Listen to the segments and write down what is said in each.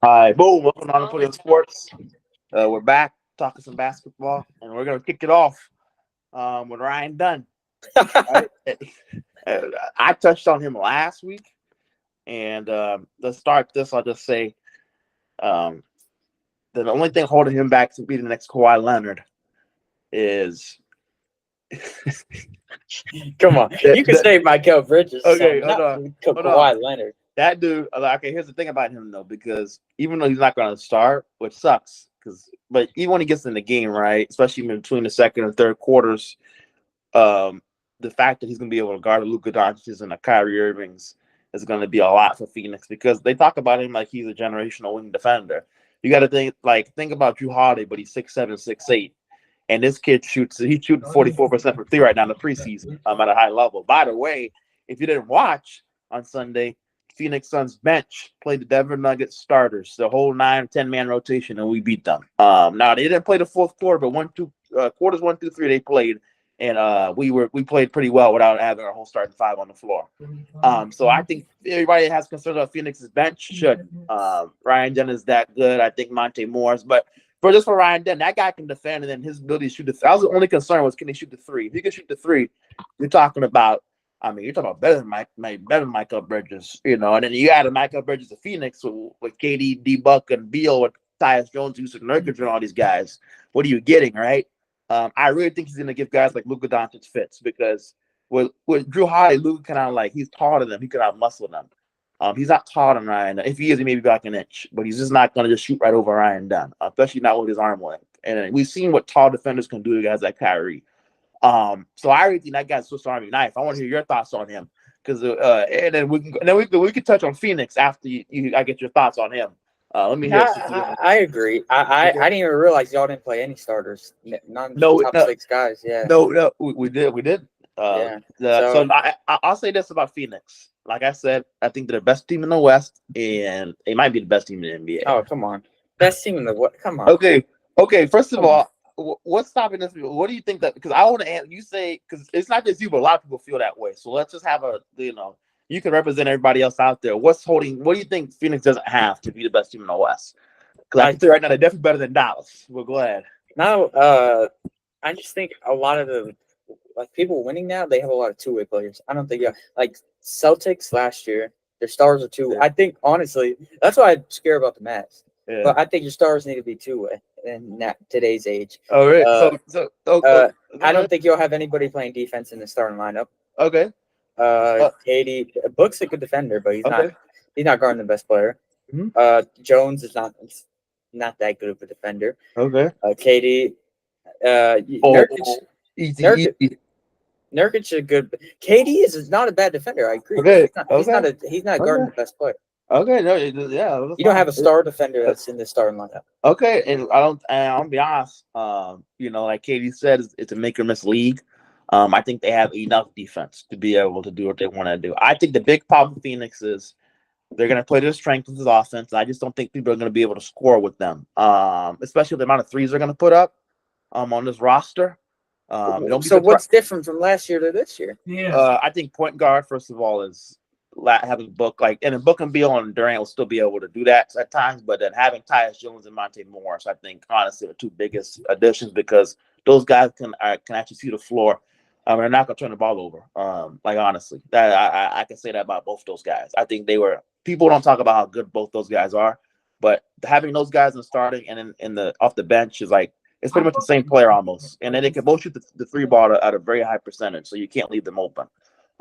Hi, boom. Welcome on to Put in Sports. We're back talking some basketball, and we're going to kick it off with Ryan Dunn. Right? I touched on him last week, and to start this, I'll just say um, the only thing holding him back to be the next Kawhi Leonard is Come on, you can say Michael Bridges, okay. son, Hold not on, hold on. Kawhi Leonard. That dude. Okay, here's the thing about him though, because even though he's not going to start, which sucks, but even when he gets in the game, right, especially between the second and third quarters, um, the fact that he's going to be able to guard Luka Doncic's and the Kyrie Irving's is going to be a lot for Phoenix because they talk about him like he's a generational wing defender. You got to think about Drew Holiday, but he's 6'7", 6'8", and this kid he's shooting 44% from three right now in the preseason at a high level. By the way, if you didn't watch on Sunday, Phoenix Suns bench played the Denver Nuggets starters, the whole 9-10 man rotation, and we beat them. Now they didn't play the fourth quarter, but quarters 1 through 3 they played, and we played pretty well without having our whole starting five on the floor. So I think everybody that has concerns about Phoenix's bench should. Ryan Dunn is that good. I think Monte Morris, but for Ryan Dunn, that guy can defend, and then his ability to shoot the. That was the only concern was can he shoot the three? If he can shoot the three, you're talking about. I mean, you're talking about better than Michael Bridges, and then you add a Michael Bridges to Phoenix with KD, D Buck, and Beal with Tyus Jones, Yusuf Nurkic, and all these guys. What are you getting, right? I really think he's going to give guys like Luka Doncic fits because with Drew Holiday, Luka kind of he's taller than them. He could out muscle them. He's not taller than Ryan. If he is, he may be back an inch, but he's just not going to just shoot right over Ryan Dunn, especially not with his arm length. And we've seen what tall defenders can do to guys like Kyrie. So I really think that guy's Swiss Army knife. I want to hear your thoughts on him because and then we can touch on Phoenix after I get your thoughts on him. Let me hear. I agree. I didn't even realize y'all didn't play any starters. None of the top six guys. Yeah. No, we did. We did. Yeah. So I'll say this about Phoenix. Like I said, I think they're the best team in the West, and they might be the best team in the NBA. Oh, come on. Best team in the what? Come on. Okay. First of all, what's stopping this? What do you think that? Because I want to you say because it's not just you, but a lot of people feel that way. So let's just have you can represent everybody else out there. What do you think Phoenix doesn't have to be the best team in the West? Because I think right now they're definitely better than Dallas. Well, go ahead. No, I just think a lot of the people winning now, they have a lot of two-way players. I don't think like Celtics last year, their stars are two. I think honestly, that's why I'm scared about the Mavs. Yeah. But I think your stars need to be two-way in today's age. Oh, right. I don't think you'll have anybody playing defense in the starting lineup. Okay. Katie Book's a good defender, but he's not guarding the best player. Mm-hmm. Jones is not that good of a defender. Okay. Katie, Nurkic is good. KD is not a bad defender. I agree. Okay. He's not guarding the best player. Okay. No. Yeah. You don't have a star defender that's in the starting lineup. Okay, and I'll be honest. Like Katie said, it's a make or miss league. I think they have enough defense to be able to do what they want to do. I think the big problem with Phoenix is they're going to play their strength with this offense. I just don't think people are going to be able to score with them, especially with the amount of threes they're going to put up on this roster. So what's different from last year to this year? Yeah, I think point guard first of all is having Book and Book and Beal and Durant will still be able to do that at times, but then having Tyus Jones and Monte Morris, I think honestly are the two biggest additions because those guys can actually see the floor. They're not gonna turn the ball over. Honestly, that I can say that about both those guys. I think people don't talk about how good both those guys are, but having those guys in starting and in the off the bench is it's pretty much the same player almost, and then they can both shoot the three ball at a very high percentage, so you can't leave them open.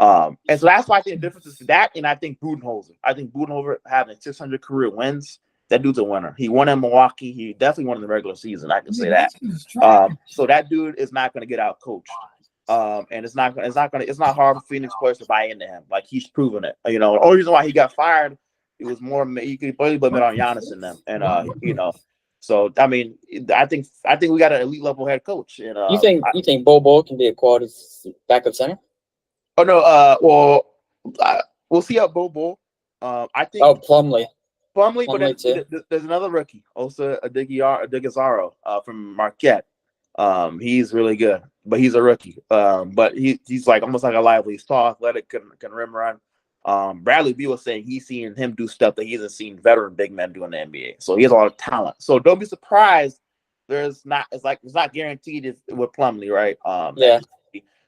And so that's why I think the difference is that, and I think Budenholzer. I think Budenholzer having 600 career wins, that dude's a winner. He won in Milwaukee. He definitely won in the regular season. I can say that. So that dude is not going to get out coached. And it's not hard for Phoenix players to buy into him. Like he's proven it. The only reason why he got fired, it was more you could probably blame it on Giannis and them. And so I mean, I think we got an elite level head coach. And you think Bol can be a quality backup center? Oh no. We'll see how Bol. I think. Oh, Plumlee, but there's another rookie, also Adigizaro from Marquette. He's really good, but he's a rookie. But he's like almost like a lively, he's tall, athletic, can rim run. Bradley Beal was saying he's seeing him do stuff that he hasn't seen veteran big men do in the NBA. So he has a lot of talent. So don't be surprised. It's not guaranteed with Plumlee, right? Yeah.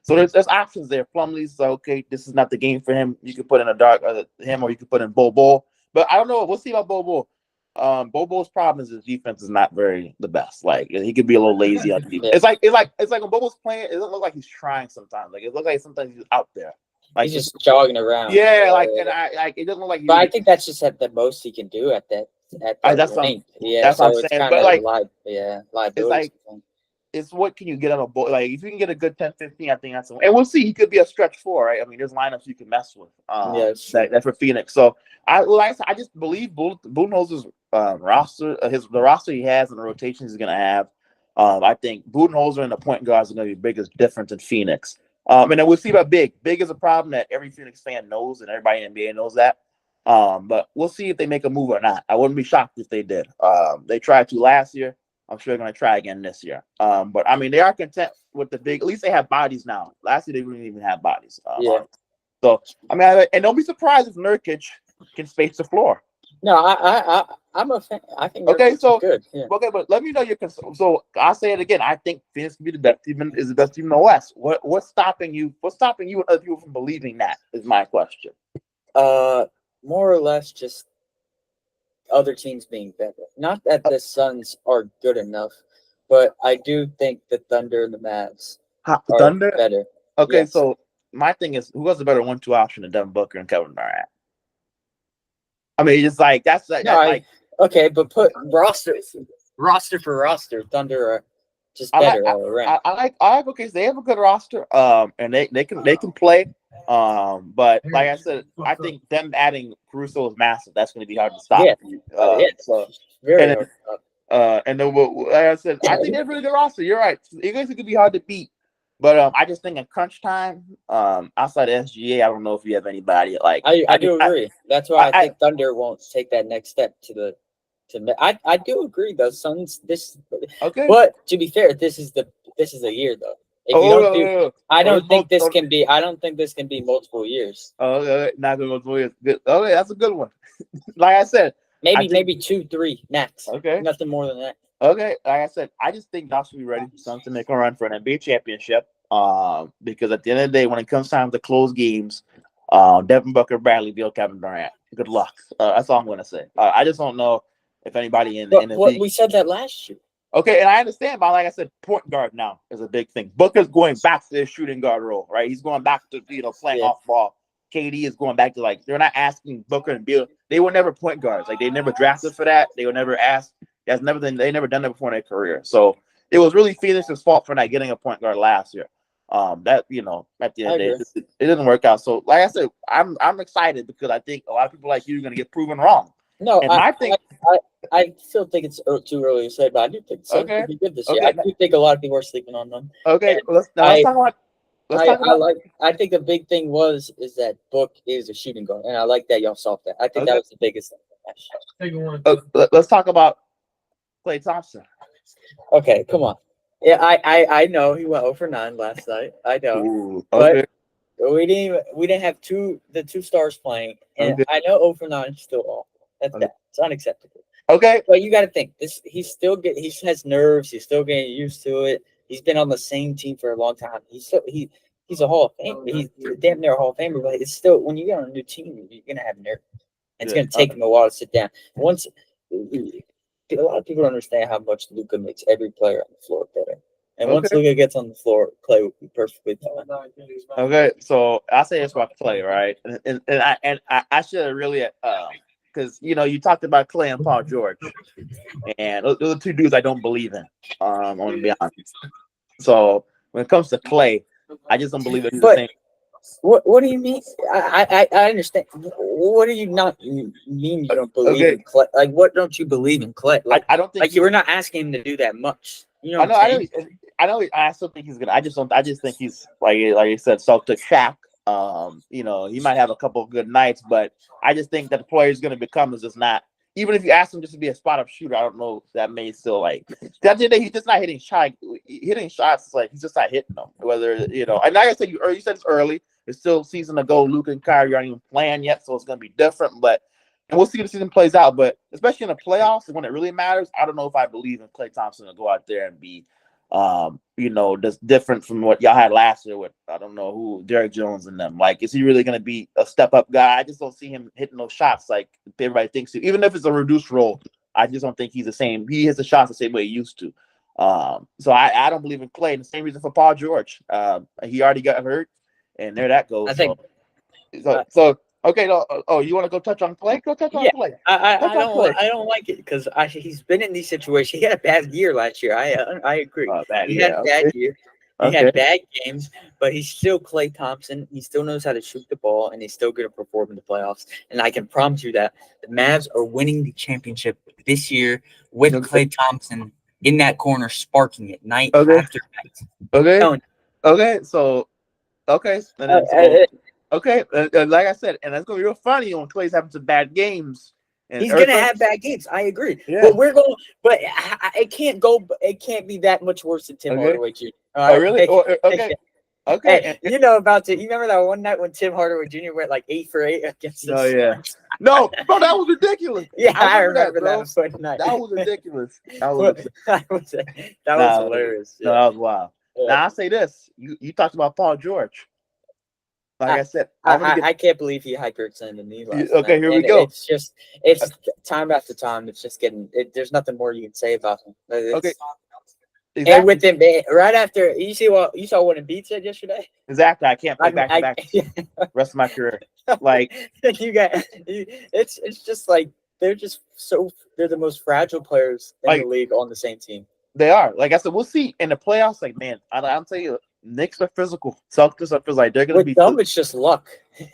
So there's options there. Plumlee's okay. This is not the game for him. You can put in a dark him, or you can put in Bol. But I don't know. We'll see about Bol. Bobo's problem is his defense is not the best. Like he could be a little lazy on defense. Yeah. It's like when Bobo's playing, it doesn't look like he's trying sometimes. Like it looks like sometimes he's out there. Like he's just jogging around. Yeah, like and I it doesn't look like. But I think that's just at the most he can do at that. That's length. That's what I'm saying. But like, liability. It's what can you get on a board? Like if you can get a good 10-15, I think that's and we'll see. He could be a stretch 4, right? I mean, there's lineups you can mess with. That's for Phoenix. So I just believe Budenholzer's roster, the roster he has and the rotations he's gonna have. I think Budenholzer and the point guards are gonna be the biggest difference in Phoenix. And then we'll see about Big. Big is a problem that every Phoenix fan knows, and everybody in the NBA knows that. But we'll see if they make a move or not. I wouldn't be shocked if they did. They tried to last year. I'm sure they're going to try again this year. But I mean, they are content with the Big. At least they have bodies now. Last year they didn't even have bodies. So I mean, and don't be surprised if Nurkic can space the floor. No, I'm a fan. I think okay. So good. Yeah. Okay, but let me know your concern. So I'll say it again. I think Phoenix can be the best team. Is the best team in the West. What's stopping you? What's stopping you and other people from believing that? Is my question. More or less just other teams being better. Not that the Suns are good enough, but I do think the Thunder and the Mavs are better. Okay, yes. So my thing is, who has a better 1-2 option than Devin Booker and Kevin Durant? I mean, it's like that's like, okay, but put roster for roster, Thunder are just better all around. I like okay, so they have a good roster, and they can play. But like I said, I think them adding Caruso is massive. That's going to be hard to stop. So very hard. And then like I said, I think they have a really good roster. You're right. It could be hard to beat. But I just think in crunch time, outside of SGA, I don't know if you have anybody like. I do agree. That's why I think Thunder won't take that next step to. I do agree though. Suns okay. But to be fair, this is a year though. I don't think this can be multiple years. Not multiple years. Good. Okay, that's a good one. Like I said, maybe 2-3 max. Okay, nothing more than that. Okay, like I said, I just think Josh will be ready for something to make a run for an NBA championship. Because at the end of the day, when it comes time to close games, Devin Booker, Bradley Beal, Kevin Durant. Good luck. That's all I'm going to say. I just don't know if anybody in the league. We said that last year. Okay, and I understand, but like I said, point guard now is a big thing. Booker's going back to his shooting guard role, right? He's going back to playing off ball. KD is going back to they're not asking Booker and Beal. They were never point guards. Like they never drafted for that. They were never asked. They never done that before in their career. So it was really Phoenix's fault for not getting a point guard last year. At the end of the day, it didn't work out. So like I said, I'm excited because I think a lot of people like you are going to get proven wrong. No, I still think it's too early to say, but I do think it's going to be good this year. I do think a lot of people are sleeping on them. Okay, let's talk about. I think the big thing is that Book is a shooting guard, and I like that y'all solved that. I think that was the biggest thing. Let's talk about Klay Thompson. Okay, come on. Yeah, I know he went 0 for 9 last night. I know, Ooh, okay. But we didn't have the two stars playing, and I know 0 for 9 is still awful. That's bad. It's unacceptable. Okay, but you got to think he has nerves. He's still getting used to it. He's been on the same team for a long time. He's a Hall of Famer. He's damn near a Hall of Famer, but it's still when you get on a new team, you're gonna have nerves. It's gonna take him a while to sit down. Once a lot of people don't understand how much Luka makes every player on the floor better. And once Luka gets on the floor, Klay will be perfectly fine. Okay, so I'll say this about Klay, right? And I should have really because you talked about Klay and Paul George, and those are two dudes I don't believe in. I'm gonna be honest. So when it comes to Klay, I just don't believe that he's the same. What do you mean? I understand. What do you not mean you don't believe in Klay? Like, what don't you believe in Klay? Like, I don't think you were not asking him to do that much. You know, I know. I still think he's gonna. I just think he's like you said, Celtic Shaq. He might have a couple of good nights, but I just think that the player he's gonna become is just not. Even if you ask him just to be a spot-up shooter, I don't know if that may still like. That day he's just not hitting shots. Like he's just not hitting them. Whether and like I said, you said it's early. It's still season to go. Luka and Kyrie aren't even playing yet, so it's going to be different. And we'll see how the season plays out. But especially in the playoffs, when it really matters, I don't know if I believe in Klay Thompson to go out there and be, just different from what y'all had last year with, I don't know who, Derek Jones and them. Like, is he really going to be a step up guy? I just don't see him hitting those shots like everybody thinks he, even if it's a reduced role. I just don't think he's the same. He hits the shots the same way he used to. So I don't believe in Klay. And the same reason for Paul George. He already got hurt, and there that goes. I think. So okay. Oh, you want to go touch on Klay? Go touch on Klay. I don't like it because he's been in these situations. He had a bad year last year. I agree. He had a bad year. He had bad games, but he's still Klay Thompson. He still knows how to shoot the ball, and he's still going to perform in the playoffs. And I can promise you that the Mavs are winning the championship this year with Klay Thompson in that corner, sparking it night after night. Okay. So, like I said, and that's gonna be real funny when Klay's having some bad games. And he's gonna have bad games. I agree. Yeah. But it can't go. It can't be that much worse than Tim Hardaway Jr. Really? Okay. Hey, you know about it. You remember that one night when Tim Hardaway Jr. went like 8 for 8 against the Suns? No, bro, that was ridiculous. Yeah, I remember that night. That was ridiculous. That was hilarious. No, that was wild. Yeah. Now I say this: you talked about Paul George. Like I said, I can't believe he hyperextended me last night. Here we go. It's time after time. It's just getting. There's nothing more you can say about him. Okay. Exactly. And with him, right after you saw what Embiid said yesterday. Exactly, I can't play back to back rest of my career. Like it's just like they're the most fragile players in the league on the same team. They are. Like I said, we'll see in the playoffs. Like, man, I'm telling you, Knicks are physical. Celtics are physical. Like they're gonna be. Them, it's just luck.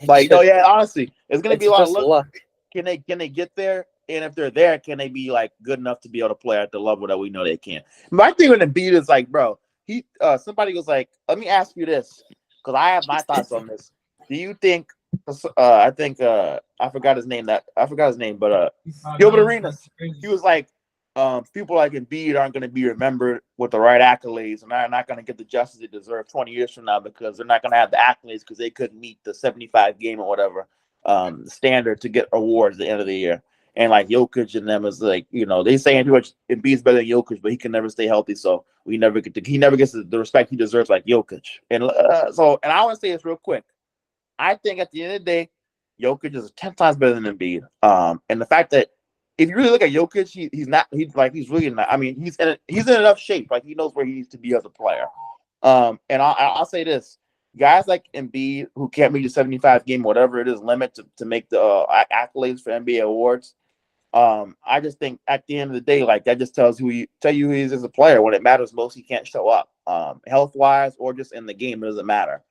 Like honestly, it's gonna be a lot of luck. Can they get there? And if they're there, can they be like good enough to be able to play at the level that we know they can? My thing with Embiid is like, bro, somebody was like, let me ask you this, because I have my thoughts on this. Do you think? I forgot his name. But Gilbert Arenas. He was like, people like Embiid aren't going to be remembered with the right accolades, and they're not going to get the justice they deserve 20 years from now because they're not going to have the accolades because they couldn't meet the 75 game or whatever standard to get awards at the end of the year. And like Jokic and them is like, they saying too much Embiid's better than Jokic, but he can never stay healthy, so he never gets the respect he deserves like Jokic. And and I want to say this real quick. I think at the end of the day, Jokic is 10 times better than Embiid. And the fact that if you really look at Jokic, he's really not. I mean, he's in enough shape. Like he knows where he needs to be as a player. And I'll say this: guys like Embiid who can't meet the 75 game, whatever it is, limit to make the accolades for NBA awards. I just think at the end of the day, like that just tells you who he is as a player. When it matters most, he can't show up, health wise or just in the game. It doesn't matter.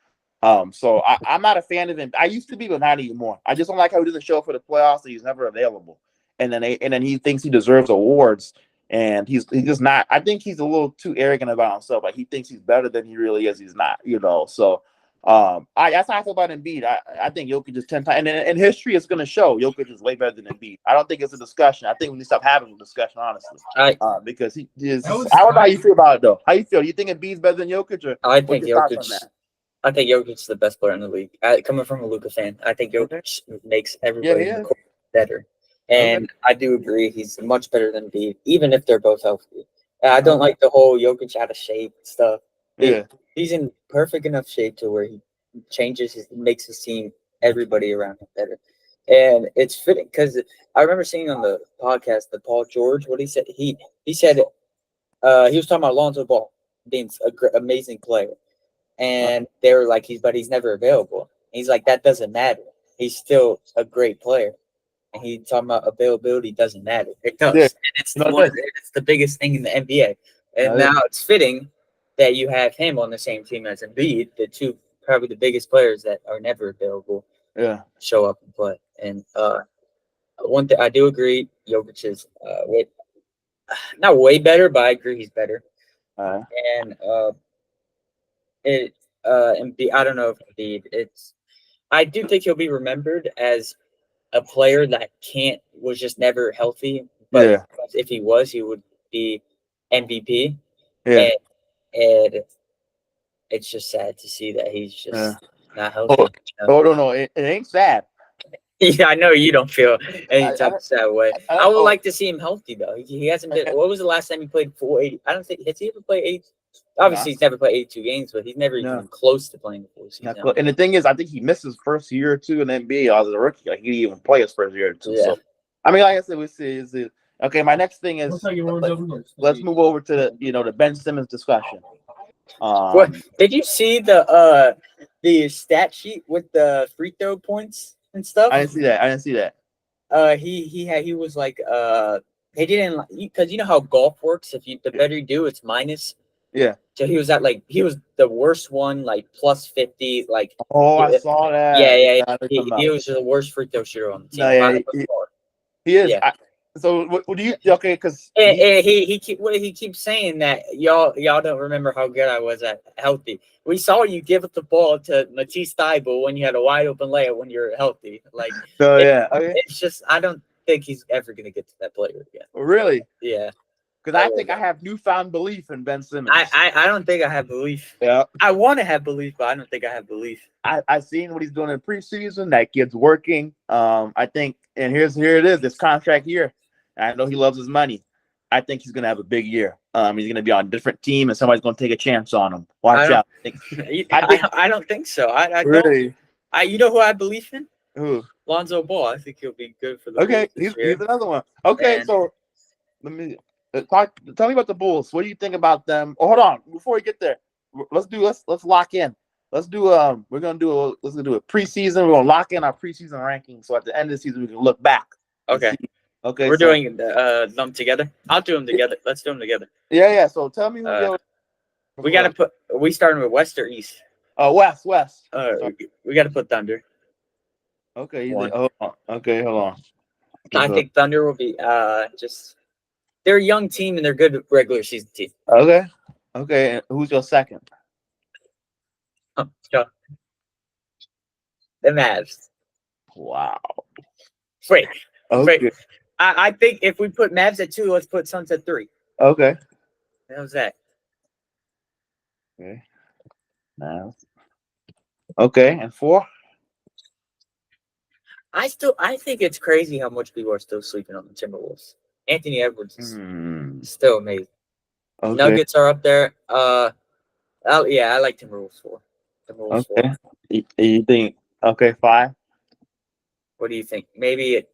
So I'm not a fan of him. I used to be, but not anymore. I just don't like how he doesn't show up for the playoffs. And he's never available, and then he thinks he deserves awards, and he's just not. I think he's a little too arrogant about himself. Like he thinks he's better than he really is. He's not, So that's how I feel about Embiid. I think Jokic is 10 times, and in history, it's going to show Jokic is way better than Embiid. I don't think it's a discussion. I think we need to stop having a discussion, honestly, because he is. I don't know how you feel about it, though. How you feel? Do you think Embiid's better than Jokic? Or I think Jokic. I think Jokic is the best player in the league. Coming from a Luka fan, I think Jokic makes everybody in the court better. And I do agree he's much better than Embiid, even if they're both healthy. I don't like the whole Jokic out of shape stuff. He's in perfect enough shape to where he makes his team, everybody around him better. And it's fitting because I remember seeing on the podcast that Paul George, what he said, he said he was talking about Lonzo Ball being an amazing player. And they were like, he's never available. And he's like, that doesn't matter. He's still a great player. And he's talking about availability doesn't matter. It does. And it's the biggest thing in the NBA. And now it's fitting that you have him on the same team as Embiid, the two probably the biggest players that are never available. Show up and play. And one thing I do agree, Jokic is not way better, but I agree he's better. And Embiid, I don't know if Embiid. I do think he'll be remembered as a player that was just never healthy. But if he was, he would be MVP. And it's just sad to see that he's just not healthy. Oh no, it ain't sad. Yeah, I know you don't feel any I type of sad way. I- I would oh. like to see him healthy though. He hasn't been. What was the last time he played full 80? I don't think has he ever played 80. Obviously, he's never played 82 games, but he's never even No. been close to playing the full season. And the thing is, I think he missed his first year or two in the NBA as a rookie. Like he didn't even play his first year or two. Yeah. So, I mean, like I said, we see. Okay, my next thing is let's move over to the Ben Simmons discussion. What did you see the stat sheet with the free throw points and stuff? I didn't see that. He was like he didn't, because you know how golf works. If the better you do, it's minus. Yeah. So he was the worst one, like plus 50. Like, Oh, I saw that. Yeah. He was the worst free throw shooter on the team. No, yeah, he is. Yeah. So what do you? Okay, because he keeps saying that y'all don't remember how good I was at healthy. We saw you give up the ball to Matisse Thybulle when you had a wide open layup when you're healthy. Like, it's just I don't think he's ever gonna get to that player again. Really? Yeah. Because I think I have newfound belief in Ben Simmons. I don't think I have belief. Yeah. I want to have belief, but I don't think I have belief. I've seen what he's doing in preseason. That kid's working. I think, and here it is, this contract year. I know he loves his money. I think he's gonna have a big year. He's gonna be on a different team, and somebody's gonna take a chance on him. Watch out. I don't think so. I really. You know who I believe in? Who? Lonzo Ball. I think he'll be good for the Okay, he's another one. Okay, so let me tell me about the Bulls. What do you think about them? Oh, hold on, before we get there, let's lock in. Let's do a preseason. We're gonna lock in our preseason rankings. So at the end of the season, we can look back. Okay. Okay. We're doing them together. I'll do them together. Let's do them together. Yeah. So tell me who we starting with West or East? West. We got to put Thunder. Okay. Hold on. I think Thunder will be they're a young team and they're good regular season team. Okay. And who's your second? The Mavs. Wow. Wait. Okay. Wait. I think if we put Mavs at 2, let's put Suns at 3. Okay. How's that? Okay. Now. Okay, and 4? I think it's crazy how much people are still sleeping on the Timberwolves. Anthony Edwards is still amazing. Okay. Nuggets are up there. I like Timberwolves 4. Okay. 4. You think 5? What do you think? Maybe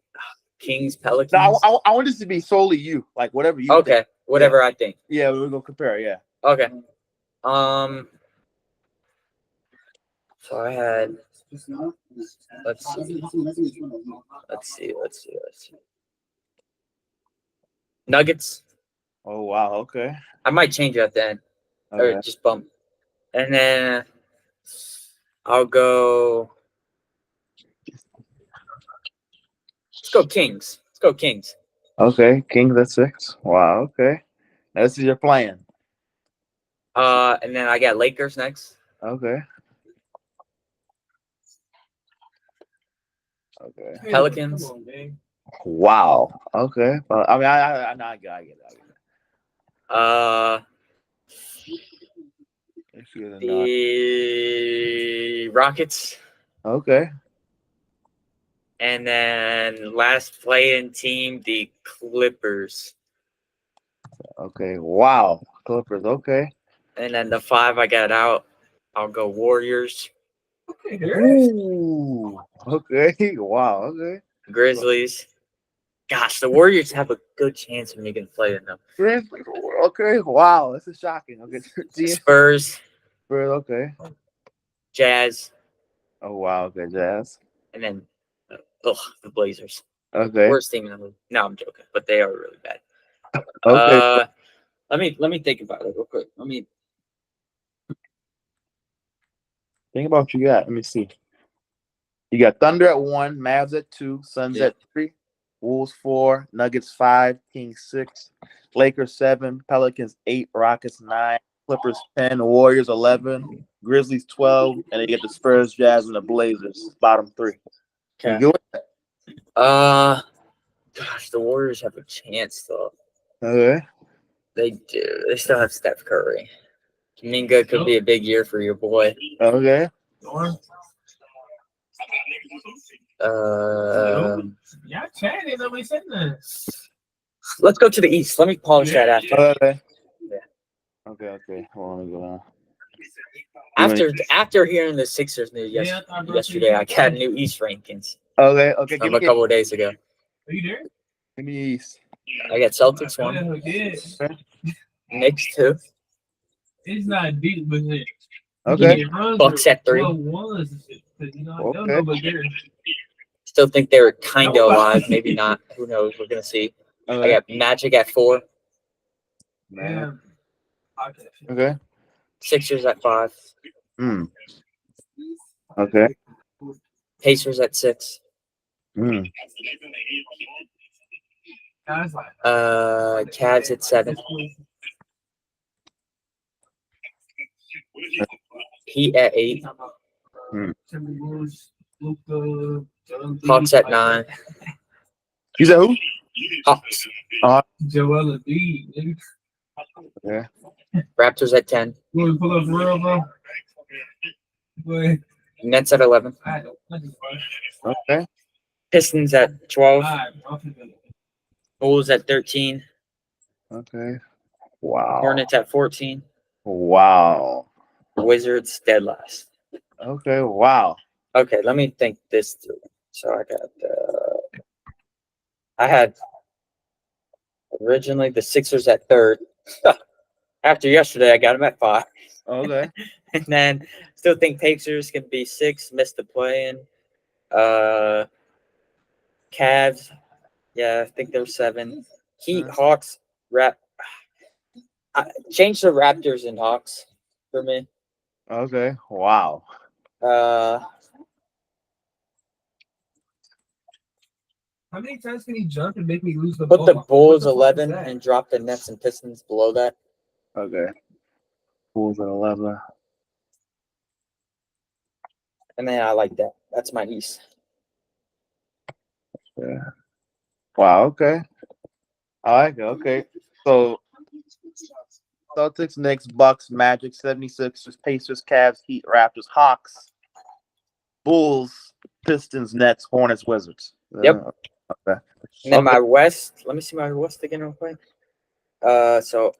Kings, Pelicans? No, I want this to be solely you. Like whatever you think. Whatever I think. Yeah, we're gonna compare, yeah. Okay. So I had let's see. Nuggets. Oh wow, okay. I might change it at the end. Okay. Or just bump. And then I'll go. Let's go Kings. Okay, Kings at 6. Wow, okay. This is your plan. And then I got Lakers next. Okay. Pelicans. Wow. Okay. Well, I mean, I get it. The Rockets. Okay. And then last play-in team, the Clippers. Okay. Wow. Clippers. Okay. And then the 5 I got out. I'll go Warriors. Ooh. Okay. Wow. Okay. Grizzlies. Gosh, the Warriors have a good chance of making a play in them. Grizzlies. Okay. Wow. This is shocking. Okay. Spurs. Okay. Jazz. Oh wow. Okay. Jazz. And then, the Blazers. Okay. Worst team in the league. No, I'm joking, but they are really bad. Okay. Let me think about it real quick. Think about what you got. Let me see. You got Thunder at 1, Mavs at 2, Suns at 3, Wolves 4, Nuggets 5, Kings 6, Lakers 7, Pelicans 8, Rockets 9, Clippers 10, Warriors 11, Grizzlies 12, and then you get the Spurs, Jazz, and the Blazers, bottom 3. Okay. You good? Gosh, the Warriors have a chance though. Okay. They do. They still have Steph Curry. Kuminga could be a big year for your boy. Okay. Yeah, chatting. Nobody said nothing. Let's go to the East. Let me polish that after. Okay. Yeah. Okay. Hold on, let me go down. After hearing the Sixers news yesterday, I got new East rankings Okay. from a couple of days ago. Are you there? Give me East. I got Celtics Oh, 1, yeah. Knicks 2, It's not deep, but it, Okay. Bucks at 3. well, was, you know, I don't Okay. know, but they're Still think they were kind of alive, maybe not. Who knows? We're gonna see. I Okay. got Magic at 4, Man. yeah. Okay. Sixers at 5, Hmm. Okay. Pacers at 6, Hmm. Guys like Cavs at 7, Heat at 8, Hawks at 9, You said who? Hawks, Joel Embiid, nigga. Yeah. Raptors at 10, You want to pull up for real, bro? Boy, Nets at 11, I don't know. Okay. Pistons at 12, Alright, bro. Bulls at 13, Okay. Wow. Hornets at 14, Wow. Wizards dead last. Okay. Wow. Okay, let me think this through. So I had originally the Sixers at 3rd. After yesterday, I got them at 5. Okay. And then still think Pacers can be 6, missed the play-in. Cavs, yeah, I think they're 7. Heat, Hawks, change the Raptors and Hawks for me. Okay. Wow. How many times can he jump and make me lose the Put ball? the Bulls What the fuck is 11 that? and drop the Nets and Pistons below that. Okay. Bulls at 11. And then I like that. That's my East. Yeah. Wow. Okay. I like it. Okay. So Celtics, Knicks, Bucks, Magic, 76ers, Pacers, Cavs, Heat, Raptors, Hawks, Bulls, Pistons, Nets, Hornets, Wizards. Yep. Okay. And then my West, let me see my West again real quick. So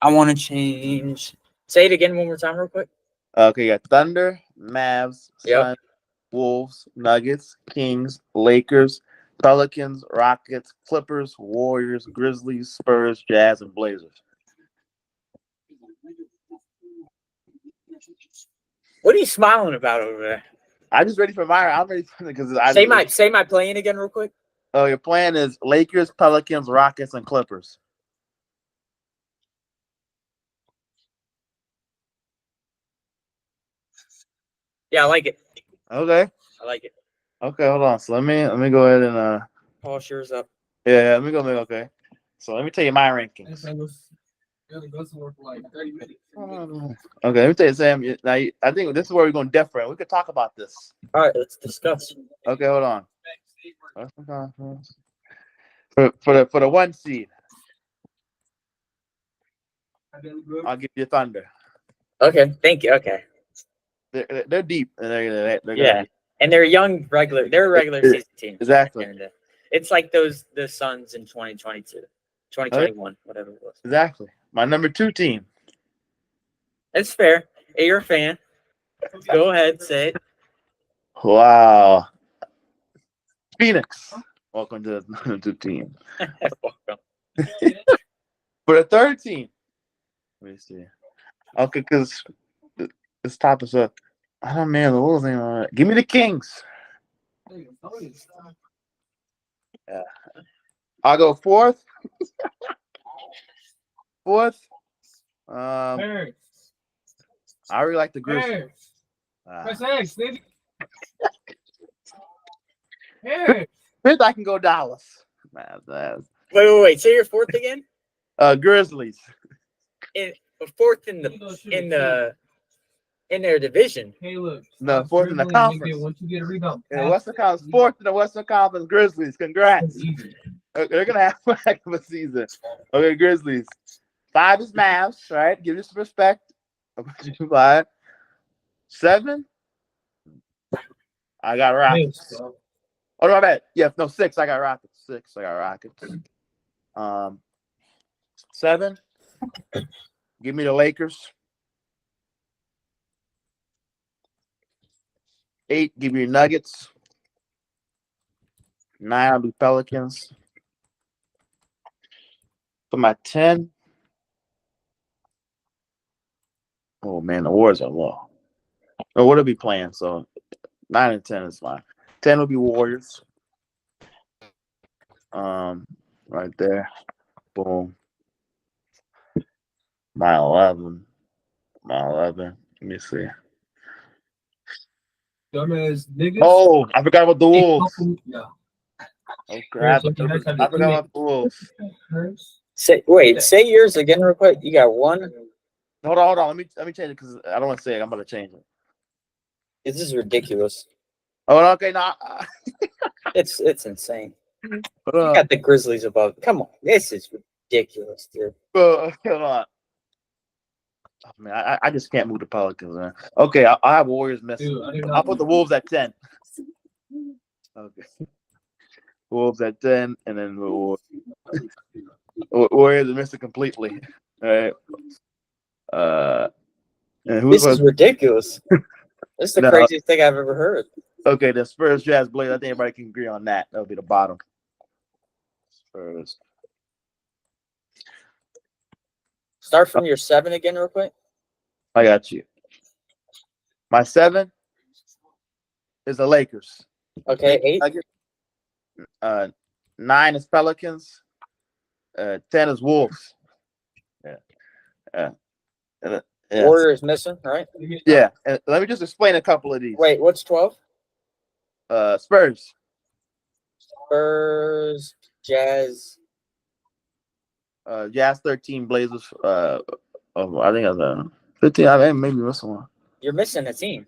I want to change. Say it again one more time real quick. Okay, you got Thunder, Mavs, Yep. Suns, Wolves, Nuggets, Kings, Lakers, Pelicans, Rockets, Clippers, Warriors, Grizzlies, Spurs, Jazz, and Blazers. What are you smiling about over there? I'm just ready for my. I'm ready for because Say my playing again real quick. Oh, your plan is Lakers, Pelicans, Rockets, and Clippers. Yeah, I like it. Okay. I like it. Okay, hold on. So let me go ahead and Polish yours up. yeah, let me go. Okay. So let me tell you my rankings. Really goes to work for like 30 minutes. Okay, let me tell you, Sam. Now, I think this is where we're going to differ. We could talk about this. All right, let's discuss. Okay, hold on. For the 1 seed, I'll give you Thunder. Okay, thank you. Okay. They're deep. They're Yeah, and they're young regular. They're a regular season team. Exactly. It's like the Suns in 2022, 2021, whatever it was. Exactly. My number 2 team. It's fair. Hey, you're a fan. Go ahead, say it. Wow. Phoenix. Welcome to the number 2 team. Welcome. For the 3rd team. Let me see. Okay, because this top is up. I don't know, the Wolves ain't all right. Give me the Kings. Yeah. I'll go 4th. 4th. I really like the Grizzlies. Press X, nigga. 5th, I can go Dallas. Man, Wait. Say your 4th again. Grizzlies. 4th in their division. Hey, look. No, 4th in the conference. Once you get a rebound, In the Western Conference, 4th in the Western Conference, Grizzlies. Congrats. They're gonna have a heck of a season. Okay, Grizzlies. 5 is Mavs, right? Give you some respect. 7. I got Rockets. Oh no, my bad. Yeah, no 6. I got Rockets. 6. I got Rockets. 7. Give me the Lakers. 8. Give me the Nuggets. 9. I'll be Pelicans. For my 10. Oh man, the Warriors are low. Oh, what are we playing? So 9 and 10 is fine. 10 will be Warriors. Right there. Boom. My 11. Let me see. Dumbass niggas. Oh, I forgot about the Hey, Wolves. yeah. Oh crap! I forgot about the Wolves. Say yours again real quick. You got 1. Hold on. Let me change it because I don't want to say it. I'm gonna change it. This is ridiculous. Oh, okay. No, It's insane. You hold got the Grizzlies above. Come on, this is ridiculous, dude. on. Hold on. Oh, man, I just can't move the Pelicans, man. Okay, I'll have Warriors missing. Dude, I'll put the Wolves at 10. Okay. Wolves at 10, and then Warriors are missing completely. All right. And This is ridiculous. This is the craziest thing I've ever heard. Okay, the Spurs, Jazz, Blazers. I think everybody can agree on that. That'll be the bottom. Spurs. Start from your 7 again, real quick. I got you. My 7 is the Lakers. Okay, 8. 9 is Pelicans. 10 is Wolves. Yeah. Warriors missing, right? Yeah. And let me just explain a couple of these. Wait, what's 12? Spurs. Spurs, Jazz. Jazz 13, Blazers. I think I was 15. I maybe missing one. You're missing a team.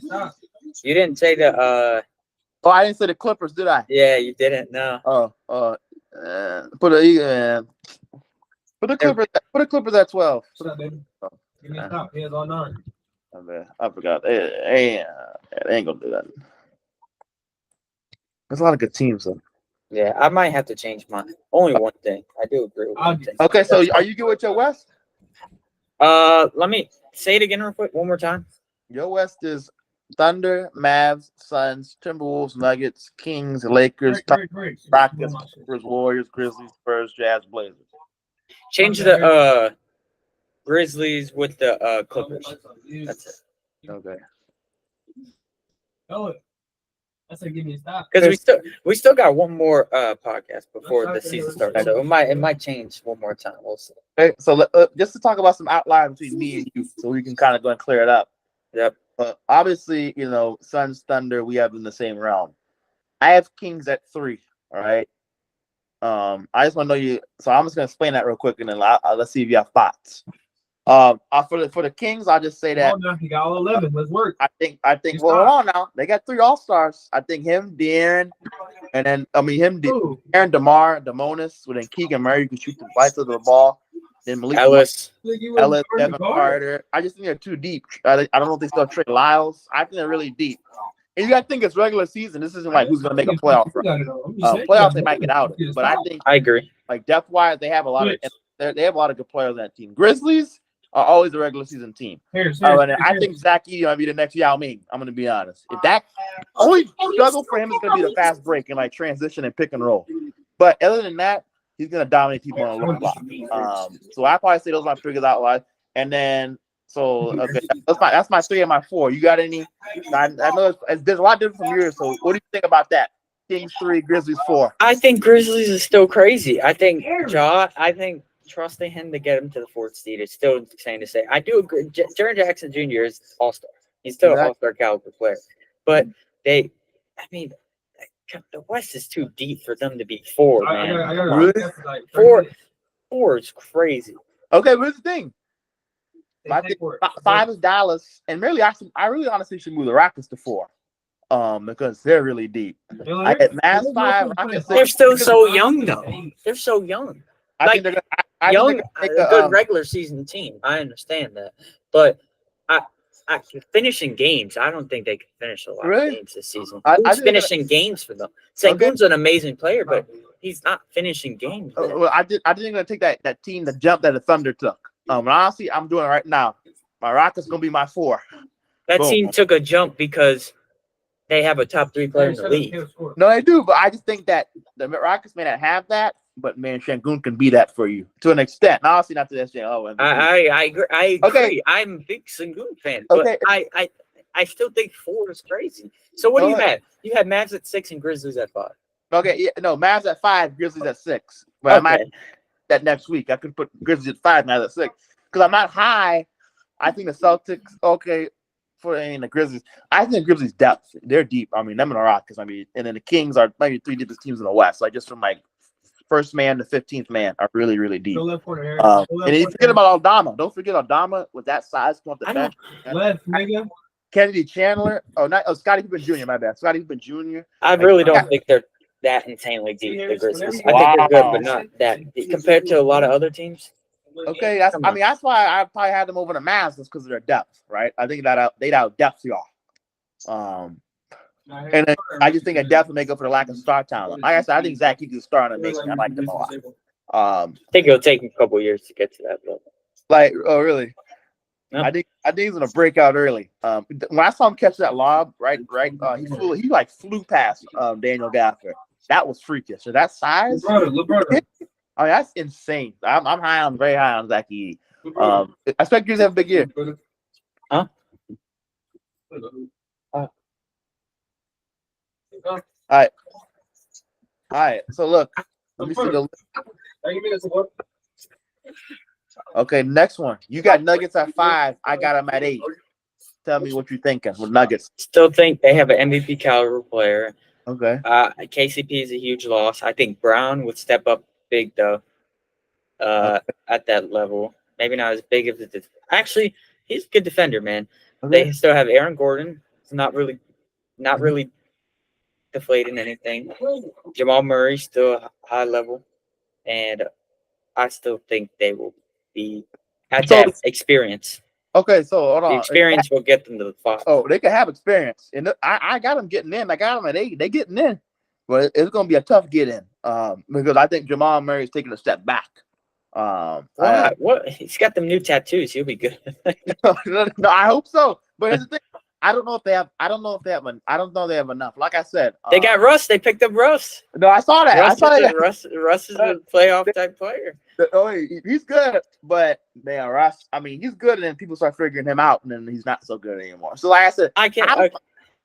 Stop. You didn't say the Oh, I didn't say the Clippers, did I? Yeah, you didn't. No. Put the Clippers. Put the Clippers at 12. What's up, baby? Give me a stop. He has all 9. I forgot. They ain't gonna do that. There's a lot of good teams though. Yeah, I might have to change mine. Only one thing. I do agree with one thing. Okay, so are you good with your West? Let me say it again real quick, one more time. Your West is Thunder, Mavs, Suns, Timberwolves, Nuggets, Kings, Lakers, Rockets, Clippers, Warriors, Grizzlies, Spurs, Jazz, Blazers. Change the Grizzlies with the Clippers. That's it. Okay. Oh, I said give me a stop. Because we still got one more podcast before the season starts, so it might change one more time. We'll see. Okay, so just to talk about some outliers between me and you, so we can kind of go and clear it up. Yep. Obviously, Suns, Thunder, we have in the same realm. I have Kings at 3. All right. I just want to know you. So I'm just gonna explain that real quick, and then let's see if you have thoughts. For the Kings, I'll just say that He got all 11. Let's work. I think. Well, hold on now. They got 3 All-Stars. I think him, De'Aaron, and then De'Aaron, DeMar, Demonis, and then Keegan Murray can shoot the lights of the ball. Then Malik Ellis, Devin Carter. I just think they're too deep. I don't know if they still trade Lyles. I think they're really deep. And you got to think it's regular season. This isn't like who's going to make a playoff run. Playoffs they might get out of it, but I think I agree. like depth wise they have a lot of good players on that team. Grizzlies are always a regular season team. And I think Zach Edey might be the next Yao Ming. I'm going to be honest. If that only struggle for him is going to be the fast break and like transition and pick and roll. But other than that, he's going to dominate people on the low block. So I probably say those are my biggest outliers. And then okay, that's my 3 and my 4. You got any? I know there's a lot different from yours. So what do you think about that? Kings 3, Grizzlies 4. I think Grizzlies is still crazy. I think trusting him to get him to the 4th seed is still insane to say. I do agree. Jaren Jackson Jr. is all-star. He's still an all-star caliber player. But the West is too deep for them to be 4, man. 4 is crazy. Okay, but here's the thing. I think 5 is Dallas, and I really honestly should move the Rockets to 4, because they're really deep. I get Mavs 5. Rockets 6. They're still so young, though. They're so young. I think they're gonna a good regular season team. I understand that, but finishing games. I don't think they can finish a lot Really? of games this season. I Who's think they're finishing games for them? Okay. Sengun's an amazing player, but he's not finishing games. Man. Well, I think they're gonna take that team, the jump that the Thunder took. And honestly, I'm doing it right now. My Rockets gonna be my 4. That Boom. team took a jump because they have a top 3 player in the league. No, they do, but I just think that the Rockets may not have that, but man, Sengun can be that for you to an extent. Now, obviously, not to the extent. Oh, I agree. I agree. Okay. I'm a big Sengun fan, but Okay. I still think 4 is crazy. So what do you Okay. have? You have Mavs at 6 and Grizzlies at 5. Okay, yeah, no, Mavs at 5, Grizzlies at 6. But I might that next week. I could put Grizzlies at 5, Mavs at 6. Because I'm not high. I think the Celtics, okay, the Grizzlies. I think the Grizzlies depth. They're deep. I mean, them and the Rockets. I mean, and then the Kings are maybe 3 deepest teams in the West. Like just from like first man to 15th man are really, really deep. And you forget about Aldama. Don't forget Aldama with that size come off the bench. Left, nigga. Kennedy Chandler. Scottie Pippen Jr. My bad. Scottie Pippen Jr. I really don't think they're that insanely deep, the Grizzlies. I think they're good, but not that deep. Compared to a lot of other teams. Okay, that's why I probably had them over the Mavs just because of their depth, right? I think that they'd out depth y'all. And then I just think a depth will make up for the lack of star talent. Like I said, I think Zach he can start on the nation. I like them a lot. I think it'll take him a couple years to get to that level. Like, oh really? Yep. I think he's gonna break out early. When I saw him catch that lob, he like flew past Daniel Gafford. That was freakish. So that size, LeBron. I mean, that's insane. I'm very high on Zach E. I expect you to have a big year. Huh? All right. So look, let me see the. Okay, next one. You got Nuggets at 5. I got them at 8. Tell me what you're thinking with Nuggets. Still think they have an MVP caliber player. Okay. KCP is a huge loss. I think Brown would step up big though. At that level, maybe not as big as it. Actually, he's a good defender, man. Okay. They still have Aaron Gordon. It's not really deflating anything. Jamal Murray still a high level, and I still think they will have to have experience. Okay, so hold on. The experience will get them to the 5. Oh, they can have experience, and I got them getting in. I got them at 8. They getting in, but it's gonna be a tough get in. Because I think Jamal Murray is taking a step back. What? He's got them new tattoos. He'll be good. No, I hope so. But here's the thing: I don't know if they have enough. Like I said, They got Russ. They picked up Russ. No, I saw that. Russ is a playoff type player. Oh, he's good, but man, Russ. I mean, he's good, and then people start figuring him out, and then he's not so good anymore. So, like I said,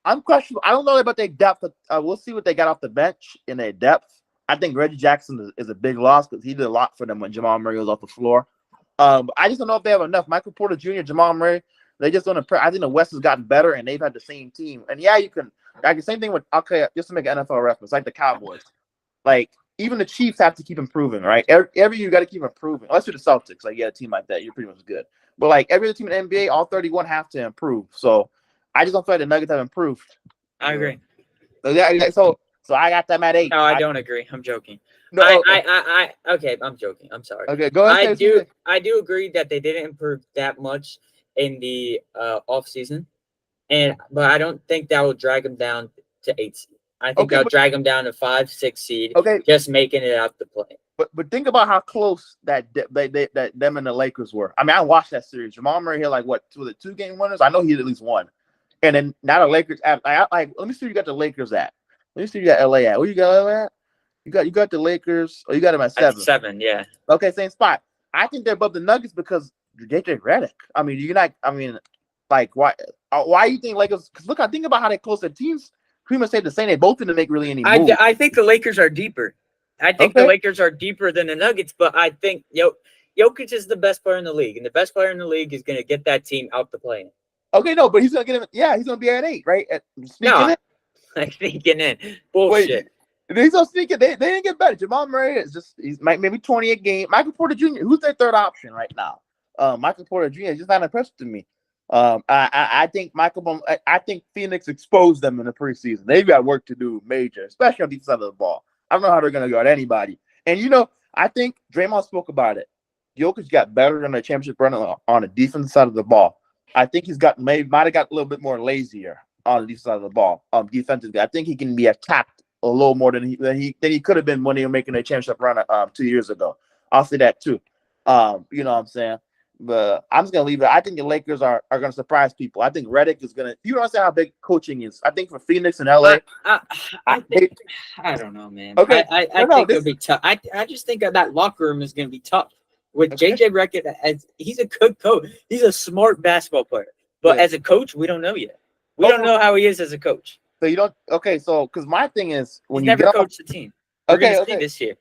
I'm questionable. I don't know about their depth. We'll see what they got off the bench in their depth. I think Reggie Jackson is a big loss because he did a lot for them when Jamal Murray was off the floor. I just don't know if they have enough. Michael Porter Jr., Jamal Murray, they just don't. I think the West has gotten better, and they've had the same team. And yeah, you can. Like the same thing with just to make an NFL reference, like the Cowboys. Like even the Chiefs have to keep improving, right? Every year you got to keep improving. Unless you're the Celtics, like a team like that, you're pretty much good. But like every other team in the NBA, all 31 have to improve. So I just don't feel like the Nuggets have improved. I agree. So I got them at 8. No, I don't agree. I'm joking. No, Okay, I'm joking. I'm sorry. Okay, go ahead. I do agree that they didn't improve that much in the off season, but I don't think that will drag them down to 8 seed. I think that'll drag them down to 5, 6 seed. Okay, just making it out the play. But think about how close that them and the Lakers were. I mean, I watched that series. Jamal Murray hit like what? Was it 2 game winners? I know he had at least one. And then now the Lakers. Let me see where you got the Lakers at. Let me see where you got LA at. Where you got LA at? You got the Lakers. Oh, you got them at 7. 7, yeah. Okay, same spot. I think they're above the Nuggets because JJ Redick. I mean, you're not. I mean, like why? Why you think Lakers? Because look, I think about how they close their teams. Pretty much say the same. They both didn't make really any moves. I think the Lakers are deeper. I think the Lakers are deeper than the Nuggets, but I think Jokic is the best player in the league, and the best player in the league is going to get that team out the play. Okay, no, but he's going to get him. Yeah, he's going to be at 8, right? Sneaking in. Bullshit. He's so sneaking. They didn't get better. Jamal Murray is he's maybe 20 a game. Michael Porter Jr., who's their third option right now? Michael Porter Jr. is just not impressive to me. I think Phoenix exposed them in the preseason. They've got work to do, major, especially on the side of the ball. I don't know how they're going to guard anybody. And I think Draymond spoke about it. Jokic got better than the championship run on the defensive side of the ball. I think he's might have got a little bit more lazier on the defensive side of the ball. Defensively, I think he can be attacked a little more than he could have been when he was making a championship run 2 years ago. I'll say that too. You know what I'm saying? But I'm just gonna leave it. I think the Lakers are gonna surprise people. I think Redick is gonna. You don't understand how big coaching is. I think for Phoenix and LA, I don't know, man. Okay. I think it'll be tough. I just think that locker room is going to be tough with JJ Redick. He's a good coach. He's a smart basketball player, but as a coach, we don't know yet. We don't know how he is as a coach. So you don't. Okay, so because my thing is when He's you never coached the team. We're going to see this year.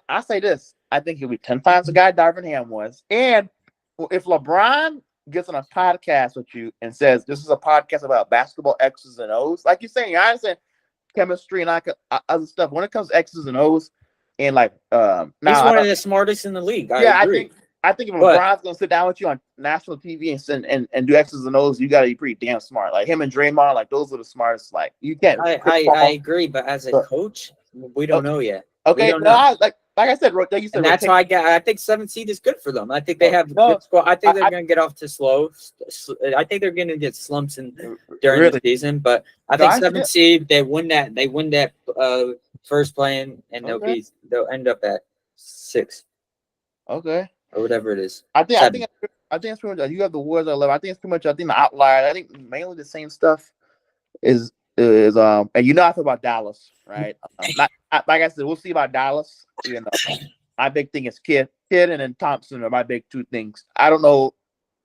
I say this. I think he'll be 10 times the guy Darvin Ham was, and if LeBron gets on a podcast with you and says this is a podcast about basketball X's and O's, like you're saying, I understand chemistry and other stuff. When it comes to X's and O's, and like he's one of the smartest in the league. I agree. I think if LeBron's gonna sit down with you on national TV and do X's and O's, you gotta be pretty damn smart. Like him and Draymond, like those are the smartest. Like you can't. I agree, but as a coach, we don't know yet. Okay, like I said, you said, and that's why I think 7th seed is good for them. I think they have a good squad. I think they're going to get off to slow. I think they're going to get slumps during the season, but I think 7th seed they win that first play-in, and they'll end up at 6. Okay, or whatever it is. I think it's pretty much. You have the Warriors at 11. I think it's pretty much. I think the outlier. I think mainly the same stuff is and you know I feel about Dallas, right? Like I said, we'll see about Dallas. You know, my big thing is Kidd and then Thompson are my big 2 things. I don't know.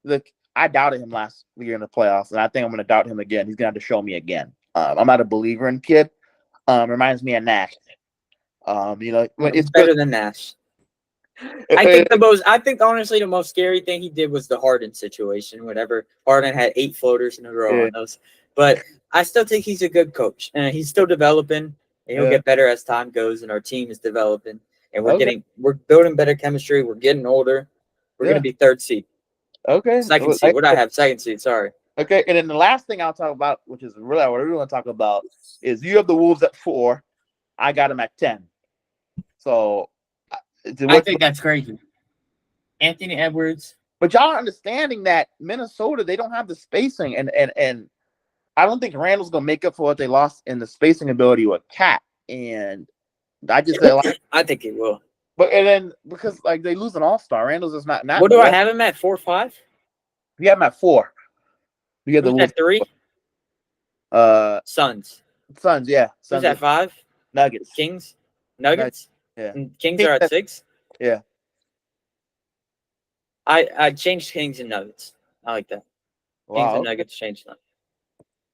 Look, I doubted him last year in the playoffs, and I think I'm going to doubt him again. He's going to have to show me again. I'm not a believer in Kidd. Reminds me of Nash. You know, it's better than Nash. I think honestly the most scary thing he did was the Harden situation. Whatever, Harden had 8 floaters in a row on those, but I still think he's a good coach, and he's still developing. And he'll get better as time goes, and our team is developing, and we're building better chemistry. We're getting older. We're gonna be 3rd seed. Okay, 2nd seed. What do I have? 2nd seed. Sorry. Okay, and then the last thing I'll talk about, which is really what I really want to talk about, is you have the Wolves at 4. I got them at 10. So I think that's crazy. Anthony Edwards. But y'all are understanding that Minnesota, they don't have the spacing, and I don't think Randall's gonna make up for what they lost in the spacing ability with Cat. And I just say I think he will. But and then because like they lose an all-star, Randall's is not. What do I have him at? 4 or 5? You have him at 4. You have the 3. Suns, yeah. Suns at 5. Nuggets, Kings, Nuggets. Yeah. And Kings are at 6. Yeah. I changed Kings and Nuggets. I like that. Wow. Kings and Nuggets changed them.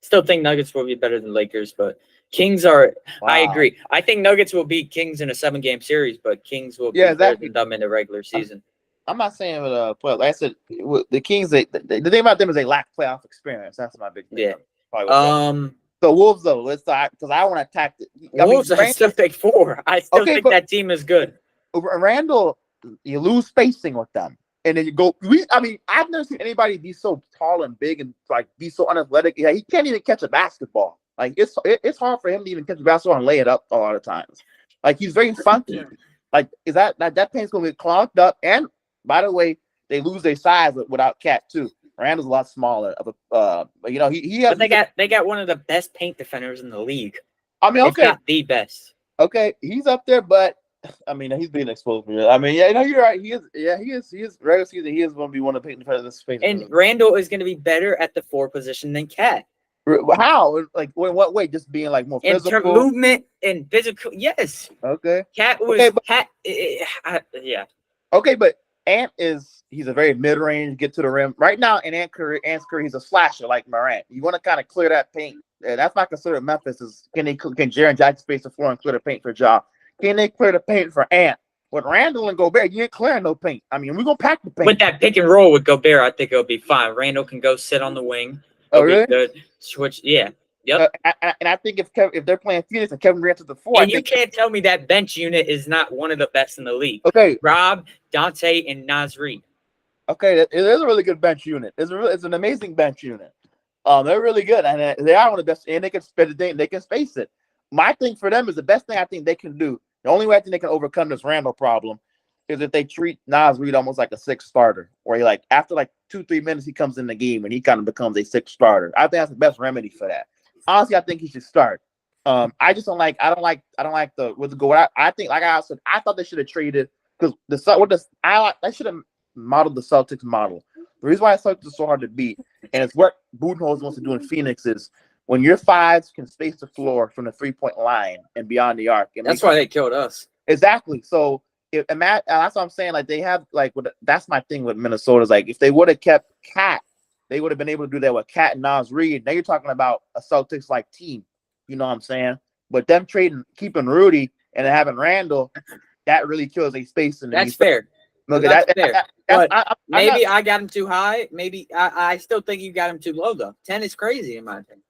Still think Nuggets will be better than Lakers, but Kings are. Wow. I agree. I think Nuggets will beat Kings in a 7-game series, but Kings will be better than them in the regular season. I'm not saying playoff. Like I said, the Kings. The thing about them is they lack playoff experience. That's my big thing. Yeah. So Wolves though, let's because I want to attack the Wolves. I still think 4. I still think that team is good. Randall, you lose spacing with them. And then you go. I've never seen anybody be so tall and big and like be so unathletic. Yeah, he can't even catch a basketball. Like it's hard for him to even catch a basketball and lay it up a lot of times. Like he's very funky. Like is that paint's gonna be clogged up? And by the way, they lose their size without Cat too. Randall's a lot smaller of a. You know he has. But they got one of the best paint defenders in the league. If not the best. Okay, he's up there, but. He's being exposed for you. You're right. He is. Yeah, he is. He is. Regular season, he is going to be one of the paint defenders in space. And Randall is going to be better at the 4 position than Cat. How? Like, in what way? Just being like more physical, movement and physical. Yes. Okay. Cat was Cat. Yeah. Okay, but he's a very mid-range, get to the rim. Right now, in Ant's career, he's a slasher like Morant. You want to kind of clear that paint. That's not considered Memphis. Can Jaren Jackson space the floor and clear the paint for Ja? Can they clear the paint for Ant? With Randall and Gobert, you ain't clearing no paint. We're going to pack the paint. With that pick and roll with Gobert, I think it'll be fine. Randall can go sit on the wing. It'll be good. Switch, yeah. Yep. And I think if they're playing Phoenix and Kevin Durant's at the 4, and you can't tell me that bench unit is not one of the best in the league. Okay. Rob, Dante, and Naz Reid. Okay, it is a really good bench unit. It's an amazing bench unit. They're really good, and they are one of the best, and they can space it. My thing for them is the best thing I think they can do. The only way I think they can overcome this Randall problem is if they treat Nas Reed almost like a sixth starter, where he like after like 2-3 minutes he comes in the game and he kind of becomes a sixth starter. I think that's the best remedy for that. Honestly, I think he should start. I just don't like. I don't like the with the go. I think like I said, I thought they should have traded because I should have modeled the Celtics model. The reason why Celtics is so hard to beat, and it's what Budenholzer wants to do in Phoenix is when your fives can space the floor from the 3-point line and beyond the arc. That's why they killed us. Exactly. So that's what I'm saying. Like they have that's my thing with Minnesota is like if they would have kept Cat, they would have been able to do that with Cat and Nas Reed. Now you're talking about a Celtics like team. You know what I'm saying? But them keeping Rudy and having Randall, that really kills a space in the That's fair. Look, That's fair. But maybe not, I got him too high. Maybe I still think you got him too low though. 10 is crazy in my opinion.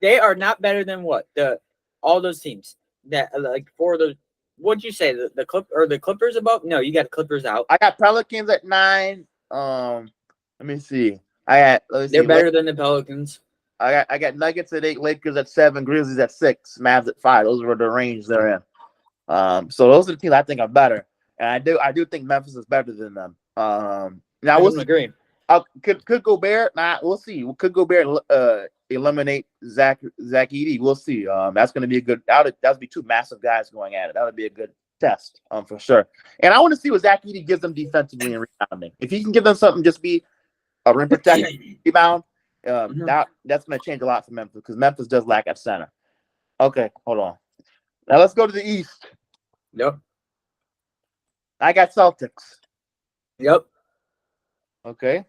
They are not better than what all those teams that like for the. What'd you say? The Clippers above? No, you got the Clippers out. I got Pelicans at 9. Let me see. They're better than the Pelicans. I got Nuggets at 8, Lakers at 7, Grizzlies at 6, Mavs at 5. Those were the range they're in. So those are the teams I think are better, and I do think Memphis is better than them. Now we'll agree. Could Gobert? We'll see. Could Gobert eliminate Zach Edey? We'll see. That's going to be a good. That would be two massive guys going at it. That would be a good test, for sure. And I want to see what Zach Edey gives them defensively and rebounding. If he can give them something, just be a rim protector, rebound. That's going to change a lot for Memphis because Memphis does lack at center. Okay, hold on. Now let's go to the East. Yep. I got Celtics. Yep. Okay.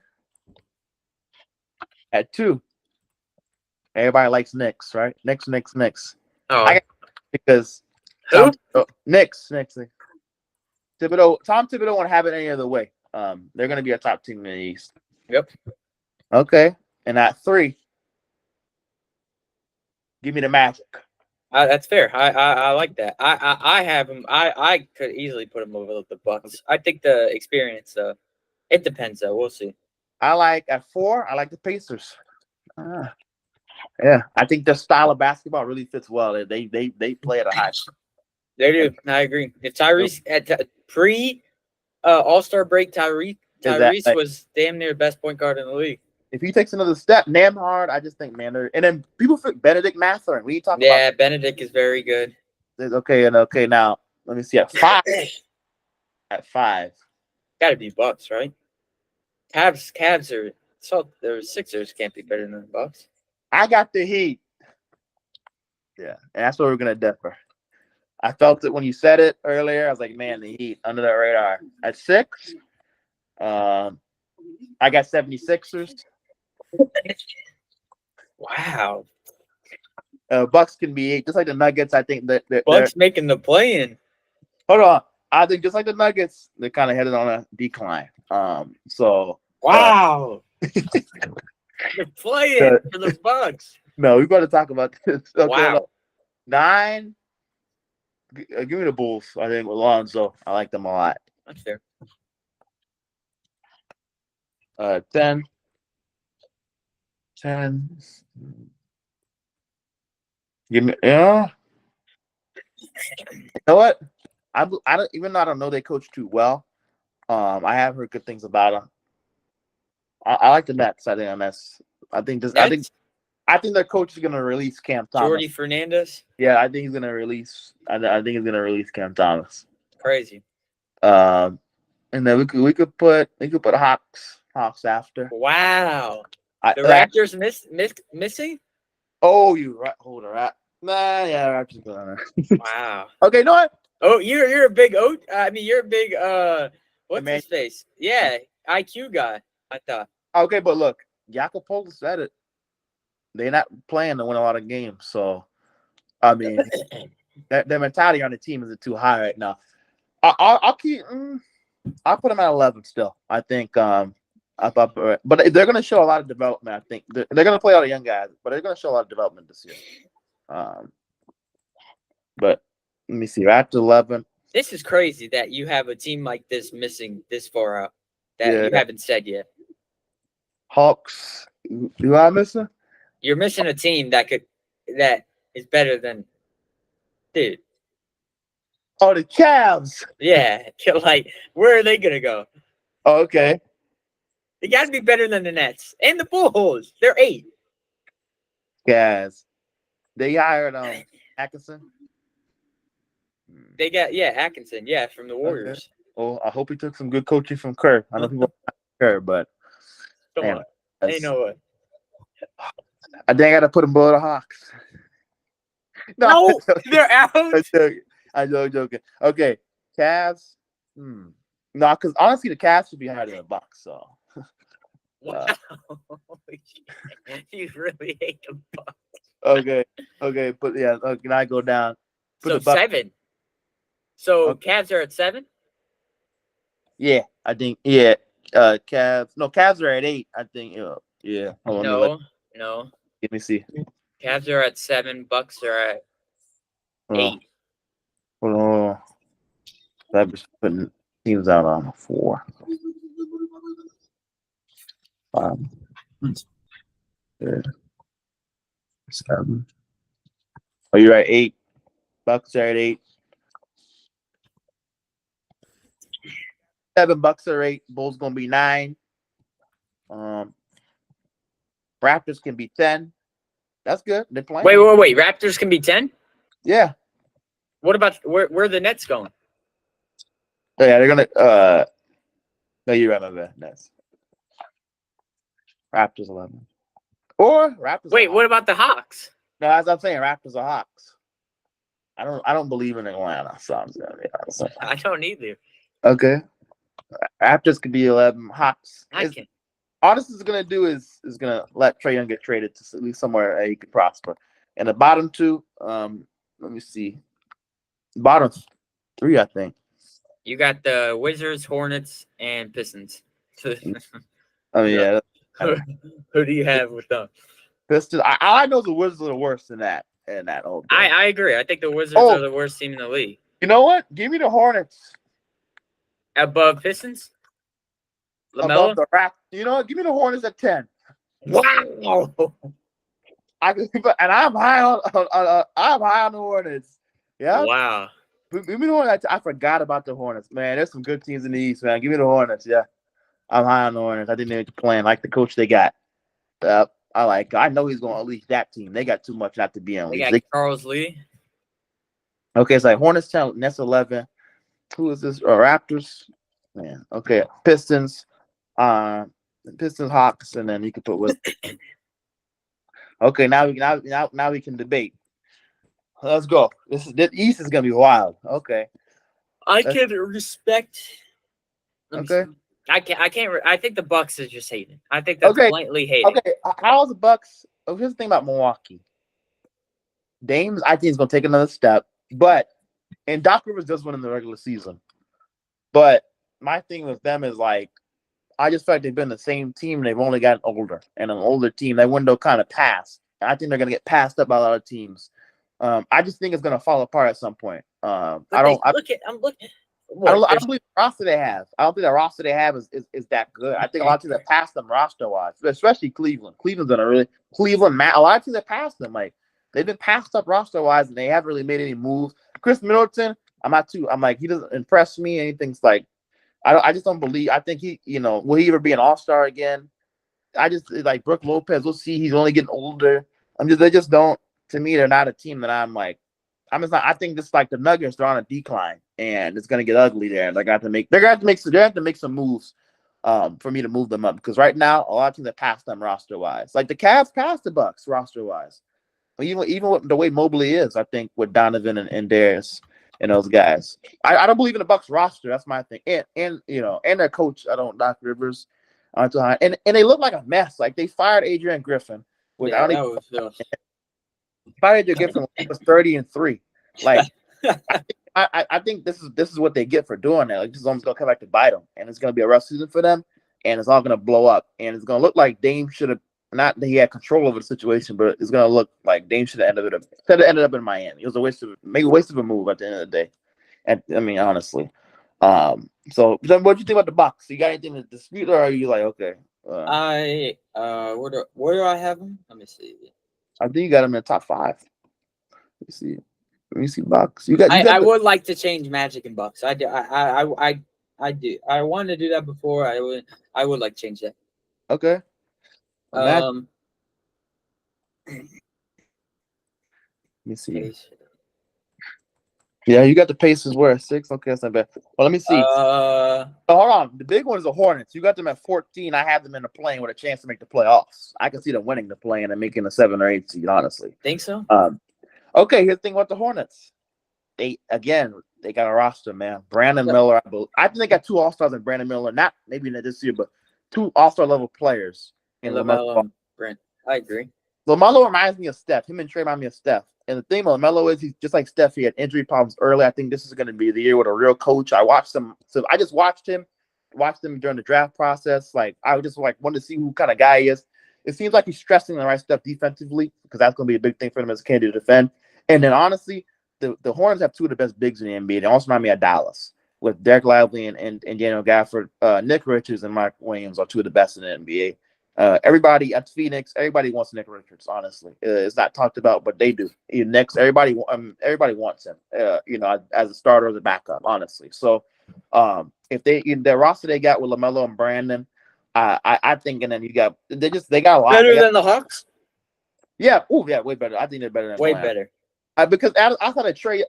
At 2. Everybody likes Knicks, right? Knicks. Oh. Because Knicks. Tom Thibodeau won't have it any other way. They're going to be a top team in the East. Yep. Okay. And at 3, give me the Magic. That's fair. I like that. I have him. I could easily put him over the Bucks. I think the experience. It depends though. We'll see. At 4. I like the Pacers. Yeah, I think their style of basketball really fits well. They play at a high. They do. I agree. If Tyrese at pre All-Star break, Tyrese was damn near the best point guard in the league. If he takes another step, Nembhard, I just think, man, and then people think Benedict Mathurin. We talk about. Yeah, Benedict is very good. Okay. Now let me see at 5. At 5, got to be Bucks, right? Cavs are so the Sixers can't be better than the Bucks. I got the Heat. Yeah, and that's where we're gonna differ. I felt it when you said it earlier. I was like, man, the Heat under the radar. At 6, I got 76ers. Wow. Bucks can be 8, just like the Nuggets. I think that Bucks making the play-in. Hold on. I think just like the Nuggets, they're kind of headed on a decline. So wow. They're playing for the Bucks. No, we got to talk about this. Okay, wow. Look. 9. Give me the Bulls. I think with Lonzo, I like them a lot. That's fair. 10. 10. Give me, yeah. You know what? I don't, even though I don't know they coach too well. I have heard good things about them. I like the Nets. I think their coach is gonna release Cam Thomas. Jordy Fernandez. Yeah, I think he's gonna release. I think he's gonna release Cam Thomas. Crazy. And then we could put Hawks after. Wow. The Raptors missing? Oh, you right? Hold on, right? Nah, yeah, Raptors going there. Wow. Okay, you know what? Oh, you're a big you're a big what's his face? Yeah, IQ guy. I thought. Okay, but look, Jakob said it. They're not playing to win a lot of games, so I mean, their mentality on the team is too high right now. I'll keep. I'll put them at 11 still. I think. But they're going to show a lot of development. I think they're going to play all the young guys, but they're going to show a lot of development this year. But let me see. After 11. This is crazy that you have a team like this missing this far out that you haven't said yet. Hawks. Who am I missing? You're missing a team that is better than, dude. Oh, the Cavs. Yeah, like where are they gonna go? Oh, okay. They got to be better than the Nets and the Bulls. They're 8. Cavs. They hired Atkinson. They got Atkinson, from the Warriors. Oh, I hope he took some good coaching from Kerr. I know people like Kerr, but Come man, on, ain't no way. I think I got to put him below the Hawks. No, they're out. I'm joking. Okay, Cavs. No, because honestly, the Cavs should be higher than the Bucks. So Wow, you really hate the Bucks. okay, but yeah, can I go down? Put So the Bucks- 7. So Okay. Cavs are at 7. Yeah, I think Cavs. No, Cavs are at 8. I think. Yeah. Hold on, No. let me see. Cavs are at 7. Bucks are at Hold 8. on. Hold on. I'm just putting teams out on 4. 5. 6, 7. Oh, you're at 8. Bucks are at 8. 7 Bucks are 8. Bulls gonna be 9. Raptors can be 10. That's good. They're playing. Wait. Raptors can be 10. Yeah. What about where are the Nets going? Oh, yeah, they're gonna. No, you're right. My bad. Nets. Raptors 11. Or Raptors. Wait, what about the Hawks? No, as I'm saying, Raptors are Hawks. I don't believe in Atlanta, so I'm gonna be honest. I don't either. Okay. Raptors could be 11. Hawks. I can. All this is gonna do is gonna let Trae Young get traded to at least somewhere he could prosper. And the bottom 2, let me see. Bottom 3, I think. You got the Wizards, Hornets, and Pistons. I mean, yeah. Who do you have with them? Pistons. I know the Wizards are worse than that. And that old. I agree. I think the Wizards are the worst team in the league. You know what? Give me the Hornets Above Pistons? above the Raptors. You know what? Give me the Hornets at 10. Wow. I'm high on the Hornets. Yeah. Wow. Give me the Hornets. I forgot about the Hornets, man. There's some good teams in the East, man. Give me the Hornets. Yeah, I'm high on the Hornets. I think they're playing like the coach they got. I know he's going to unleash that team. They got too much not to be unleashed. They got Charles Lee. Okay, it's like Hornets 10, Nets 11. Who is this? Raptors. Man. Okay, Pistons. Pistons, Hawks, and then you can put with. Okay, now we can debate. Let's go. The East is gonna be wild. Okay. I can respect. Okay. I can't. I think the Bucks is just hating. I think that's blatantly hating. Okay. How's the Bucks? Oh, here's the thing about Milwaukee. Dame's, I think, is gonna take another step, and Doc Rivers does win in the regular season. But my thing with them is like, I just feel like they've been the same team. And they've only gotten older, and an older team. That window kind of passed. I think they're gonna get passed up by a lot of teams. I just think it's gonna fall apart at some point. I'm looking. I don't believe the roster they have. I don't think the roster they have is that good. I think a lot of teams that passed them roster wise, especially Cleveland. Cleveland's done a lot of teams that passed them. Like they've been passed up roster wise, and they haven't really made any moves. Chris Middleton, I'm like he doesn't impress me. Anything's like I just don't believe. I think will he ever be an all-star again? I just like Brook Lopez. We'll see. He's only getting older. They just don't. To me, they're not a team that I'm like. I think this like the Nuggets. They're on a decline, and it's gonna get ugly there. They're gonna have to make some moves, for me to move them up. Because right now, a lot of teams have passed them roster wise. Like the Cavs passed the Bucks roster wise. Even with the way Mobley is, I think with Donovan and Darius and those guys, I don't believe in the Bucks roster. That's my thing. And their coach, Doc Rivers, and they look like a mess. Like they fired Adrian Griffin. Fired Adrian Griffin was 30-3. Like I think this is what they get for doing that. Like this is almost gonna come back to bite them, and it's gonna be a rough season for them, and it's all gonna blow up, and it's gonna look like Dame should have. Not that he had control over the situation, but it's gonna look like Dame should have ended up in Miami. It was a waste of a move at the end of the day. And I mean, honestly. So what do you think about the Bucks? You got anything to dispute, or are you like okay? Where do I have them? Let me see. I think you got them in the top 5. Let me see. Let me see Bucks. You got I the, would like to change Magic and Bucks. I do. I do. I wanted to do that before. I would like to change that. okay. Um. Let me see. Yeah, you got the Pacers where at 6. Okay, that's not bad. Well, let me see. Oh, hold on. The big one is the Hornets. You got them at 14. I have them in the play-in with a chance to make the playoffs. I can see them winning the play-in and making a 7 or 8 seed, honestly. Think so? Okay, here's the thing about the Hornets. They got a roster, man. Brandon Miller, I think they got 2 All-Stars in Brandon Miller. Not maybe not this year, but 2 All-Star level players in LaMelo and Brent. I agree. LaMelo reminds me of Steph. Him and Trey remind me of Steph. And the thing with LaMelo is he's just like Steph. He had injury problems early. I think this is going to be the year with a real coach. I watched him. So I just watched him during the draft process. Like I just wanted to see who kind of guy he is. It seems like he's stressing the right stuff defensively because that's going to be a big thing for him as a candidate to defend. And then honestly, the Hornets have 2 of the best bigs in the NBA. They also remind me of Dallas with Derek Lively and Daniel Gafford. Nick Richards and Mark Williams are 2 of the best in the NBA. Everybody at Phoenix, everybody wants Nick Richards. Honestly, it's not talked about, but they do. Next, everybody wants him. As a starter, as a backup. Honestly, so if the roster they got with LaMelo and Brandon, I think, and then they got a lot Better than the Hawks. Yeah, way better. I think they're better than way Atlanta. better. Because I thought a trade.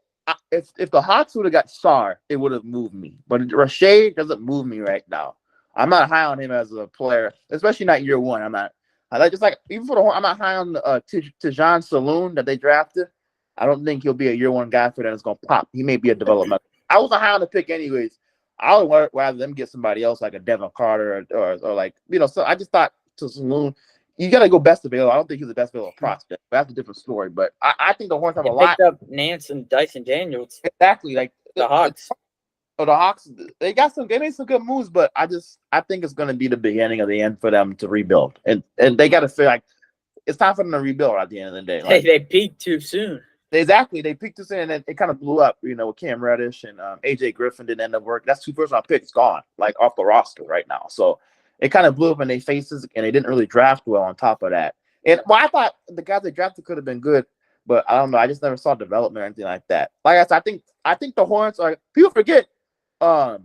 If the Hawks would have got Sarr, it would have moved me. But Rashay doesn't move me right now. I'm not high on him as a player, especially not year one. I'm not. Even for the Hornets, I'm not high on Tijan Saloon that they drafted. I don't think he'll be a year one guy for them. It's gonna pop. He may be a development. I wasn't high on the pick anyways. I would rather them get somebody else like a Devin Carter or like So I just thought to Saloon, you got to go best available. I don't think he's the best available prospect. But that's a different story. But I think the Hornets have a lot. Picked up Nance and Dyson Daniels. Exactly, like the Hawks. The Hawks, they made some good moves, but I think it's going to be the beginning of the end for them to rebuild, and they got to feel like it's time for them to rebuild at the end of the day. Like, they peaked too soon. Exactly, they peaked too soon, and then it kind of blew up. With Cam Reddish and AJ Griffin didn't end up working. That's 2 first-round picks gone, like off the roster right now. So it kind of blew up in their faces, and they didn't really draft well. On top of that, and I thought the guys they drafted could have been good, but I don't know. I just never saw development or anything like that. Like I said, I think the Hornets are. People forget. I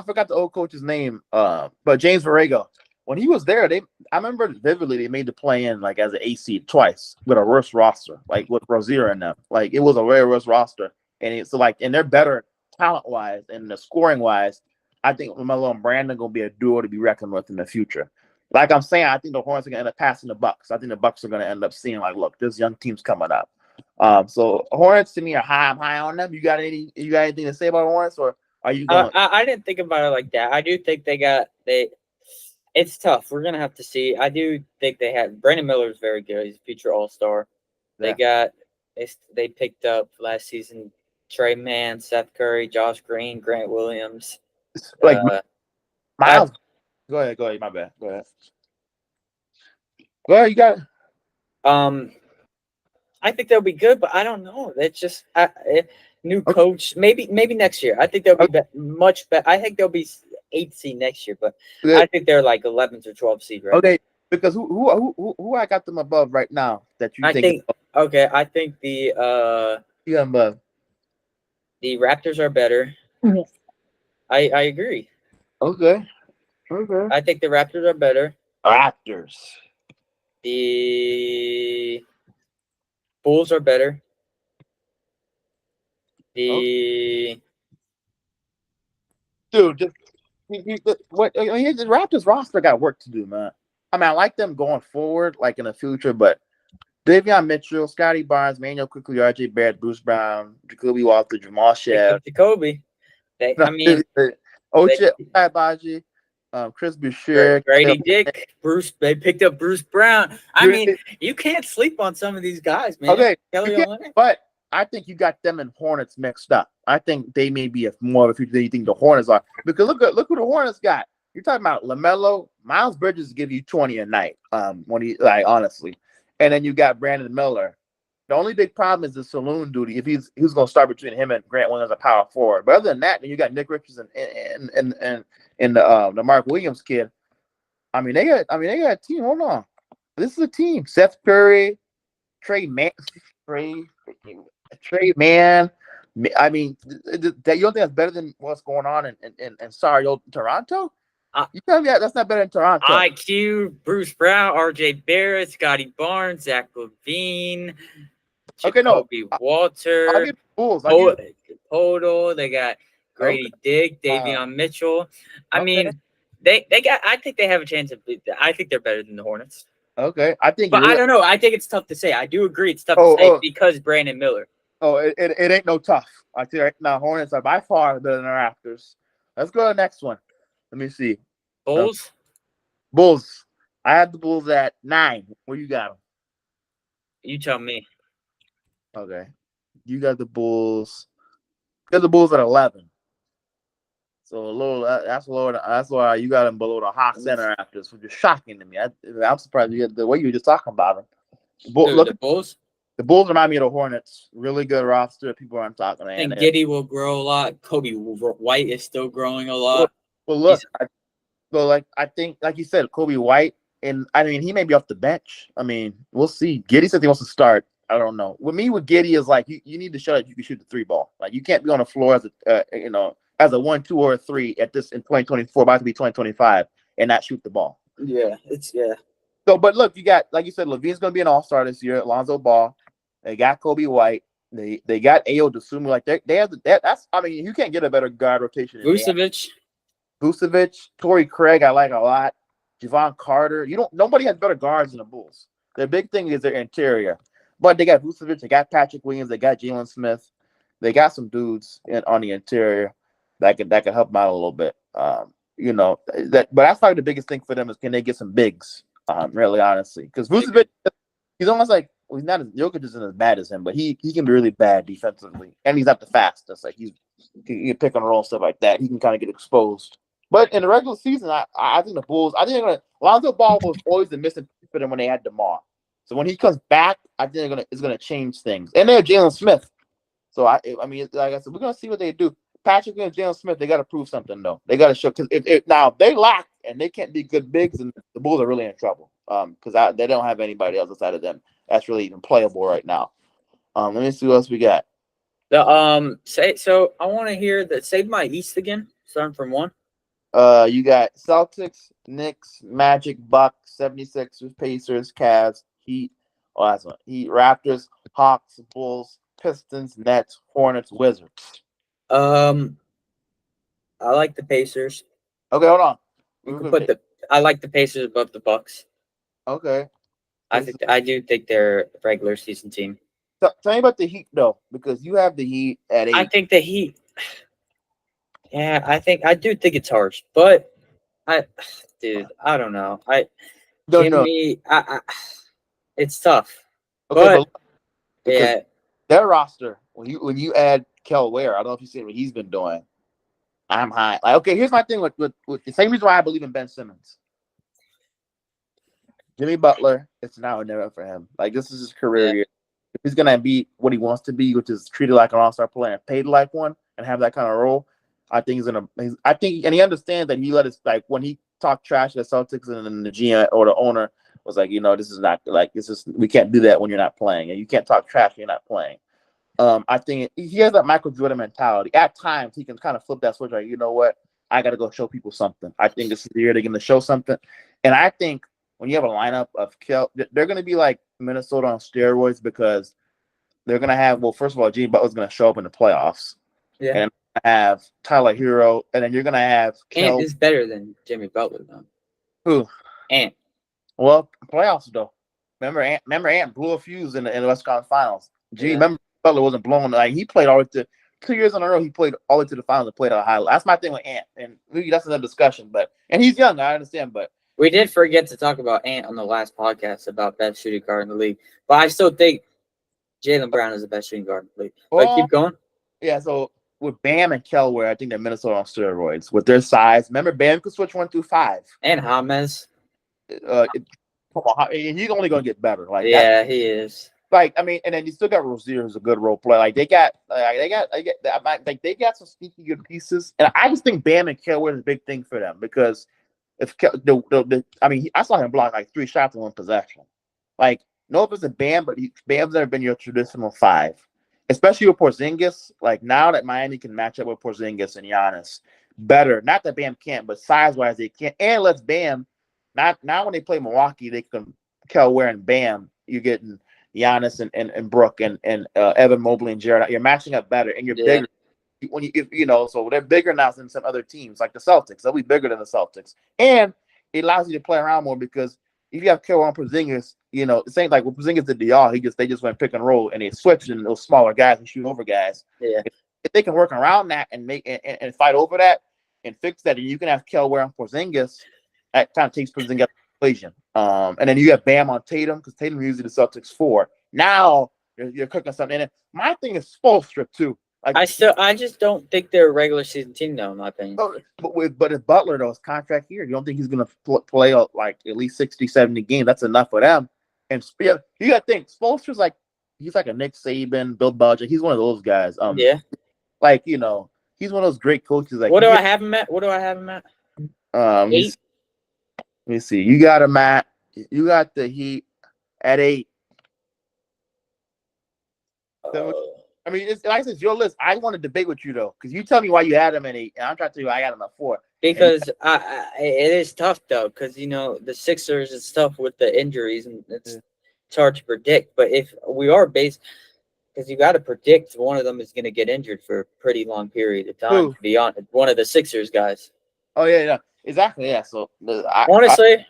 forgot the old coach's name, but James Borrego. When he was there, I remember vividly they made the play-in like as an AC twice with a worse roster, like with Rozier and them. Like it was a very worse roster, and they're better talent-wise and the scoring-wise. I think LaMelo and Brandon gonna be a duo to be reckoned with in the future. Like I'm saying, I think the Hornets are gonna end up passing the Bucks. I think the Bucks are gonna end up seeing like, look, this young team's coming up. So Hornets to me are high. I'm high on them. You got anything to say about Hornets, or are you going? I didn't think about it like that. I do think it's tough. We're gonna have to see. I do think they have Brandon Miller is very good. He's a future All-Star. Yeah. They picked up last season Trey Mann, Seth Curry, Josh Green, Grant Williams. Like Miles. Go ahead. My bad. Go ahead. Well, you got it. I think they'll be good, but I don't know. It's just new coach. Maybe next year. I think they'll be much better. I think they'll be 8th seed next year, but I think they're like 11th or 12th seed, right? Okay, because who I got them above right now that you think? I think the above. The Raptors are better. Mm-hmm. I agree. Okay. I think the Raptors are better. Raptors. The Bulls are better. The the Raptors roster got work to do, man. I mean, I like them going forward, like in the future, but Davion Mitchell, Scotty Barnes, Manuel Quickly, RJ Barrett, Bruce Brown, Jacoby Walker, Jamal Sheff, Jacoby. Ochai Agbaji, Chris Boucher, Grady Dick, Bruce. They picked up Bruce Brown. I mean, you can't sleep on some of these guys, man. Okay, but I think you got them and Hornets mixed up. I think they may be more of a future than you think the Hornets are. Because look who the Hornets got. You're talking about LaMelo, Miles Bridges give you 20 a night. Honestly, and then you got Brandon Miller. The only big problem is the saloon duty. If he's going to start between him and Grant Williams as a power forward. But other than that, then you got Nick Richards and the Mark Williams kid. I mean, they got a team. Hold on, this is a team. Seth Curry, Trey Mann. Trey, Trey, man. I mean, that you don't think that's better than what's going on in sorry, old Toronto? Uh, You tell me that's not better than Toronto. IQ, Bruce Brown, R.J. Barrett, Scotty Barnes, Zach Levine, Okay, no, Jacoby I'll Walter, give the Bulls. I'll give Podol. They got Grady Dick, Davion Mitchell. I okay. mean, they got. I think they have a chance of. I think they're better than the Hornets. Okay, I think. But I don't know. I think it's tough to say. I do agree. It's tough Oh, to say oh. because Brandon Miller. Oh, it ain't no tough. I tell you right now, Hornets are by far better than the Raptors. Let's go to the next one. Let me see. Bulls. Bulls. I had the Bulls at 9. Where you got them? You tell me. Okay, you got the Bulls. You got the Bulls at 11. So a little. That's lower. That's why you got them below the Hawks and the Raptors, which is shocking to me. I'm surprised you get the way you were just talking about them. Dude, the Bulls. The Bulls remind me of the Hornets. Really good roster. People aren't talking. I think Giddey will grow a lot. Kobe White is still growing a lot. Well, look. I think, like you said, Kobe White, and I mean, he may be off the bench. I mean, we'll see. Giddey said he wants to start. I don't know. With me, with Giddey is like you need to show that you can shoot the 3 ball. Like you can't be on the floor as as a 1, 2, or a 3 at this in 2024, about to be 2025, and not shoot the ball. Yeah, yeah. So, but look, you got, like you said, Levine's going to be an all-star this year. Lonzo Ball. They got Kobe White. They got Ayo Dosunmu. Like they have that's. I mean, you can't get a better guard rotation. Vucevic, Torrey Craig, I like a lot. Javon Carter. Nobody has better guards than the Bulls. Their big thing is their interior. But they got Vucevic, they got Patrick Williams, they got Jalen Smith. They got some dudes on the interior that can help them out a little bit. But that's probably the biggest thing for them is can they get some bigs? Really honestly. Because Vucevic, he's almost like he's not as Jokic isn't as bad as him, but he can be really bad defensively. And he's not the fastest. Like he can pick on roll and stuff like that. He can kind of get exposed. But in the regular season, I think the Bulls, Lonzo Ball was always the missing piece for them when they had DeMar. So when he comes back, I think it's gonna change things. And they have Jalen Smith. So I mean, like I said, we're gonna see what they do. Patrick and Jalen Smith, they got to prove something though. They got to show because if they lack and they can't be good bigs, and the Bulls are really in trouble. Because they don't have anybody else outside of them that's really even playable right now. Let me see what else we got. So I want to hear that. Save my East again. Starting from 1. You got Celtics, Knicks, Magic, Bucks, 76ers, Pacers, Cavs, Heat. Oh, that's one. Heat, Raptors, Hawks, Bulls, Pistons, Nets, Hornets, Wizards. I like the Pacers. Okay, hold on. I like the Pacers above the Bucks. Okay. I do think they're a regular season team. Tell me about the Heat though, because you have the Heat at 8. I think the Heat. Yeah, I do think it's harsh, but I don't know. It's tough. Okay, but their roster when you add Kel Ware, I don't know if you've seen what he's been doing. I'm high. Like, okay, here's my thing with the same reason why I believe in Ben Simmons. Jimmy Butler, it's now or never for him. Like this is his career year. If he's gonna be what he wants to be, which is treated like an all-star player and paid like one, and have that kind of role, I think and he understands that he let us like when he talked trash to the Celtics and the GM or the owner was like, this is not like we can't do that when you're not playing, and you can't talk trash when you're not playing. I think he has that Michael Jordan mentality. At times, he can kind of flip that switch. Like, you know what? I got to go show people something. I think this is the year they're going to show something. And I think when you have a lineup of Kel, they're going to be like Minnesota on steroids because they're going to have, well, first of all, Jimmy Butler's going to show up in the playoffs. Yeah. And have Tyler Hero, and then you're going to have Ant is better than Jimmy Butler, though. Who? Ant. Well, playoffs, though. Remember Ant blew a fuse in the West Conference Finals. Remember Butler wasn't blown. Like he played all the way to 2 years in a row. He played all the way to the finals and played at a high level. That's my thing with Ant, and maybe that's another discussion. And he's young, I understand. But we did forget to talk about Ant on the last podcast about best shooting guard in the league. But I still think Jaylen Brown is the best shooting guard in the league. But keep going. Yeah. So with Bam and Kel Ware, I think they're Minnesota on steroids with their size. Remember, Bam could switch 1 through 5. And James. Come on, he's only going to get better. Like he is. Like, I mean, and then you still got Rozier, who's a good role player. Like they got some sneaky good pieces, and I just think Bam and Kel Ware is a big thing for them because if I saw him block like 3 shots in 1 possession. Like no offense to Bam, but Bam's never been your traditional five, especially with Porzingis. Like now that Miami can match up with Porzingis and Giannis better. Not that Bam can't, but size wise they can't. And let's Bam. Not now when they play Milwaukee, they can Kel Ware and Bam. You're getting Giannis and Brook and Evan Mobley and Jared. You're matching up better, and you're bigger. When so they're bigger now than some other teams like the Celtics. They'll be bigger than the Celtics, and it allows you to play around more because if you have Kel and Porzingis, the same like what Porzingis did to y'all. They just went pick and roll and they switched and those smaller guys and shoot over guys. Yeah. If they can work around that and make and fight over that and fix that, and you can have Kel and Porzingis, that kind of takes Porzingis out of the equation. And then you have Bam on Tatum because Tatum usually the Celtics 4. Now you're cooking something. And my thing is Spoelstra too. Like, I just don't think they're a regular season team, though, in my opinion. But if Butler, though, his contract here, you don't think he's going to play like at least 60, 70 games? That's enough for them. And you got to think, Spoelstra's he's like a Nick Saban, Bill Belichick. He's one of those guys. Yeah. Like, he's one of those great coaches. Like, what do I have him at? Let me see. You got him at, you got the Heat at 8. I mean, it's like I said, it's your list. I want to debate with you though, because you tell me why you had him at 8, and I'm trying to tell you why I got him at 4. Because it is tough though, because the Sixers is tough with the injuries, and it's hard to predict. But if we are based, because you got to predict one of them is going to get injured for a pretty long period of time. To be honest, one of the Sixers guys. Oh yeah, exactly. Yeah. So honestly,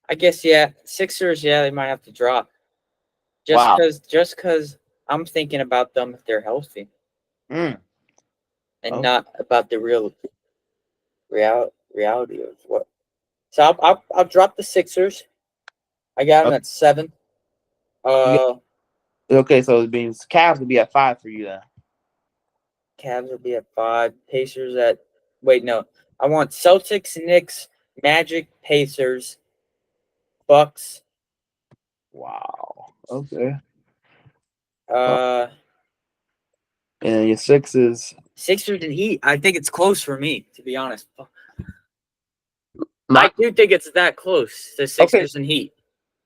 I guess Sixers. Yeah, they might have to drop. Just because I'm thinking about them if they're healthy, and not about the reality of what. So I'll drop the Sixers. I got them at 7. Okay, so it means Cavs would be at 5 for you then. Cavs will be at 5. Pacers at no. I want Celtics, Knicks, Magic, Pacers, Bucks. Wow. Okay. And your Sixers and Heat. I think it's close for me, to be honest. I do think it's that close. The Sixers and Heat.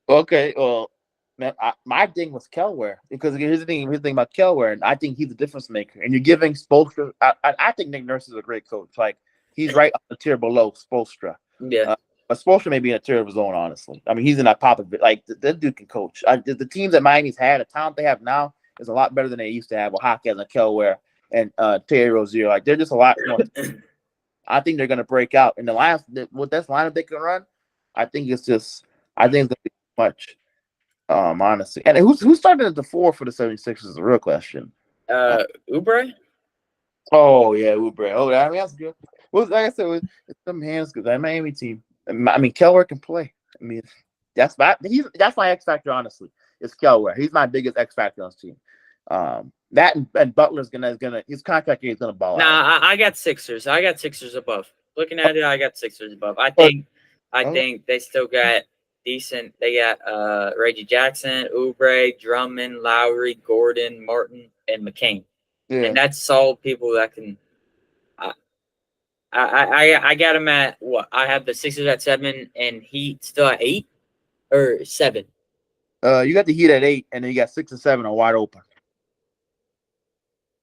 Okay. Well, man, my thing was Kel Ware, because here's the thing about Kel Ware, and I think he's a difference maker. And you're giving Spoelstra. I think Nick Nurse is a great coach. Like he's right up the tier below Spoelstra. Yeah. But Spoelstra may be in a tier of his own, honestly. I mean, he's in that pop of it. Like that dude can coach. The teams that Miami's had, the talent they have now is a lot better than they used to have with Hawkins and Kel Ware and Terry Rozier. Like they're just a lot more. I think they're gonna break out. And with that lineup they can run, I think it's gonna be too much. Honestly. And who's starting at the 4 for the 76ers is the real question. Oubre? Oh yeah, Oubre. Oh, I mean that's good. Well, like I said, it's some hands because that Miami team. I mean, Kel Ware can play. I mean, that's my X factor. Honestly, is Kel Ware. He's my biggest X factor on this team. That and Butler's gonna his contract is gonna ball out. Nah, I got Sixers. I got Sixers above. Looking at it, I got Sixers above. I think they still got decent. They got Reggie Jackson, Oubre, Drummond, Lowry, Gordon, Martin, and McCain. Yeah. And that's solid people that can. I got them at what? I have the Sixers at 7 and Heat still at 8 or 7. You got the Heat at 8, and then you got 6 and 7 are wide open.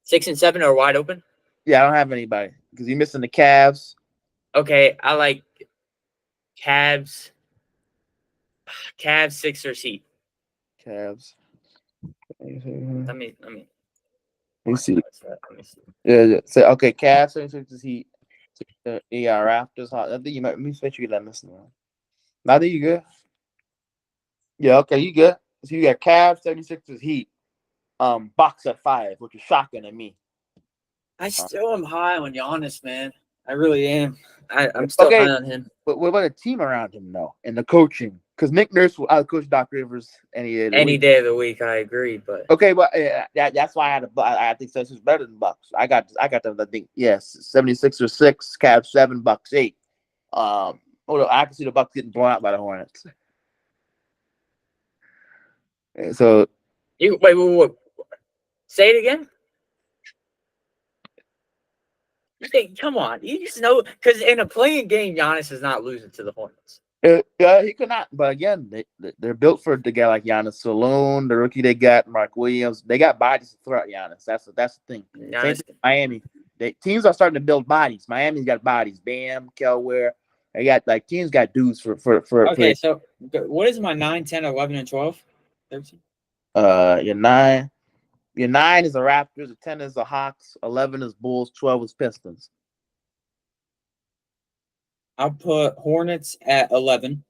6 and 7 are wide open? Yeah, I don't have anybody because you're missing the Cavs. Okay, I like Cavs, Sixers, Heat. Cavs. Let me see. Yeah. So okay, Cavs, Sixers, Heat. Yeah, Raptors. I think you might. Let me switch you that missing one. Now that you good. Yeah. Okay, you good. So you got Cavs, 76ers, Heat. Bucks at 5, which is shocking to me. I still am high on Giannis, man. I really am. I'm still high on him. But what about the team around him, though, and the coaching? Because Nick Nurse will outcoach Doc Rivers any day of the week. I agree, but okay, but that's why I think Sixers better than Bucks. I got them. I think 76ers 6, Cavs 7, Bucks 8. I can see the Bucks getting blown out by the Hornets. So you wait. Say it again. Come on, you just know because in a playing game, Giannis is not losing to the Hornets. He could not. But again, they're built for the guy like Giannis. Saloon, the rookie they got, Mark Williams. They got bodies to throw at Giannis. That's the thing. Same Giannis, thing with Miami. Teams are starting to build bodies. Miami's got bodies. Bam, Kelware. They got like teams got dudes for okay, so what is my 9, 10, 11, and 12? 13? your nine. Your 9 is the Raptors. The 10 is the Hawks. 11 is Bulls. 12 is Pistons. I'll put Hornets at 11.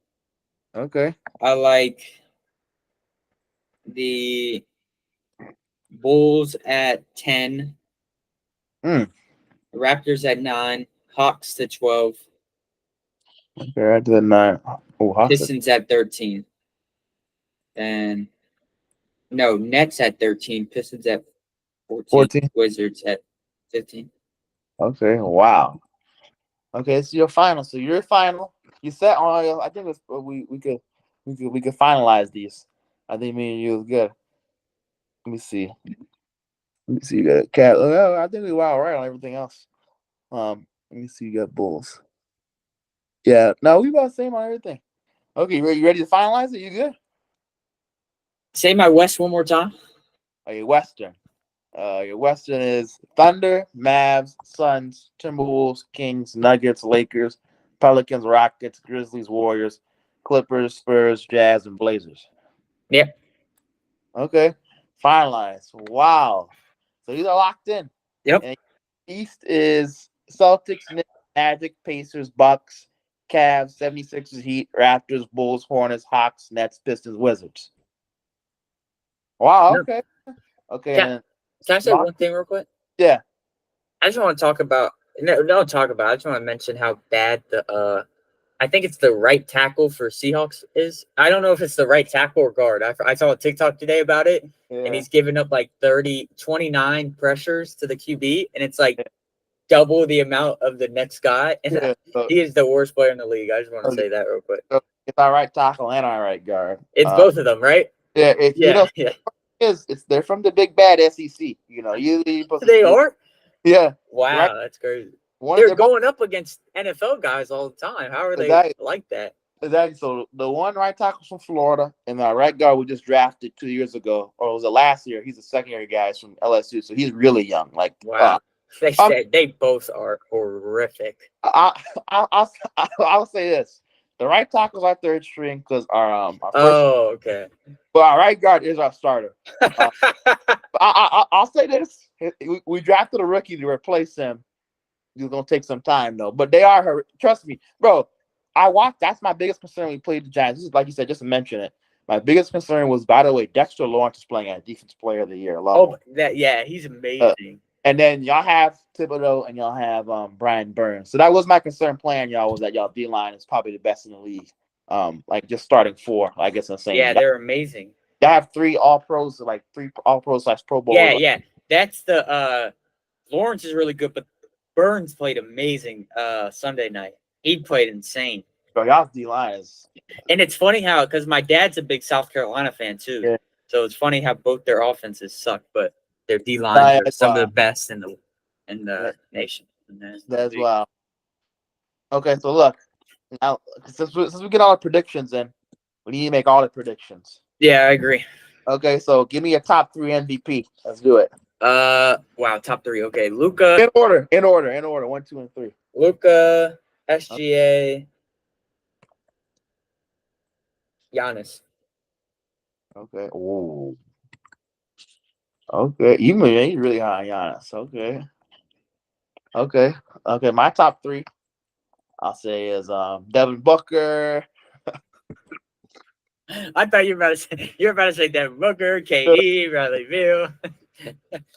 Okay. I like the Bulls at 10. Mm. Raptors at 9. Hawks to 12. Okay, right to the 9. Oh, Hawks. Pistons at 13. And no, Nets at 13. Pistons at 14. Wizards at 15. Okay. Wow. Okay, it's your final. So your final. You set on. I think we could finalize these. I think me and you is good. Let me see. Let me see. You got Cat. Oh, I think we were all right on everything else. Let me see. You got Bulls. Yeah. No, we about the same on everything. Okay, you ready to finalize it? You good? Say my West one more time. Okay, Western. Your Western is Thunder, Mavs, Suns, Timberwolves, Kings, Nuggets, Lakers, Pelicans, Rockets, Grizzlies, Warriors, Clippers, Spurs, Jazz, and Blazers. Yep. Okay. Finalized. Wow. So these are locked in. Yep. And East is Celtics, Knicks, Magic, Pacers, Bucks, Cavs, 76ers, Heat, Raptors, Bulls, Hornets, Hawks, Nets, Pistons, Wizards. Wow. Okay. Okay. Can I say one thing real quick? Yeah. I just want to talk about don't talk about. I just want to mention how bad the I think it's the right tackle for Seahawks is. I don't know if it's the right tackle or guard. I saw a TikTok today about it, and he's giving up like 29 pressures to the QB, and it's like double the amount of the next guy. And he is the worst player in the league. I just want to say that real quick. It's our right tackle and our right guard. It's both of them, right? Yeah. Yeah. They're from the big bad SEC. They are. Yeah. Wow, right? that's crazy. They're They're going up against NFL guys all the time. How are they like that? Exactly. So the one right tackle's from Florida, and our right guard we just drafted 2 years ago, or was it last year? He's a second-year guy from LSU, so he's really young. Like, wow. They both are horrific. I'll say this: the right tackle's our third string because our first. Oh, okay. But our right guard is our starter. I'll say this: we drafted a rookie to replace him. It's gonna take some time though, but they are hurt. Trust me, bro. I watched. That's my biggest concern when we played the Giants. This is like you said, just to mention it. My biggest concern was, by the way, Dexter Lawrence is playing at Defensive Player of the Year level. Oh, he's amazing. And then y'all have Thibodeau and y'all have Brian Burns. So that was my concern playing y'all was that y'all D line is probably the best in the league. Like just starting 4, I guess I'm saying. Yeah, they're amazing. Y'all have 3 All Pros, like 3 All Pros / Pro Bowl. Yeah. That's the Lawrence is really good, but Burns played amazing Sunday night. He played insane. Bro, y'all's D line is. And it's funny how, because my dad's a big South Carolina fan too. Yeah. So it's funny how both their offenses suck, but their D lines are some of the best in the nation. That's wow. Okay, so look, now since we get all the predictions in, we need to make all the predictions. Yeah, I agree. Okay, so give me a top 3 MVP. Let's do it. Wow, top 3. Okay, Luka. In order. 1, 2, and 3. Luka, SGA, Giannis. Okay. Ooh. Okay. You mean he's really high on Giannis. Okay. My top 3, I'll say is Devin Booker. I thought you were about to say Devin Booker, KD, Bradley Beal.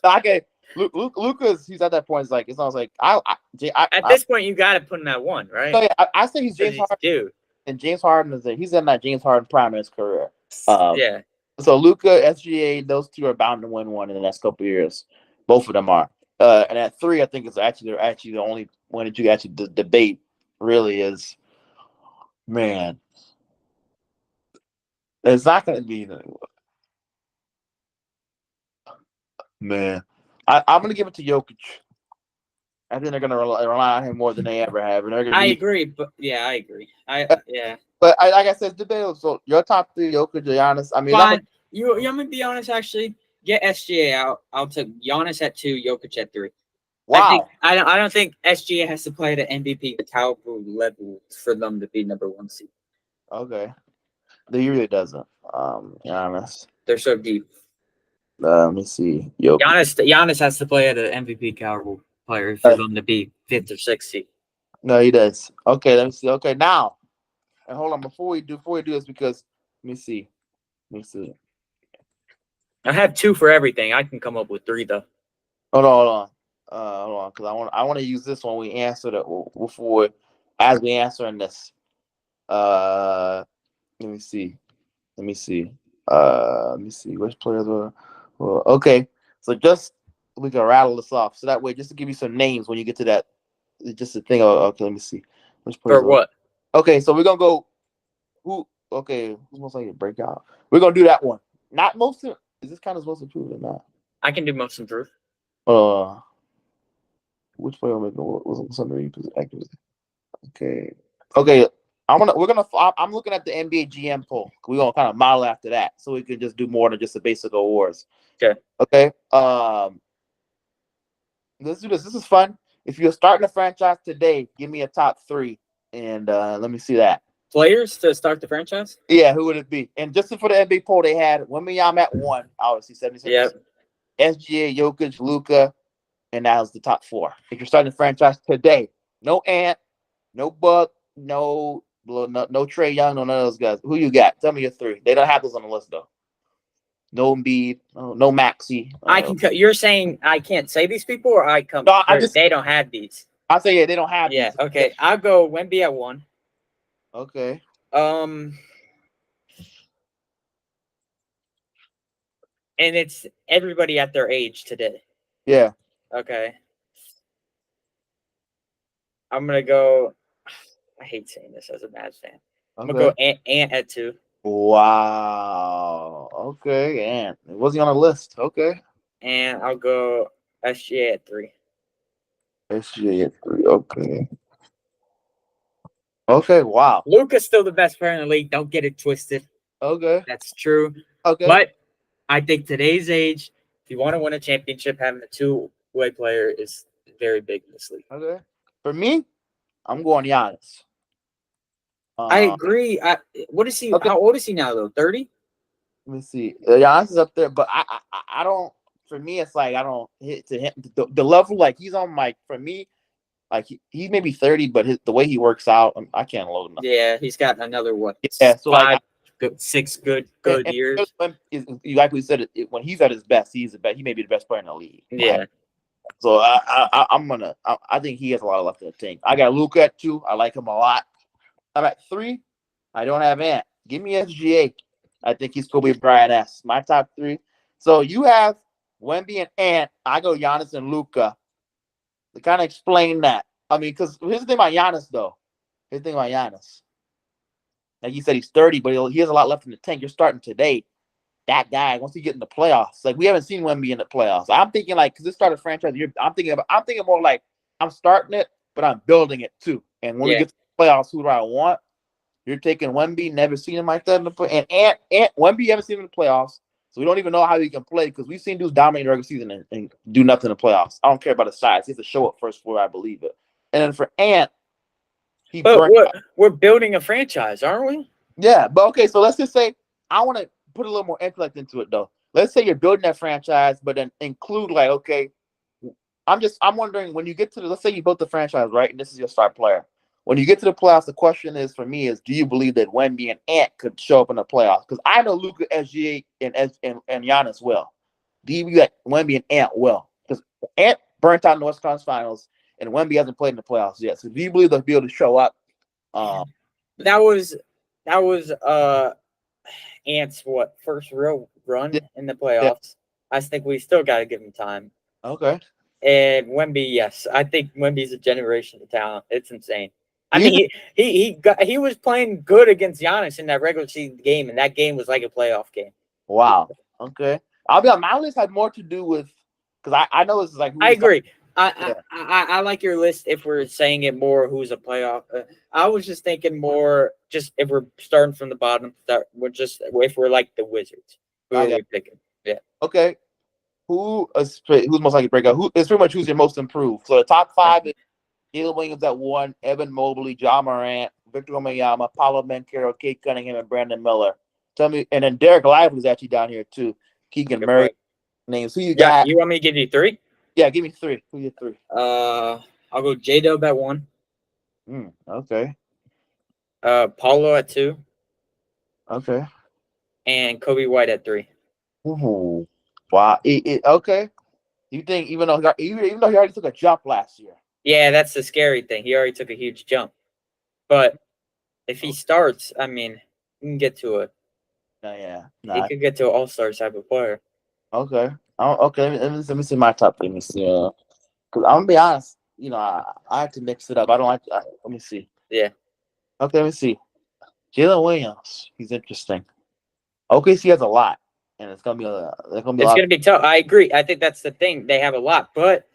Okay. Luka's he's at that point. It's almost like at this point you got to put him at 1, right? So yeah, I say he's James Harden. Dude. And James Harden he's in that James Harden prime in his career. Yeah. So Luka, SGA, those 2 are bound to win one in the next couple of years. Both of them are. And at 3, I think they're actually the only one that you actually debate. Really is, man. It's not going to be. Man, I'm going to give it to Jokic. I think they're gonna rely on him more than they ever have, and they're gonna I be. agree, but yeah, I agree. Yeah. But like I said, it's debatable. So your top three, Jokic, Giannis. I mean, Fine. I'm gonna be honest. Actually, get SGA out. I'll take Giannis at 2, Jokic at 3. wow. I don't think SGA has to play at an MVP caliber level for them to be number 1 seed. Okay. He really doesn't. Giannis. They're so deep. Let me see. Jokic. Giannis has to play at an MVP caliber player for them to be 5th or 6th seed. No, he does. Okay, let me see. Okay, now, and hold on before we do this because let me see. I have 2 for everything. I can come up with 3 though. Hold on, because I want to use this when we answer that before as we answering this. Let me see. Which players were. Well, okay, so just we can rattle this off. So that way, just to give you some names when you get to that, just a thing. Okay, let me see. Which players For what? Okay, so we're gonna go. Who? Okay, who's most likely to break out? We're gonna do that one. Not most. Is this kind of most improved or not? I can do most improved. Which player was under active? Okay. I'm looking at the NBA GM poll. We're gonna kind of model after that, so we can just do more than just the basic awards. Okay. Let's do this. This is fun. If you're starting a franchise today, give me a top 3, and let me see that. Players to start the franchise? Yeah, who would it be? And just for the NBA poll, they had Wembanyama at 1, obviously 76. Yep. SGA, Jokic, Luka, and that was the top 4. If you're starting a franchise today, no Ant, no Buck, no Trae Young, no none of those guys. Who you got? Tell me your 3. They don't have those on the list though. No Embiid, no Maxey. I can. You're saying I can't say these people, or I come. No, they don't have these. I say yeah, they don't have. Yeah. These. Okay. I'll go Wemby at 1. Okay. And it's everybody at their age today. Yeah. Okay. I'm gonna go. I hate saying this as a Mavs fan. I'm gonna go Ant at 2. Wow. Okay, Ant. It wasn't on the list. Okay. And I'll go SGA at 3. SGA at 3. Okay. Okay. Wow. Luka's still the best player in the league. Don't get it twisted. Okay. That's true. Okay. But I think today's age, if you want to win a championship, having a 2-way player is very big in this league. Okay. For me, I'm going Giannis. I agree. What is he? Okay. How old is he now, though? 30? Let me see. Giannis is up there, but I don't. For me, it's like I don't hit to him the level like he's on. Like for me, like he may be 30, but the way he works out, I can't load him. Yeah, he's got another what? Yeah, so 6 good years. You likely said it when he's at his best. He's the best. He may be the best player in the league. Yeah. Right? So I think he has a lot left in the tank. I got Luka at 2. I like him a lot. I'm at 3. I don't have Ant. Give me SGA. I think he's Kobe Bryant-esque. My top 3. So you have Wemby and Ant. I go Giannis and Luka. To kind of explain that. I mean, because here's the thing about Giannis, though. Like you said, he's 30, but he has a lot left in the tank. You're starting today. That guy, once he get in the playoffs, like we haven't seen Wemby in the playoffs. I'm thinking like, because this started franchise, I'm thinking more like I'm starting it, but I'm building it too. And when we get to the playoffs, who do I want? You're taking Wemby, never seen him like that in the play. And Wemby, haven't seen him in the playoffs, so we don't even know how he can play because we've seen dudes dominate the regular season and do nothing in the playoffs. I don't care about his size; he has to show up first before I believe it. And then for Ant, we're building a franchise, aren't we? Yeah, but okay. So let's just say I want to put a little more intellect into it, though. Let's say you're building that franchise, but then include like, okay, I'm wondering when you get to let's say you built the franchise, right? And this is your star player. When you get to the playoffs, the question is for me is, do you believe that Wemby and Ant could show up in the playoffs? Because I know Luka, SGA, and Giannis will. Do you believe that Wemby and Ant will? Because Ant burnt out in the West Conference Finals, and Wemby hasn't played in the playoffs yet. So do you believe they'll be able to show up? That was Ant's first real run in the playoffs. I think we still got to give him time. Okay. And Wemby, yes, I think Wemby's a generation of talent. It's insane. I mean, he was playing good against Giannis in that regular season game, and that game was like a playoff game. Wow. Okay. I'll be honest. My list had more to do with because I know this is like. I agree. I like your list if we're saying it more who's a playoff. I was just thinking more just if we're starting from the bottom, if we're like the Wizards. Who I are got we picking? Yeah. Okay. Who's most likely to break out? Who is pretty much who's your most improved? So the top five is Jalen Williams at 1, Evan Mobley, John Morant, Victor Wembanyama, Paulo Banchero, Kate Cunningham, and Brandon Miller. Tell me, and then Derek Lively's actually down here too. Keegan Good Murray point. names. Who you Yeah, got? you want me to give you 3? Yeah, give me 3. Who you 3? I'll go J-Dub at 1. Okay. Paulo at 2, Okay. and Kobe White at 3. Ooh. Wow. Okay. You think even though he already took a jump last year? Yeah, that's the scary thing. He already took a huge jump. But if he starts, I mean, he can get to Yeah. he could get to an all-star type of player. Okay. Okay. Let me see my top. Let me see. Because I'm gonna be honest. I have to mix it up. I don't like. Let me see. Yeah. Okay. Let me see. Jalen Williams. He's interesting. OKC has a lot, and it's gonna be a. There's gonna be a It's lot. going to be tough. I agree. I think that's the thing. They have a lot, but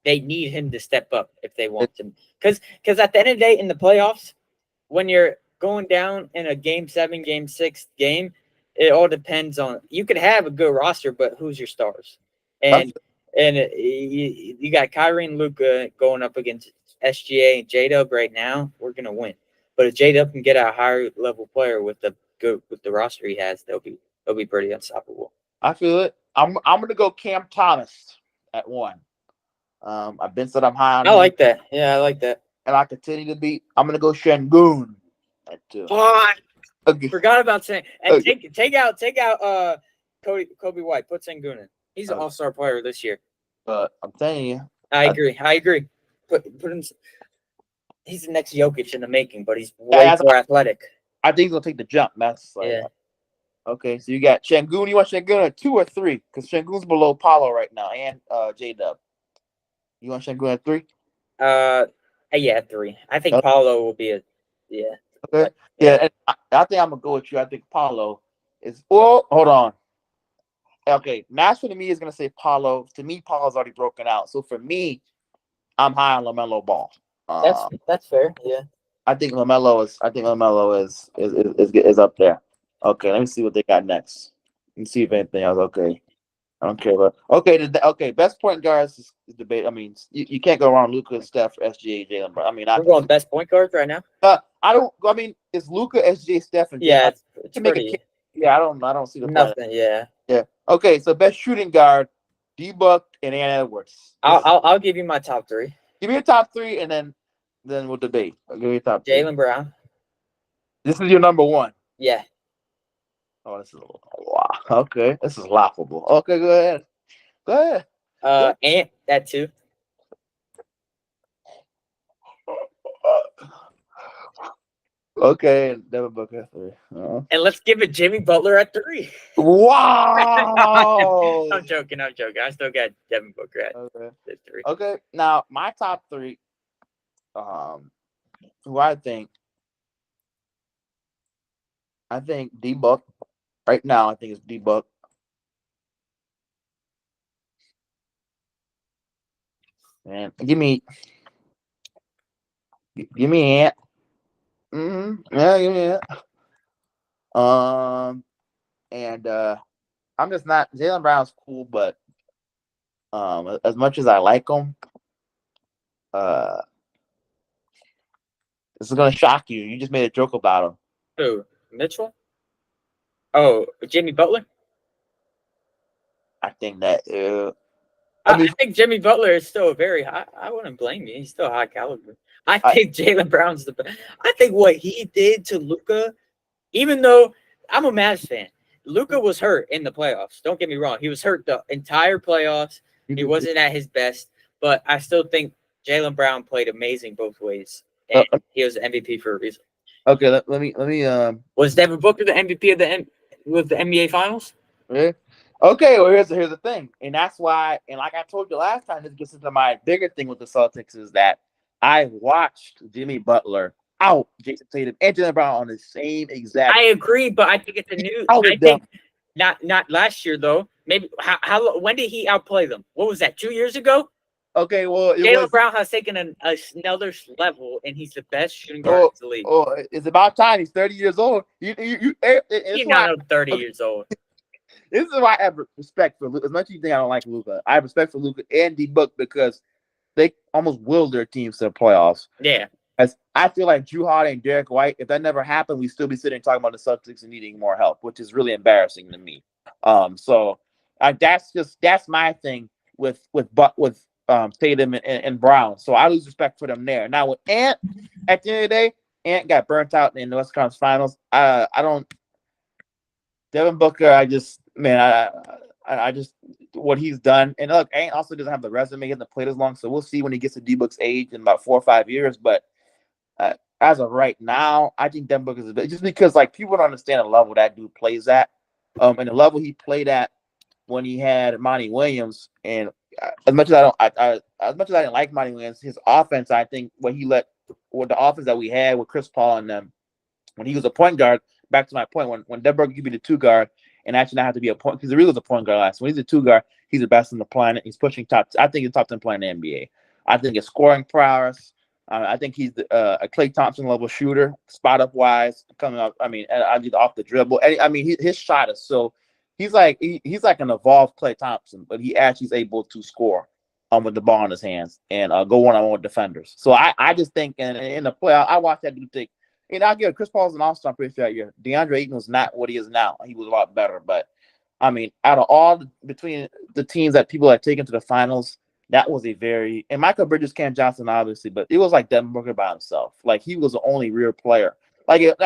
they need him to step up if they want to. Because at the end of the day, in the playoffs, when you're going down in a game 7, game 6 game, it all depends on. You could have a good roster, but who's your stars? And you got Kyrie and Luka going up against SGA and J-Dub right now. We're gonna win. But if J-Dub can get a higher level player with the roster he has, they'll be pretty unstoppable. I feel it. I'm gonna go Cam Thomas at 1. I've been said I'm high on I him, like that. Yeah, I like that. and I continue to be. I'm gonna go Şengün at 2. Oh, Okay. forgot about saying and Okay. take out Kobe White. Put Sengun in. He's an Okay. all-star player this year. But I'm telling you, I agree. Put him. He's the next Jokic in the making, but he's way more athletic. I think he's gonna take the jump. That's like, Yeah. Okay, so you got Şengün. You want Şengün at 2 or 3? Because Şengün's below Paulo right now, and J-Dub. You want Şengün at 3? Yeah, 3. I think Paulo will be Okay. But, yeah. And I think I'm gonna go with you. I think Paulo is. Well, hold on. Okay, Nashville to me is gonna say Paulo. To me, Paulo's already broken out. So for me, I'm high on LaMelo Ball. that's fair. Yeah. I think LaMelo is up there. Okay, let me see what they got next. Let me see if anything else. Okay, I don't care about. Okay, best point guards is debate. I mean, you can't go wrong. Luka, Steph, SGA, Jalen. But I mean, We're going best point guards right now. I don't. I mean, it's Luka, SGA, Steph, and Yeah, Jalen. it's pretty. Yeah, I don't see the Nothing. plan. Yeah. Yeah. Okay, so best shooting guard, D-Book and Ant Edwards. I'll give you my top 3. Give me your top 3, and then we'll debate. I'll give you your top 3. Jaylen Brown. This is your number 1. Yeah. Oh, this is wow. Okay, this is laughable. Okay, go ahead. Ant at 2. Okay, Devin Booker at 3. And let's give it Jimmy Butler at 3. Wow. I'm joking. I still got Devin Booker at 3. Okay, now my top 3. Who I think D-Book. Right now, I think it's D-Book. And give me Ant. Yeah, give me Ant. And I'm just not. Jaylen Brown's cool, but as much as I like him, this is gonna shock you. You just made a joke about him. Who? Mitchell? Oh, Jimmy Butler? I think that. I think Jimmy Butler is still very high. I wouldn't blame you. He's still high caliber. I think Jaylen Brown's the best. I think what he did to Luka, even though I'm a Mavs fan, Luka was hurt in the playoffs. Don't get me wrong. He was hurt the entire playoffs. He wasn't at his best, but I still think Jaylen Brown played amazing both ways. And he was MVP for a reason. Okay, let me. Was Devin Booker the MVP of the NBA Finals? Really? Okay, well here's the thing, and that's why, and like I told you last time, this gets into my bigger thing with the Celtics is that I watched Jimmy Butler out Jason Tatum and Jaylen Brown on the same exact. I agree, but I think it's a new. I think not last year though. Maybe how when did he outplay them? What was that? 2 years ago? Okay, well, it Jaylen was. Brown has taken another level, and he's the best shooting guard in Oh, the league. oh, it's about time. He's 30 years old. It's He's why not 30 years old. this is why I have respect for Luka. As much as you think I don't like Luka, I have respect for Luka and D Book because they almost willed their teams to the playoffs. Yeah. As I feel like Drew Holiday and Derek White, if that never happened, we'd still be sitting talking about the Celtics and needing more help, which is really embarrassing to me. So that's my thing with Tatum and Brown. So I lose respect for them there. Now with Ant, at the end of the day, Ant got burnt out in the West Conference Finals. I don't. Devin Booker, I just what he's done. And look, Ant also doesn't have the resume. He hasn't played as long, so we'll see when he gets to D Book's age in about 4 or 5 years. But as of right now, I think Devin Booker is a bit just because like people don't understand the level that dude plays at, and the level he played at when he had Monty Williams. And as much as as much as I didn't like Monty Williams, his offense, I think what the offense that we had with Chris Paul and them when he was a point guard. Back to my point, when Devin Booker could be the 2 guard and actually not have to be a point because he really was a point guard last. When he's a 2 guard, he's the best on the planet. He's pushing top. I think he's top 10 player in the NBA. I think his scoring prowess. I think he's a Klay Thompson level shooter, spot up wise, coming up. I mean, I mean off the dribble. I mean, his shot is so. He's like an evolved Klay Thompson, but he actually is able to score with the ball in his hands and go one on one with defenders. So I just think in the playoff, I watched that dude take. And I'll give it, Chris Paul's an all-star pretty sure that year. DeAndre Ayton was not what he is now. He was a lot better. But, I mean, out of between the teams that people had taken to the finals, that was a very – and Michael Bridges, Cam Johnson, obviously, but it was like Devin Booker by himself. Like, he was the only real player. Like at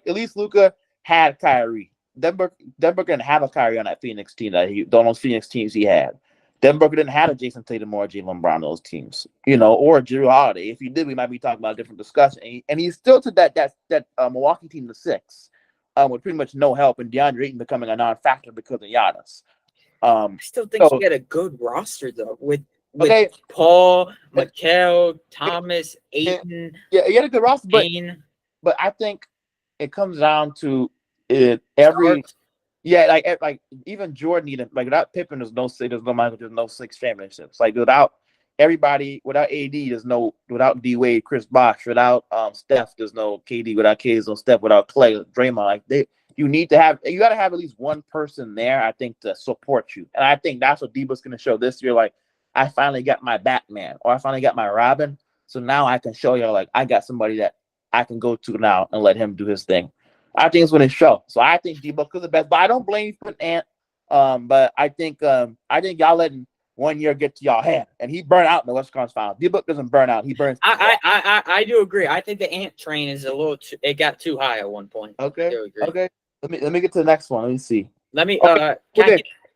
least Luka had Kyrie. Devin Booker didn't have a Kyrie on that Phoenix team those Phoenix teams he had. Devin Booker didn't have a Jason Tatum or Jaylen Brown those teams, or Drew Holiday. If he did, we might be talking about a different discussion. And he's still to that Milwaukee team, the 6, with pretty much no help, and DeAndre Ayton becoming a non-factor because of Giannis. I still think he had a good roster though with Paul, Mikal, Thomas, Ayton. Yeah, he had a good roster, but I think it comes down to every. Yeah, like even Jordan needed without Pippen, there's no Michael, there's no 6 championships. Like without everybody, without AD, without D Wade, Chris Bosh, without Steph, there's no KD, without KD, there's no Steph, without Clay, Draymond. You got to have at least one person there, I think, to support you. And I think that's what D-Book's going to show this year. Like, I finally got my Batman, or I finally got my Robin. So now I can show you, like, I got somebody that I can go to now and let him do his thing. I think it's going to show. So I think D-Book is the best, but I don't blame you for Ant. But I think y'all letting 1 year get to y'all head, and he burned out in the West Conference Finals. D-Book doesn't burn out; he burns. I do agree. I think the Ant train is it got too high at one point. Okay. Okay. Let me get to the next one. Let me see. Let me can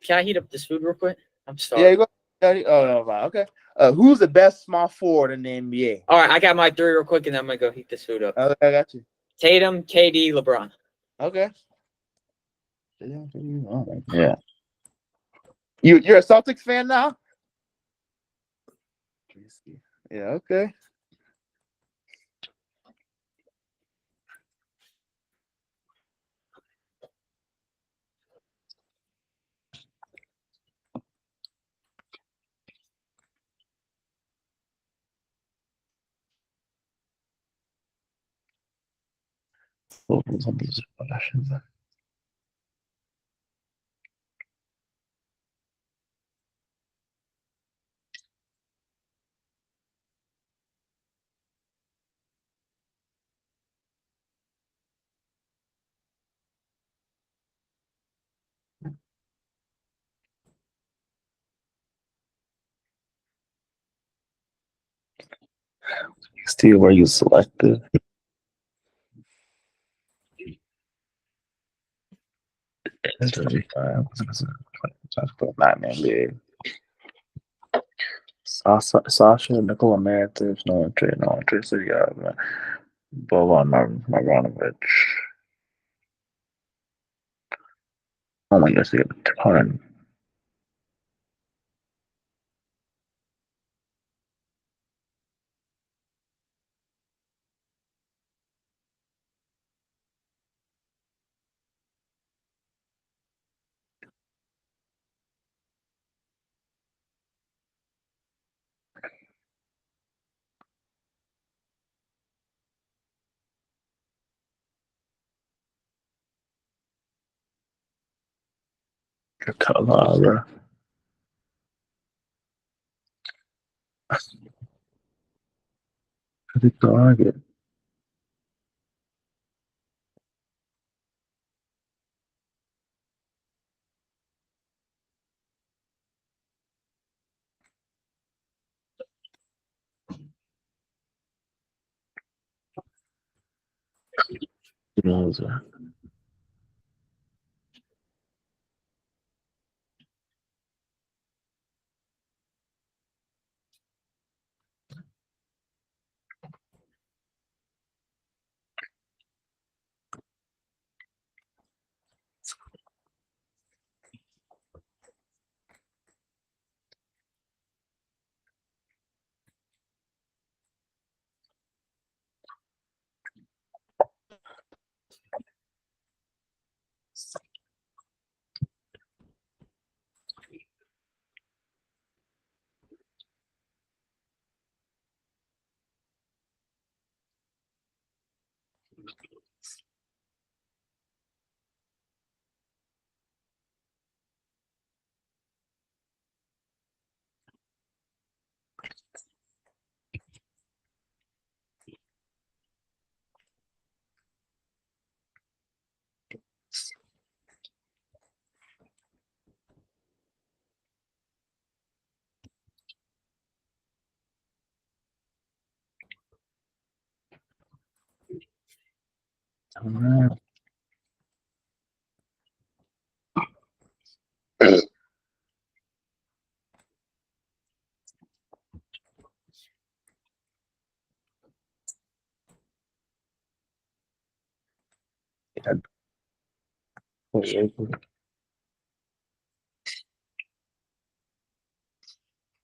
I heat up this food real quick? I'm sorry. Yeah, you go. Oh no, fine. Okay. Who's the best small forward in the NBA? All right, I got my 3 real quick, and then I'm gonna go heat this food up. Okay, I got you. Tatum, KD, LeBron. Okay. Yeah. You're a Celtics fan now? Yeah. Okay. Steve, were you selected? Sasha, Nikola Mirotic, no interest. Yeah, Boban Marjanovic. Oh my gosh, they got a ton. Kalara. The target.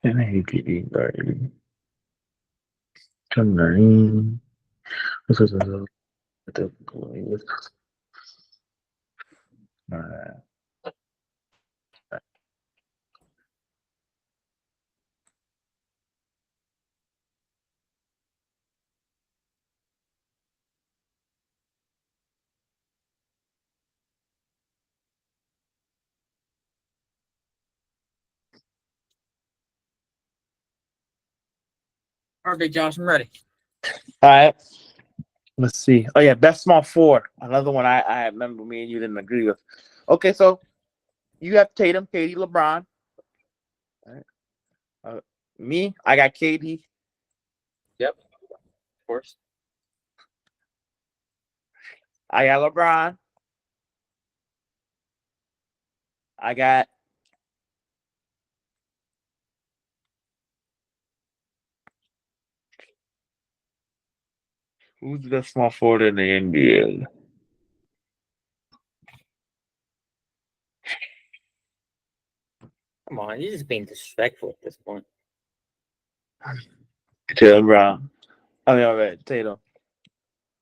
NAPD, baby. Turn. This is a Okay, Josh, I'm ready. All right. Let's see. Oh yeah, best small forward. Another one I remember me and you didn't agree with. Okay, so you have Tatum, KD, LeBron. All right. Me, I got KD. Yep, of course. I got LeBron. I got who's the best small forward in the NBA? Come on, you're just being disrespectful at this point. Tatum Brown. I mean, all right, Tatum.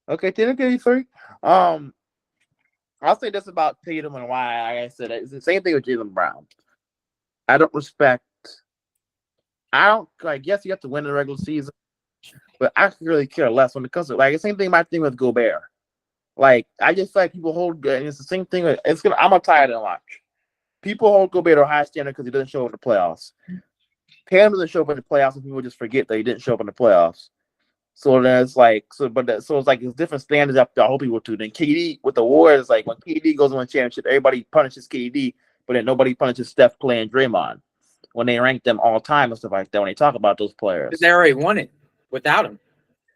Okay, Tatum KD 3. I'll say this about Tatum and why I said it. It's the same thing with Jaylen Brown. I don't respect. I don't like. Yes, you have to win the regular season, but I could really care less when it comes to like the same thing. My thing with Gobert. Like I just feel like people hold. And it's the same thing. It's gonna. I'm gonna tie it and watch. People hold Gobert to a high standard because he doesn't show up in the playoffs. Tatum doesn't show up in the playoffs, and people just forget that he didn't show up in the playoffs. So then it's like so it's like it's different standards after I hope people to. Then KD with the Warriors, like when KD goes to win championship, everybody punishes KD, but then nobody punishes Steph, Clay, and Draymond when they rank them all time and stuff like that. When they talk about those players, Because they already won it without him.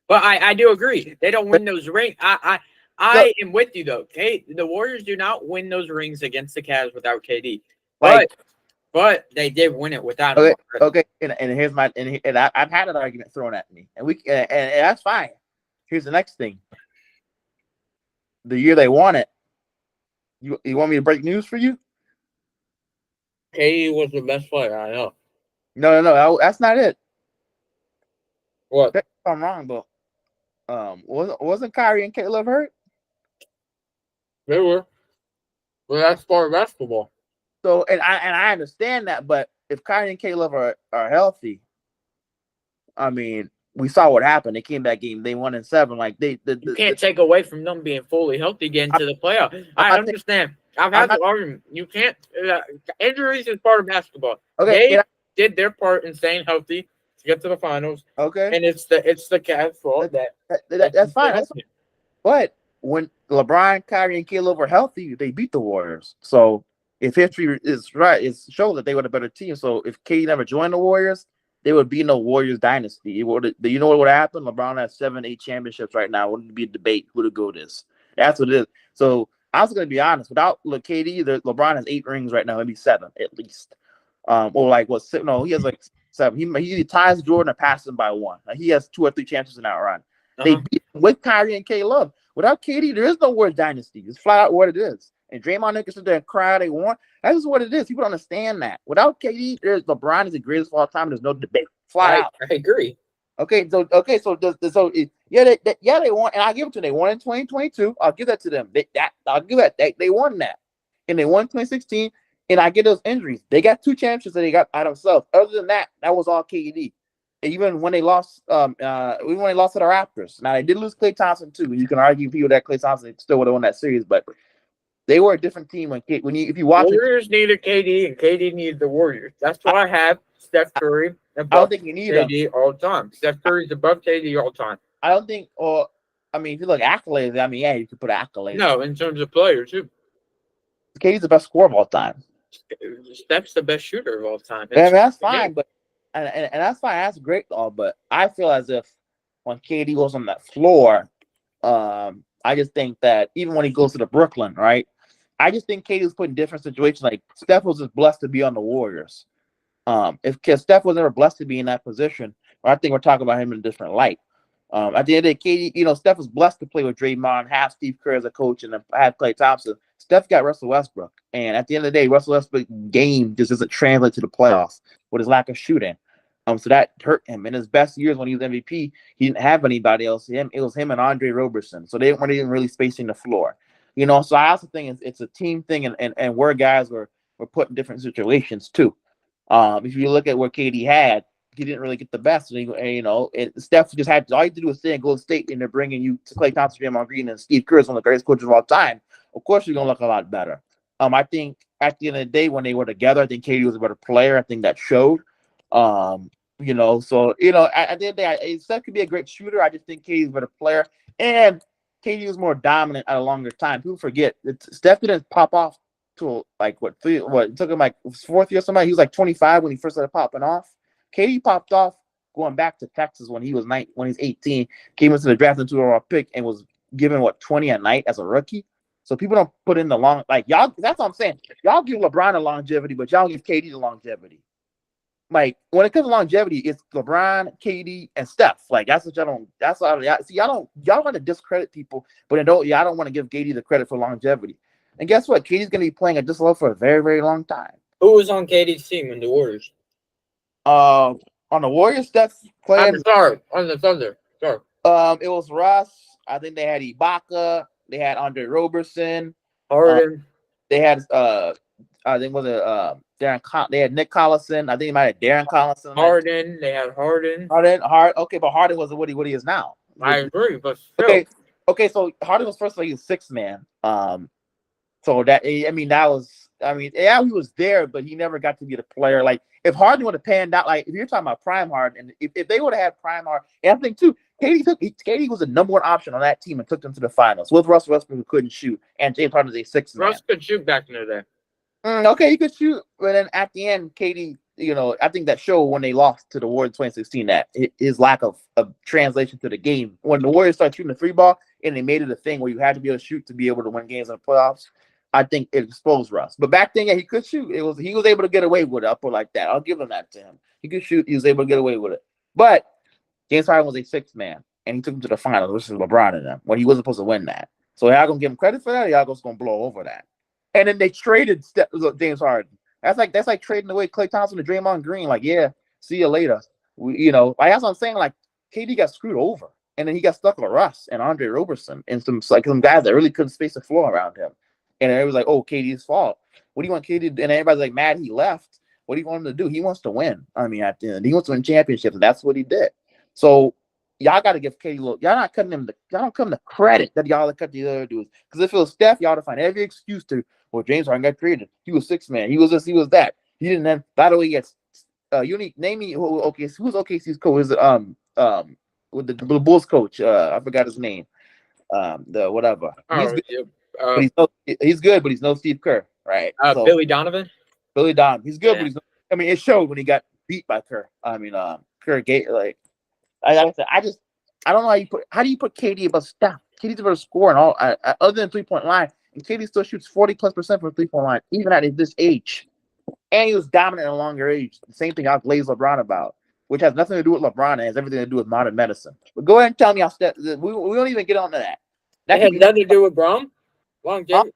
But I do agree. They don't win those rings. I am with you though. The Warriors do not win those rings against the Cavs without KD. like But they did win it without him. okay. And here's my and I've had an argument thrown at me, and and that's fine. Here's the next thing. The year they won it, you want me to break news for you? KD was the best player. I know. No, that's not it. What? If I'm wrong, but wasn't Kyrie and Caleb hurt? They were. Well, that's part of basketball. So and I understand that, but if Kyrie and Caleb are healthy, I mean, we saw what happened. They came back game. They won in 7. Like You can't take away from them being fully healthy getting to the playoff. I understand. I've had the argument. You can't. Injuries is part of basketball. Okay, They did their part in staying healthy to get to the finals, okay, and it's the Cavs' fault that's fine. That's fine. But when LeBron, Kyrie, and Caleb were healthy, they beat the Warriors. So if history is right, it shows that they were the better team. So if KD never joined the Warriors, there would be no Warriors dynasty. You know what would happen? LeBron has 7, 8 championships right now. Wouldn't be a debate who to go this. That's what it is. So I was going to be honest. Without KD, LeBron has 8 rings right now, maybe 7 at least. Or like what? No, he has like 7. He ties Jordan or passes him by 1. Like he has 2 or 3 chances in that run. They beat him with Kyrie and Caleb. Without KD, there is no word dynasty. It's flat out what it is. And Draymond niggas sit there and cry they won. That's just what it is. People don't understand that. Without KD, LeBron is the greatest of all time. There's no debate. Flat out. I agree. Okay, so they won, and I give it to them. They won in 2022. I'll give that to them. I'll give that. They won that, and they won 2016. And I get those injuries. They got 2 championships that they got out themselves. Other than that, that was all KD. Even when they lost, to the Raptors. Now they did lose Klay Thompson too. You can argue people that Klay Thompson still would have won that series, but they were a different team if you watch. Warriors needed KD and KD needed the Warriors. That's why I have Steph Curry. I don't think you need KD all the time. Steph Curry's above KD all the time. I don't think, if you look at accolades, yeah, you could put accolades. No, in terms of players too. KD's the best scorer of all time. Steph's the best shooter of all time. That's fine, but and that's fine. That's great, all. But I feel as if when KD goes on that floor, I just think that even when he goes to the Brooklyn, right? I just think KD's put in different situations. Like Steph was just blessed to be on the Warriors. If Steph was ever blessed to be in that position, I think we're talking about him in a different light. At the end of the day, KD, Steph was blessed to play with Draymond, have Steve Kerr as a coach, and have Klay Thompson. Steph got Russell Westbrook, and at the end of the day, Russell Westbrook's game just doesn't translate to the playoffs with his lack of shooting. So that hurt him. In his best years when he was MVP, he didn't have anybody else. It was him and Andre Roberson, so they weren't even really spacing the floor. So I also think it's a team thing, and where guys were put in different situations too. If you look at where KD had, he didn't really get the best. Steph just had all you had to do was stay in Golden State, and they're bringing you to Klay Thompson, Draymond Green, and Steve Kerr is one of the greatest coaches of all time. Of course, you're gonna look a lot better. I think at the end of the day, when they were together, I think KD was a better player. I think that showed. At the end of the day, Steph could be a great shooter. I just think KD is a better player, and KD was more dominant at a longer time. People forget Steph didn't pop off till it took him like 4th year or something. He was like 25 when he first started popping off. KD popped off going back to Texas when he was 18, came into the draft into a pick and was given 20 a night as a rookie. So people don't put in the long y'all. That's what I'm saying. Y'all give LeBron the longevity, but y'all give KD the longevity. Like when it comes to longevity, it's LeBron, KD, and Steph. That's what y'all don't. That's all. See, y'all want to discredit people, but y'all don't want to give KD the credit for longevity. And guess what? KD's going to be playing at this level for a very, very long time. Who was on KD's team in the Warriors? On the Warriors, Steph playing. I'm sorry, on the Thunder. Sorry. It was Russ. I think they had Ibaka. They had Andre Roberson. Harden. They had I think they had Nick Collison. I think they might have Darren Collison. Harden. They had Harden. Okay, but Harden was what he is now. I agree, but still. Okay. So Harden was first of all, he was 6th man. So he was there, but he never got to be the player. Like if Harden would have panned out, if you're talking about prime Harden, and if they would have had prime Harden, and I think too, KD was the number 1 option on that team and took them to the finals with Russell Westbrook, who couldn't shoot, and James Harden was a 6th man. Russ could shoot back in the day. Okay, he could shoot, but then at the end, KD, I think that showed when they lost to the Warriors in 2016 that his lack of translation to the game. When the Warriors started shooting the 3 ball and they made it a thing where you had to be able to shoot to be able to win games in the playoffs, I think it exposed Russ. But back then, yeah, he could shoot. He was able to get away with it. I'll put it like that. I'll give him that to him. He could shoot. He was able to get away with it. But James Harden was a 6th man, and he took him to the finals versus LeBron and them when he wasn't supposed to win that. So y'all gonna give him credit for that, or y'all just gonna blow over that? And then they traded James Harden. That's like trading away Klay Thompson to Draymond Green. Yeah, see you later. That's what I'm saying. KD got screwed over, and then he got stuck with Russ and Andre Roberson and some guys that really couldn't space the floor around him. And everybody's like, "Oh, KD's fault. What do you want KD to do?" And everybody's mad he left. What do you want him to do? He wants to win. At the end, he wants to win championships, and that's what he did. So y'all got to give KD y'all not cutting him y'all don't come the credit that y'all cut the other dudes. Because if it was Steph, y'all to find every excuse to Well, James Harden got traded. He was six man. He was this. He was that. He didn't have. By the way, yes. Name me who who's OKC's coach? Is with the Bulls coach? I forgot his name. The whatever. He's good, yeah. but he's good, but he's no Steve Kerr, right? So Billy Donovan. Billy Donovan. He's good, Yeah. but he's. I mean, it showed when he got beat by Kerr. I mean, Kerr Gate. Like I said, I don't know how do you put KD above Steph? KD's able to score and all other than 3-point line, and KD still shoots 40+% from 3-point line, even at this age. And he was dominant at a longer age. The same thing I blaze LeBron about, which has nothing to do with LeBron and has everything to do with modern medicine. But go ahead and tell me how Steph. We don't even get on to that. That has nothing to do with Bron. Longevity.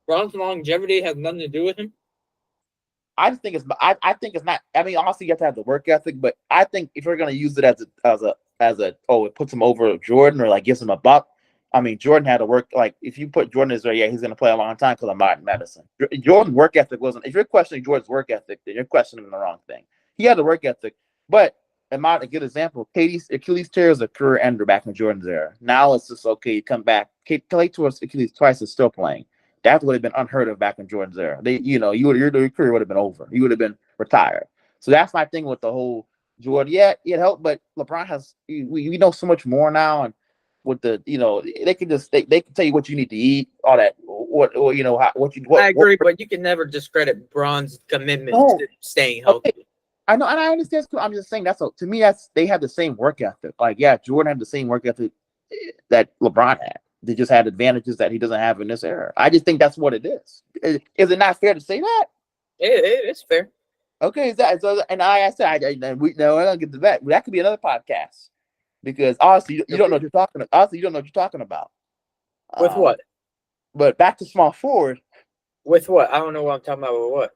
Bron's longevity has nothing to do with him. I just think it's. I think it's not. I mean, obviously you have to have the work ethic, but I think if you're gonna use it as it puts him over Jordan or like gives him a bump. I mean, Jordan had to work. Like if you put Jordan as there, yeah, he's gonna play a long time because of modern medicine. Jordan's work ethic wasn't. If you're questioning Jordan's work ethic, then you're questioning the wrong thing. He had the work ethic, but a good example. KD's Achilles tear is a career ender back in Jordan's era. Now it's just okay. You come back. Clay tore his Achilles twice is still playing. That would have been unheard of back in Jordan's era. Your career would have been over. You would have been retired. So that's my thing with the whole Jordan. Yeah, it helped, but LeBron has. We know so much more now, and with the they can tell you what you need to eat, all that. I agree, but you can never discredit Bron's commitment to staying healthy. Okay. I know, and I understand. I'm just saying to me they have the same work ethic. Like, yeah, Jordan had the same work ethic that LeBron had. They just had advantages that he doesn't have in this era. I just think that's what it is. Is it not fair to say that? It's fair. Okay, is that so? And I said, I don't get to that. That could be another podcast because honestly, you don't know what you're talking about. Honestly, you don't know what you're talking about. With what? But back to small forward. With what? I don't know what I'm talking about. With what?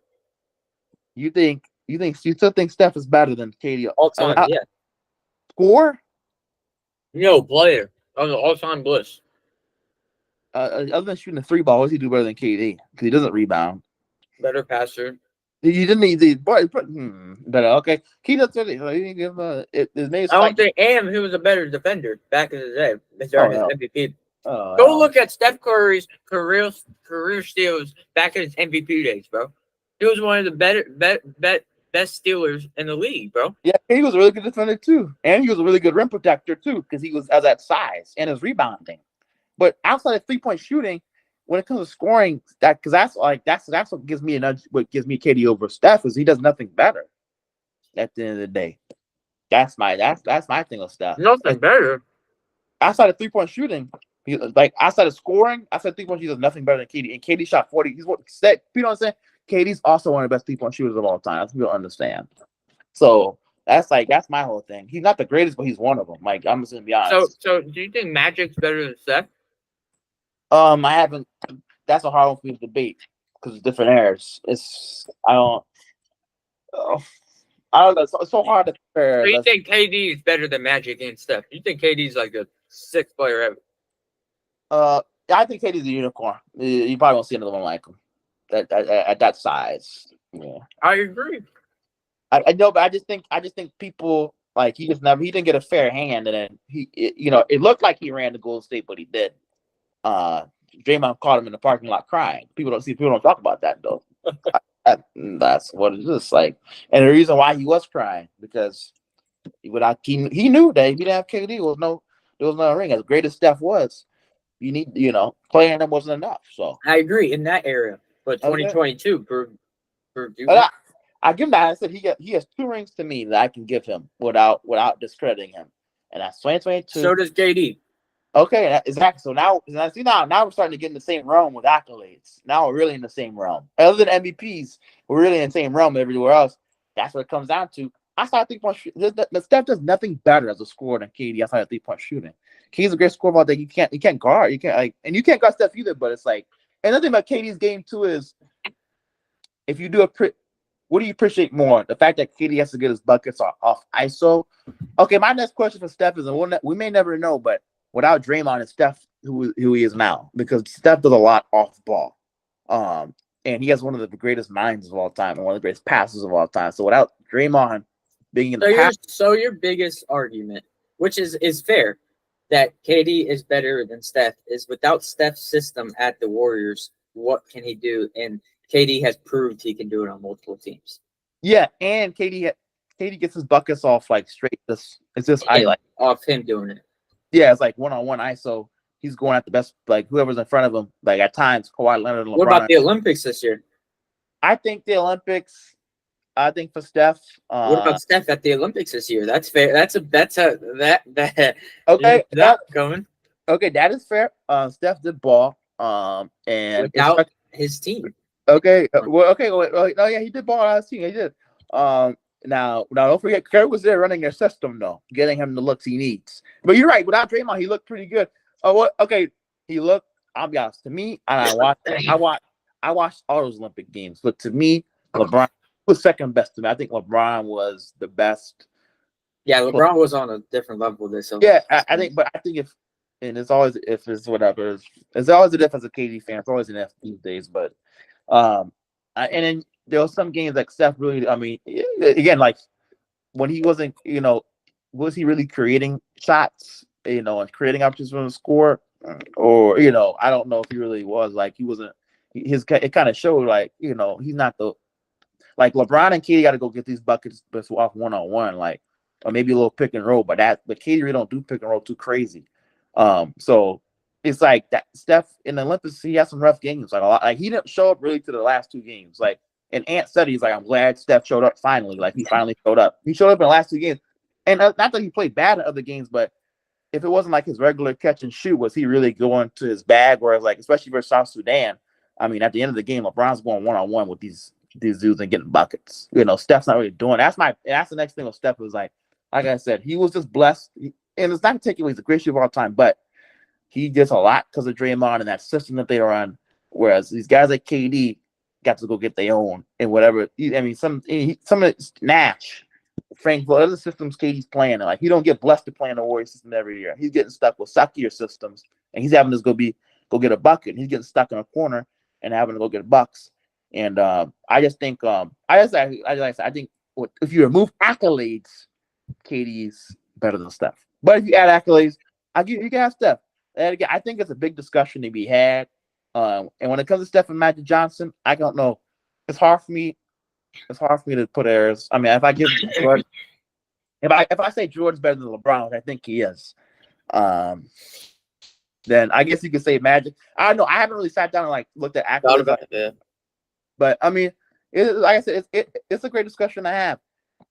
You still think Steph is better than KD all time? Yeah. Score? No player on the all-time list. Other than shooting the three ball, what does he do better than KD? Because he doesn't rebound. Better passer. You didn't need the better. Okay, KD doesn't. His name's. I don't think. And he was a better defender back in the day. During his MVP. Go look at Steph Curry's career steals back in his MVP days, bro. He was one of the best stealers in the league, bro. Yeah, he was a really good defender too, and he was a really good rim protector too, because he was at that size and his rebounding. But outside of 3-point shooting, when it comes to scoring, that's what gives me what gives me KD over Steph is he does nothing better. At the end of the day, that's my thing with Steph. Nothing better. Outside of 3-point shooting, outside of scoring, outside of 3-point shooting, does nothing better than KD. And KD shot 40. You know what I'm saying? KD's also one of the best 3-point shooters of all time. That's what people understand. So that's my whole thing. He's not the greatest, but he's one of them. Like, I'm just gonna be honest. So do you think Magic's better than Steph? I haven't. That's a hard one for me to debate because it's different eras. I don't know. It's so hard to compare. So you think KD is better than Magic and Steph? You think KD's like a sixth player ever? I think KD's a unicorn. You probably won't see another one like him at that size. Yeah, I agree. I know, but I just think people like he didn't get a fair hand, and then it looked like he ran to Golden State, but he did. Draymond caught him in the parking lot crying. People don't talk about that though. That's what it is like, and the reason why he was crying because he knew that if he didn't have KD, there was no ring. As great as Steph was, you need playing him wasn't enough. So I agree in that area, but 2022 proved. I give him that. I said he has 2 rings to me that I can give him without discrediting him, and that's 2022. So does KD. Okay, exactly. So now we're starting to get in the same realm with accolades. Now we're really in the same realm. Other than MVPs, we're really in the same realm everywhere else. That's what it comes down to. Outside of 3-point shooting, Steph does nothing better as a scorer than KD outside of 3-point shooting. KD's a great scorer, but that you can't guard. You can't guard Steph either. But it's like another thing about KD's game too is if you do what do you appreciate more? The fact that KD has to get his buckets off ISO. Okay, my next question for Steph is, and we may never know, but without Draymond and Steph, who he is now, because Steph does a lot off ball, and he has one of the greatest minds of all time and one of the greatest passes of all time. So without Draymond being in the so your biggest argument, which is fair, that KD is better than Steph, is without Steph's system at the Warriors, what can he do, and KD has proved he can do it on multiple teams. Yeah, and KD gets his buckets off like straight. It's just I like off him doing it. yeah, it's like 1-on-1 ISO. He's going at the best, like whoever's in front of him. Like at times, Kawhi Leonard and LeBron. What about the Olympics this year? I think the Olympics. I think for Steph. What about Steph at the Olympics this year? That's fair. That Okay, that coming. Okay, that is fair. Steph did ball. And without his team. Okay. Well, oh yeah, he did ball on his team. He did. Now don't forget, Curry was there running their system though, getting him the looks he needs. But you're right. Without Draymond, he looked pretty good. Oh, what? Okay, he looked. I'll be honest. To me, and I watched all those Olympic games. But to me, LeBron was second best to me. I think LeBron was the best. Yeah, LeBron was on a different level this. Yeah, I think. But I think it's always if it's whatever. It's always a difference of KD fans. It's always an F these days. But and then there were some games like Steph really. I mean, again, like when he wasn't, was he really creating shots, and creating opportunities for him to score, or I don't know if he really was. Like he wasn't. It kind of showed like he's not the like LeBron and KD got to go get these buckets off 1-on-1, like or maybe a little pick and roll, but KD really don't do pick and roll too crazy. So it's like that Steph in the Olympics, he had some rough games, like a lot. Like he didn't show up really to the last two games. Like, and Ant said he's like, I'm glad Steph showed up finally. Like he finally showed up. He showed up in the last two games, and not that he played bad in other games, but if it wasn't like his regular catch and shoot, was he really going to his bag? Whereas like, especially versus South Sudan, I mean, at the end of the game, LeBron's going 1-on-1 with these dudes and getting buckets. Steph's not really doing. That's the next thing with Steph was like I said, he was just blessed, and it's not particularly the greatest shooter of all time, but he gets a lot because of Draymond and that system that they run. Whereas these guys like KD got to go get their own and whatever. I mean, some of Nash, Frank, other systems KD's playing. Like he don't get blessed to play in the Warriors system every year. He's getting stuck with suckier systems, and he's having to go get a bucket. And he's getting stuck in a corner and having to go get bucks. And I just think I think if you remove accolades, KD's better than Steph. But if you add accolades, you can have Steph. And again, I think it's a big discussion to be had. And when it comes to Steph and Magic Johnson, I don't know. It's hard for me to put errors. I mean, if I give Jordan, if I say Jordan's better than LeBron, which I think he is, then I guess you could say Magic. I don't know. I haven't really sat down and like looked at accolades. But I mean, like I said, it's a great discussion to have.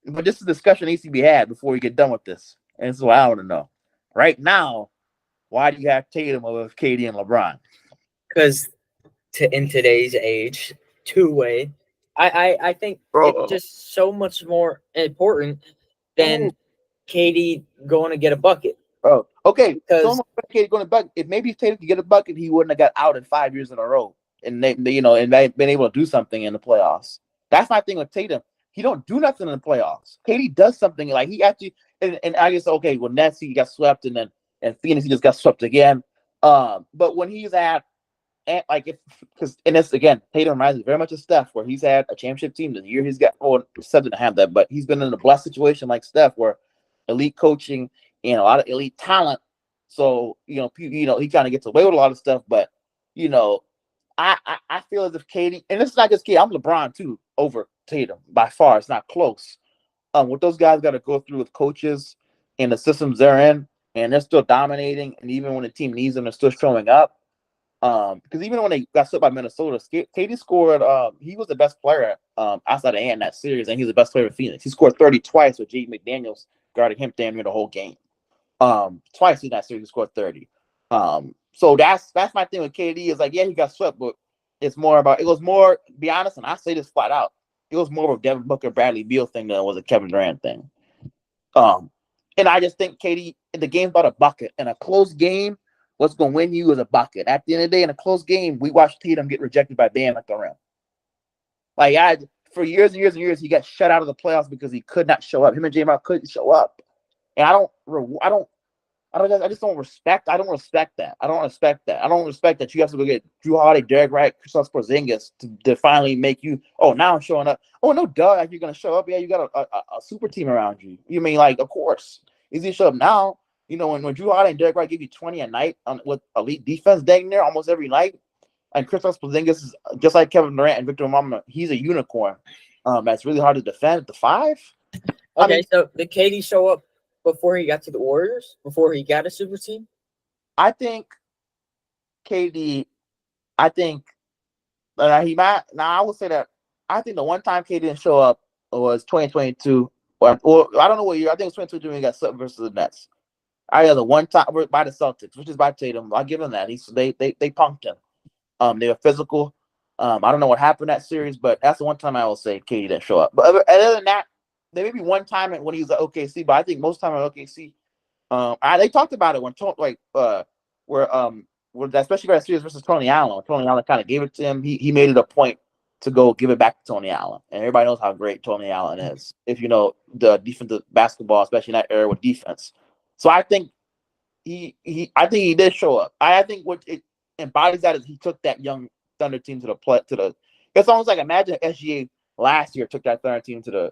But this is a discussion that needs to be had before we get done with this. And this is what I want to know. Right now, why do you have Tatum over KD and LeBron? Because in today's age, two-way, I think it's just so much more important than KD going to get a bucket. Oh, okay. Because KD going to bucket. If maybe Tatum could get a bucket, he wouldn't have got outed 5 years in a row, and they've been able to do something in the playoffs. That's my thing with Tatum. He don't do nothing in the playoffs. KD does something like he actually, and I guess Nets he got swept, and Phoenix he just got swept again. But when he's at this again, Tatum reminds me very much of Steph, where he's had a championship team the year he's got. Well, Steph didn't have that, but he's been in a blessed situation like Steph, where elite coaching and a lot of elite talent. So he kind of gets away with a lot of stuff, but I feel as if KD, and this is not just KD, I'm LeBron too over Tatum by far. It's not close. What those guys got to go through with coaches and the systems they're in, and they're still dominating, and even when the team needs them, they're still showing up. Because even when they got swept by Minnesota, KD scored. He was the best player outside of Ant in that series, and he's the best player in Phoenix. He scored 30 twice with Jaden McDaniels guarding him damn near the whole game. Twice in that series, he scored 30. So that's my thing with KD is like, yeah, he got swept, but it was more, be honest, and I say this flat out, it was more of a Devin Booker, Bradley Beal thing than it was a Kevin Durant thing. And I just think KD, the game's about a bucket. In a close game, what's going to win you is a bucket. At the end of the day, in a close game, we watched Tatum get rejected by Bam at the rim. For years and years and years, he got shut out of the playoffs because he could not show up. Him and J-Mar couldn't show up. And I just don't respect. I don't respect that. I don't respect that you have to go get Drew Holiday, Derek Wright, Kristaps Porzingis to finally make you. Oh, now I'm showing up. Oh no, duh! Like you're gonna show up. Yeah, you got a super team around you. You mean like, of course, easy to show up now. When Drew Holiday and Derek Wright give you 20 a night with elite defense dang near almost every night, And Kristaps Porzingis is just like Kevin Durant and Victor Wembanyama. He's a unicorn. That's really hard to defend at the 5. Okay, so did KD show up before he got to the Warriors? Before he got a super team? I think KD. I think he might. Now I will say that I think the one time KD didn't show up was 2022, or I don't know what year. I think it was 2022 when he got swept versus the Nets. I had the one time by the Celtics, which is by Tatum. I'll give him that. They punked him. They were physical. I don't know what happened that series, but that's the one time I will say KD didn't show up. But other than that, there may be one time when he was at OKC, but I think most time at OKC, they talked about it when especially that series versus Tony Allen. Tony Allen kind of gave it to him. He made it a point to go give it back to Tony Allen, and everybody knows how great Tony Allen is. If you know the defensive basketball, especially in that era with defense, so I think he did show up. I think what it embodies that is he took that young Thunder team to the. It's almost like imagine SGA last year took that Thunder team to the.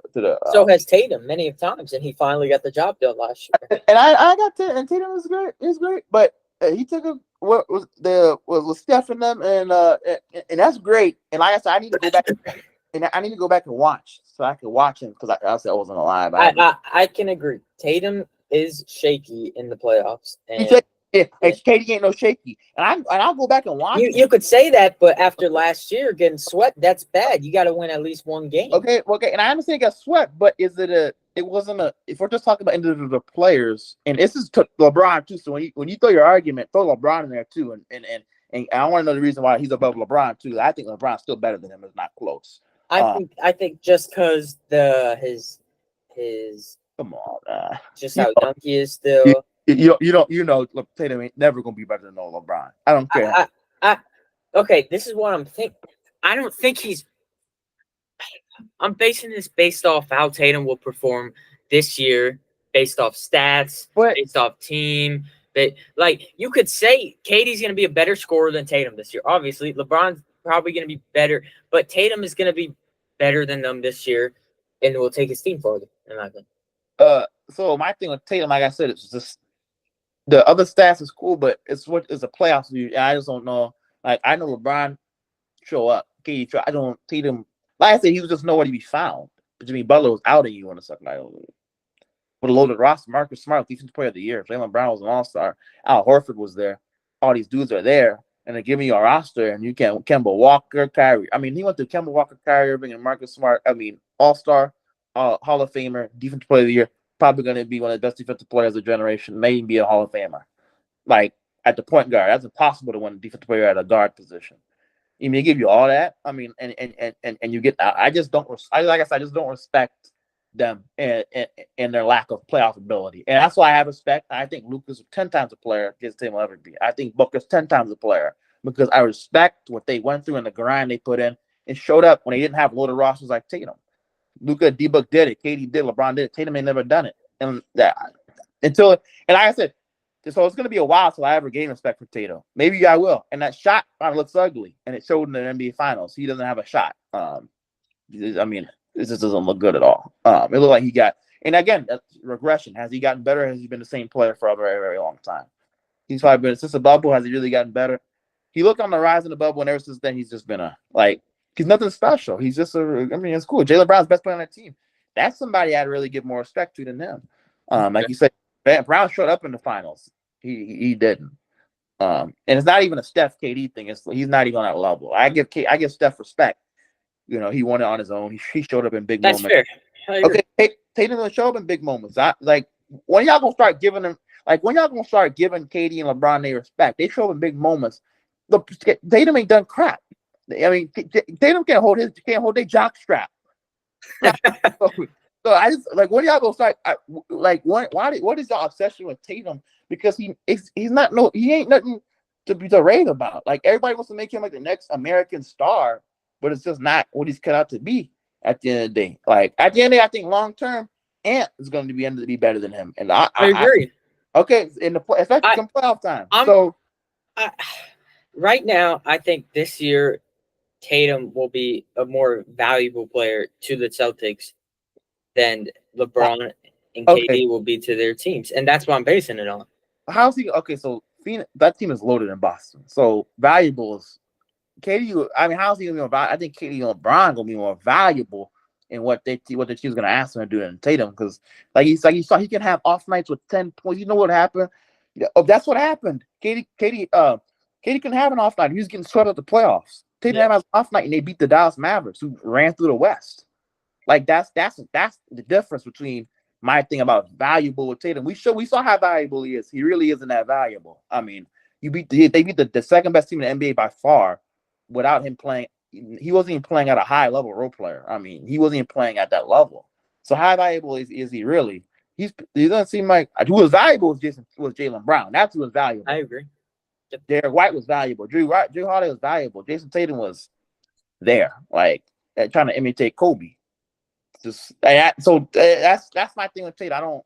So has Tatum many of times, and he finally got the job done last year. And I got to, and Tatum was great. It was great, but he took a what was Steph and them, and that's great. And like I said, I need to go back and I need to go back and watch so I can watch him because I said I wasn't alive. I can agree. Tatum is shaky in the playoffs, and KD ain't no shaky. And I'll go back and watch. You could say that, but after last year getting swept, that's bad. You got to win at least one game. Okay, and I understand he got swept, but it wasn't a. If we're just talking about individual players, and this is LeBron too. So when you throw your argument, throw LeBron in there too, and I want to know the reason why he's above LeBron too. I think LeBron's still better than him. It's not close. I think just because his come on, just how young he is still. Look, Tatum ain't never gonna be better than LeBron. I don't care. Okay, this is what I'm thinking. I don't think he's. I'm basing this based off how Tatum will perform this year, based off stats, based off team. Like you could say, KD's going to be a better scorer than Tatum this year. Obviously, LeBron's probably going to be better, but Tatum is going to be better than them this year, and will take his team further. In my opinion. So my thing with Tatum, like I said, it's just the other stats is cool, but it's a playoffs view. And I just don't know. Like I know LeBron show up, KD. I don't Tatum. Like I said, he was just nowhere to be found. Jimmy Butler was out of you on the second night. With a loaded roster, Marcus Smart, defensive player of the year. Jaylen Brown was an all-star. Al Horford was there. All these dudes are there, and they're giving you a roster, and you can Kemba Walker, Kyrie. I mean, he went to Kemba Walker, Kyrie Irving, and Marcus Smart. I mean, all-star, Hall of Famer, defensive player of the year. Probably going to be one of the best defensive players of the generation. Maybe be a Hall of Famer. Like at the point guard, that's impossible to win a defensive player at a guard position. I mean, they give you all that. I mean, and you get. I just don't. Like I said, I just don't respect them and their lack of playoff ability. And that's why I have respect. I think Luka's 10 times a player against Tim will ever be. I think Booker's 10 times a player because I respect what they went through and the grind they put in and showed up when they didn't have loaded rosters like Tatum. Luka, D-Book did it. KD did. LeBron did it. Tatum ain't never done it. And like I said. So it's going to be a while till I ever gain respect for Tatum. Maybe I will. And that shot kind of looks ugly, and it showed in the NBA Finals. He doesn't have a shot. I mean, this just doesn't look good at all. It looked like he got – and again, that's regression. Has he gotten better? Has he been the same player for a very, very long time? He's probably been – since the bubble, has he really gotten better? He looked on the rise in the bubble, and ever since then, he's just been he's nothing special. He's just it's cool. Jaylen Brown's best player on that team. That's somebody I'd really give more respect to than him. Like you said, Brown showed up in the finals. He didn't. And it's not even a Steph KD thing. He's not even on that level. I give Steph respect. You know, he won it on his own. He showed up in big moments. That's fair. Okay, Tatum will show up in big moments. When y'all gonna start giving KD and LeBron their respect? They show up in big moments. Look, Tatum ain't done crap. I mean, Tatum can't hold their jock strap. So I just when y'all gonna start what is y'all obsession with Tatum? Because he ain't nothing to rave about. Like everybody wants to make him like the next American star, but it's just not what he's cut out to be at the end of the day. Like at the end of the day, I think long term Ant is going to be better than him. And I agree. Okay, come playoff time. Right now, I think this year Tatum will be a more valuable player to the Celtics than LeBron and KD will be to their teams. And that's what I'm basing it on. How's he? Okay, so Phoenix, that team is loaded in Boston. So valuable is KD. I mean, how's he gonna be more valuable? I think KD and LeBron gonna be more valuable in what the team's gonna ask him to do than Tatum, because like you saw he can have off nights with 10 points. You know what happened? That's what happened. KD can have an off night. He was getting swept at the playoffs. Tatum has an off night and they beat the Dallas Mavericks, who ran through the West. Like that's the difference between my thing about valuable with Tatum. We saw how valuable he is. He really isn't that valuable. I mean, they beat the second best team in the NBA by far without him playing. He wasn't even playing at a high level role player. I mean, he wasn't even playing at that level. So how valuable is he really? He doesn't seem like who was valuable was Jaylen Brown. That's who was valuable. I agree. Derek White was valuable. Drew Holiday was valuable. Jason Tatum was there, like trying to imitate Kobe. That's my thing with Tatum.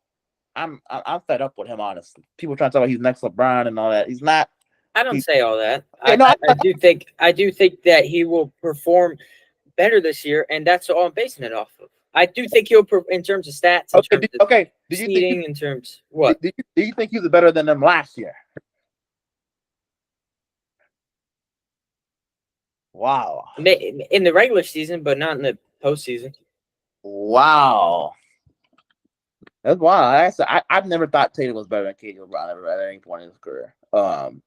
I'm fed up with him, honestly. People trying to talk about he's next LeBron and all that. He's not. I don't say all that. Yeah, I do think that he will perform better this year, and that's all I'm basing it off of. I do think he'll in terms of stats. Did you think in terms what? Do you think he was better than them last year? Wow. In the regular season, but not in the postseason. Wow. That's wild. I've never thought Tatum was better than KD LeBron ever at any point in his career.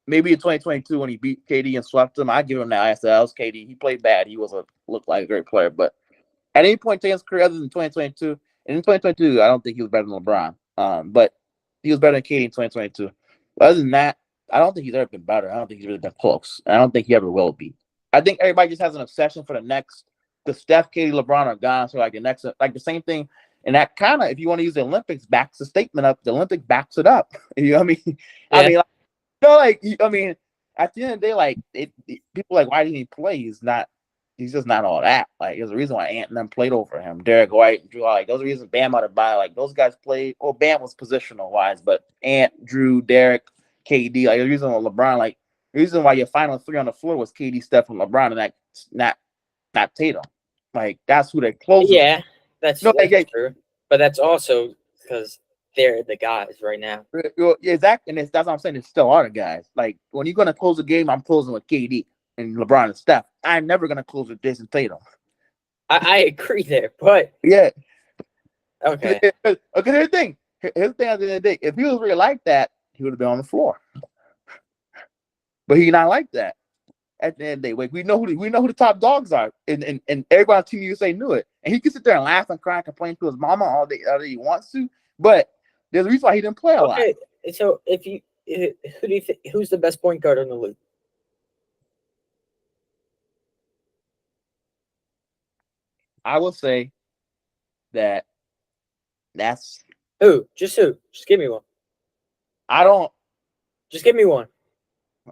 Maybe in 2022 when he beat KD and swept him, I give him that. I said that was KD. He played bad. He looked like a great player, but at any point in Tatum's career other than 2022, and in 2022, I don't think he was better than LeBron. But he was better than KD in 2022. But other than that, I don't think he's ever been better. I don't think he's really been close. I don't think he ever will be. I think everybody just has an obsession for the Steph, KD, LeBron are gone. So like the same thing. And that kind of, if you want to use the Olympics, backs the statement up. The Olympics backs it up. You know what I mean? Yeah. I mean, at the end of the day, people are like, why didn't he play? He's just not all that. Like, there's a reason why Ant and them played over him. Derek White, Drew, like those are reasons Bam out of bye. Like those guys played. Well, Bam was positional wise, but Ant, Drew, Derek, KD, like the reason why LeBron, like the reason why your final three on the floor was KD, Steph, and LeBron, and that not Tatum. Like that's who they close. Yeah, that's true. But that's also because they're the guys right now. Yeah, exactly. And that's what I'm saying. It's still are the guys. Like when you're gonna close a game, I'm closing with KD and LeBron and Steph. I'm never gonna close with Jason Tatum. I agree there, but yeah. Okay. Here's the thing. Here's the thing at the end of the day. If he was really like that, he would have been on the floor. But he's not like that. At the end of the day, like, we know who the top dogs are, and everybody on Team USA knew it. And he can sit there and laugh and cry and complain to his mama all day he wants to, but there's a reason why he didn't play a lot. So who do you think who's the best point guard in the league? I will say that's who? Just give me one. Just give me one.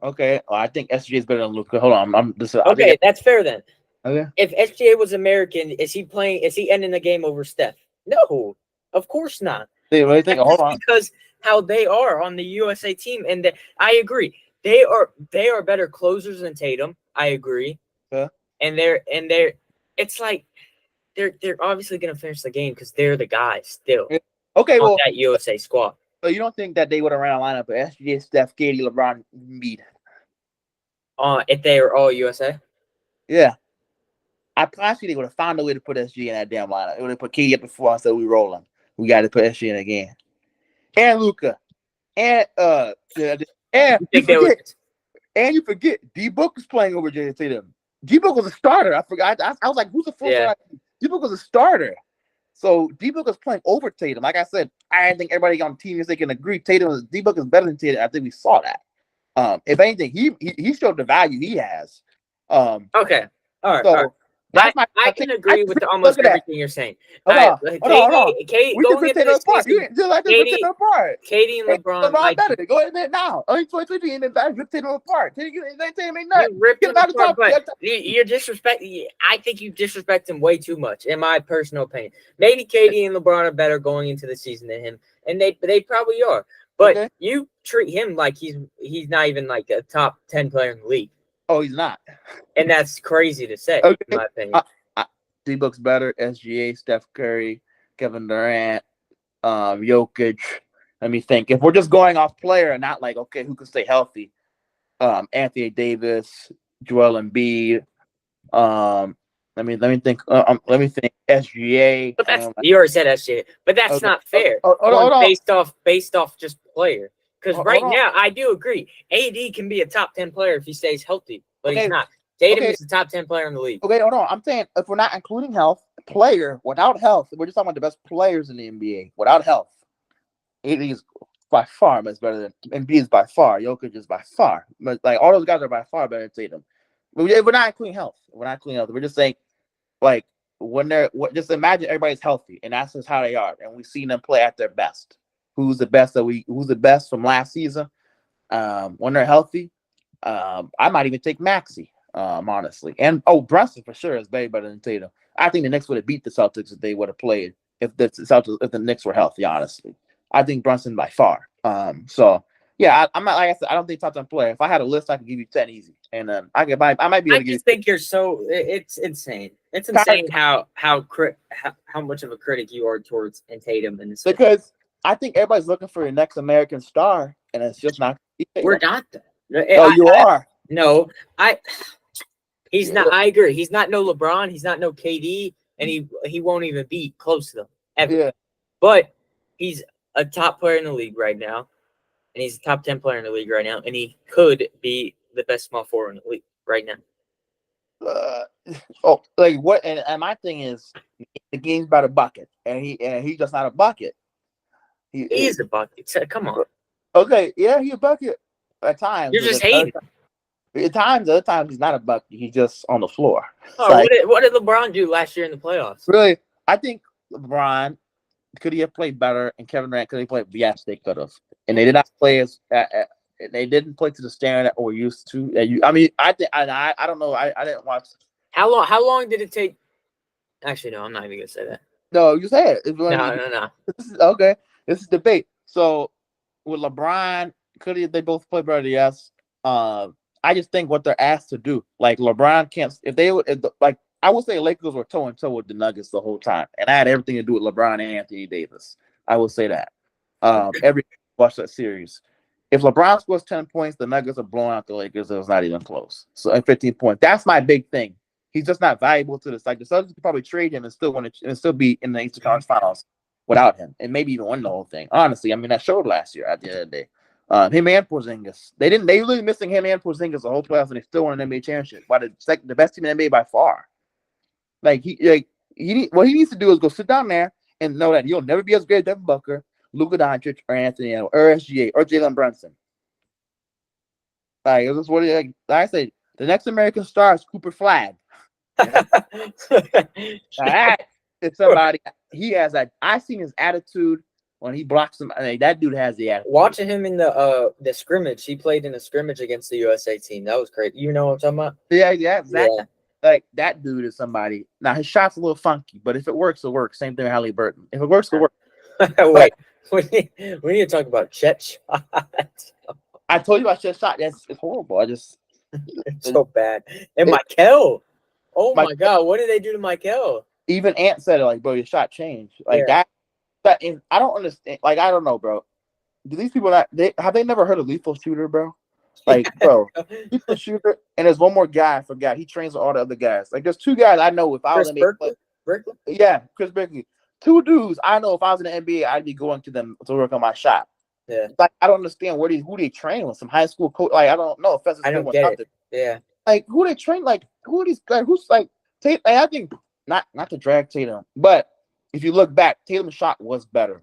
Okay. Well, I think SGA is better than Luka. Hold on. That's fair then. Okay. If SGA was American, is he ending the game over Steph? No, of course not. Hold on. Because how they are on the USA team, and I agree. They are better closers than Tatum. I agree. Yeah. And it's like they're obviously gonna finish the game because they're the guys still. Okay, well, that USA squad. So you don't think that they would have ran a lineup of SGA, Steph, KD, LeBron, Embiid? If they were all USA? Yeah. I promise you they would have found a way to put SGA in that damn lineup. They would have put KD up before and said we rolling. We got to put SGA in again. And Luka. And you forget D-Book was playing over Jason Tatum. D-Book was a starter. I forgot. I was like, who's the fourth guy? D-Book was a starter. So D-Book is playing over Tatum. Like I said, I think everybody on the team they can agree D-Book is better than Tatum. I think we saw that. If anything, he showed the value he has. Okay. All right. So all right. I can agree with almost everything you're saying. Hold on. KD we can take it apart. KD and LeBron. better. Go ahead now. Only 2020 and then back. Rip Tatum apart. You're disrespecting. I think you disrespect him way too much, in my personal opinion. Maybe KD and LeBron are better going into the season than him, and they probably are. But you treat him like he's not even like a top 10 player in the league. Oh, he's not. And that's crazy to say, in my opinion. D-Book's better. SGA, Steph Curry, Kevin Durant, Jokic. Let me think. If we're just going off player and not like, okay, who can stay healthy? Anthony Davis, Joel Embiid. Let me think. Let me think. SGA. But you already said that shit. But that's Okay. not fair. Hold on. Based off just player. Because Hold right on. now, I do agree. AD can be a top 10 player if he stays healthy, but Okay. he's not. Tatum Okay. is the top 10 player in the league. Okay, hold on. I'm saying if we're not including health, player without health, we're just talking about the best players in the NBA without health. AD is by far much better than Embiid is by far. Jokic is by far, but like all those guys are by far better than Tatum. But we're not including health. We're not including health. We're just saying like just imagine everybody's healthy and that's just how they are, and we've seen them play at their best. Who's the best from last season? When they're healthy, I might even take Maxey, honestly. And Brunson for sure is way better than Tatum. I think the Knicks would have beat the Celtics if they would have played if the Knicks were healthy. Honestly, I think Brunson by far. So yeah, I'm not like I said. I don't think top 10 player. If I had a list, I could give you 10 easy, and I might be able I to give just think you're so. It's insane. It's you insane how much of a critic you are towards Tatum in this. because I think everybody's looking for the next American star, and it's just not. We're not that. No, you are. No, he's not. I agree. He's not no LeBron. He's not no KD, and he won't even be close to them ever. Yeah. But he's a top player in the league right now, and he's a top 10 player in the league right now, and he could be the best small forward in the league right now. Like what? And my thing is, the game's about a bucket, and he's just not a bucket. He is a bucket. So, come on. Okay, yeah, he's a bucket at times. You're just hating. Other times he's not a bucket. He's just on the floor. Oh, like, what did LeBron do last year in the playoffs? Really, I think LeBron could he have played better, and Kevin Durant could he play? Yes, they could have, and they did not play as. They didn't play to the standard that we're used to. I think I don't know. I didn't watch. How long did it take? Actually, no, I'm not even gonna say that. No, you said it. No. Okay, this is debate. So with LeBron, could they both play better? Yes. I just think what they're asked to do, like LeBron can't. I would say Lakers were toe and toe with the Nuggets the whole time, and I had everything to do with LeBron and Anthony Davis. I would say that. Every watch that series. If LeBron scores 10 points, the Nuggets are blowing out the Lakers. It was not even close. So at 15 points, that's my big thing. He's just not valuable to this. Like the Celtics could probably trade him and still be in the Eastern Conference Finals without him, and maybe even win the whole thing. Honestly, I mean that showed last year. At the end of the day, him and Porzingis, they really missing him and Porzingis the whole playoffs, and they still won an NBA championship. By the best team in the NBA by far. What he needs to do is go sit down there and know that he'll never be as great as Devin Booker, Luka Doncic, or Anthony or SGA or Jalen Brunson. Like, it was what like I said, the next American star is Cooper Flagg. That is somebody. He has I've seen his attitude when he blocks him. I mean, that dude has the attitude. Watching him in the scrimmage, he played in a scrimmage against the USA team. That was great. You know what I'm talking about? Yeah, exactly. Yeah. Like that dude is somebody. Now his shot's a little funky, but if it works, it works. Same thing with Halliburton. If it works, it works. Wait, we need to talk about Chet shot. I told you about Chet shot. It's horrible. It's so bad. And Michael. Oh my God, what did they do to Michael? Even Ant said it, like, bro, your shot changed. Like that. And I don't understand. Like, I don't know, bro. Do these people have they never heard of Lethal Shooter, bro? Like, bro, Lethal Shooter, and there's one more guy. I forgot. He trains all the other guys. Like, there's two guys I know. If I was in the NBA, yeah, Chris Berkeley. Two dudes I know. If I was in the NBA, I'd be going to them to work on my shot. Yeah, like I don't understand who they train with. Some high school coach. Like I don't know. I don't get it. Yeah, like who they train. Like who are these guys? Who's like Tatum? I think not to drag Tatum, but if you look back, Tatum's shot was better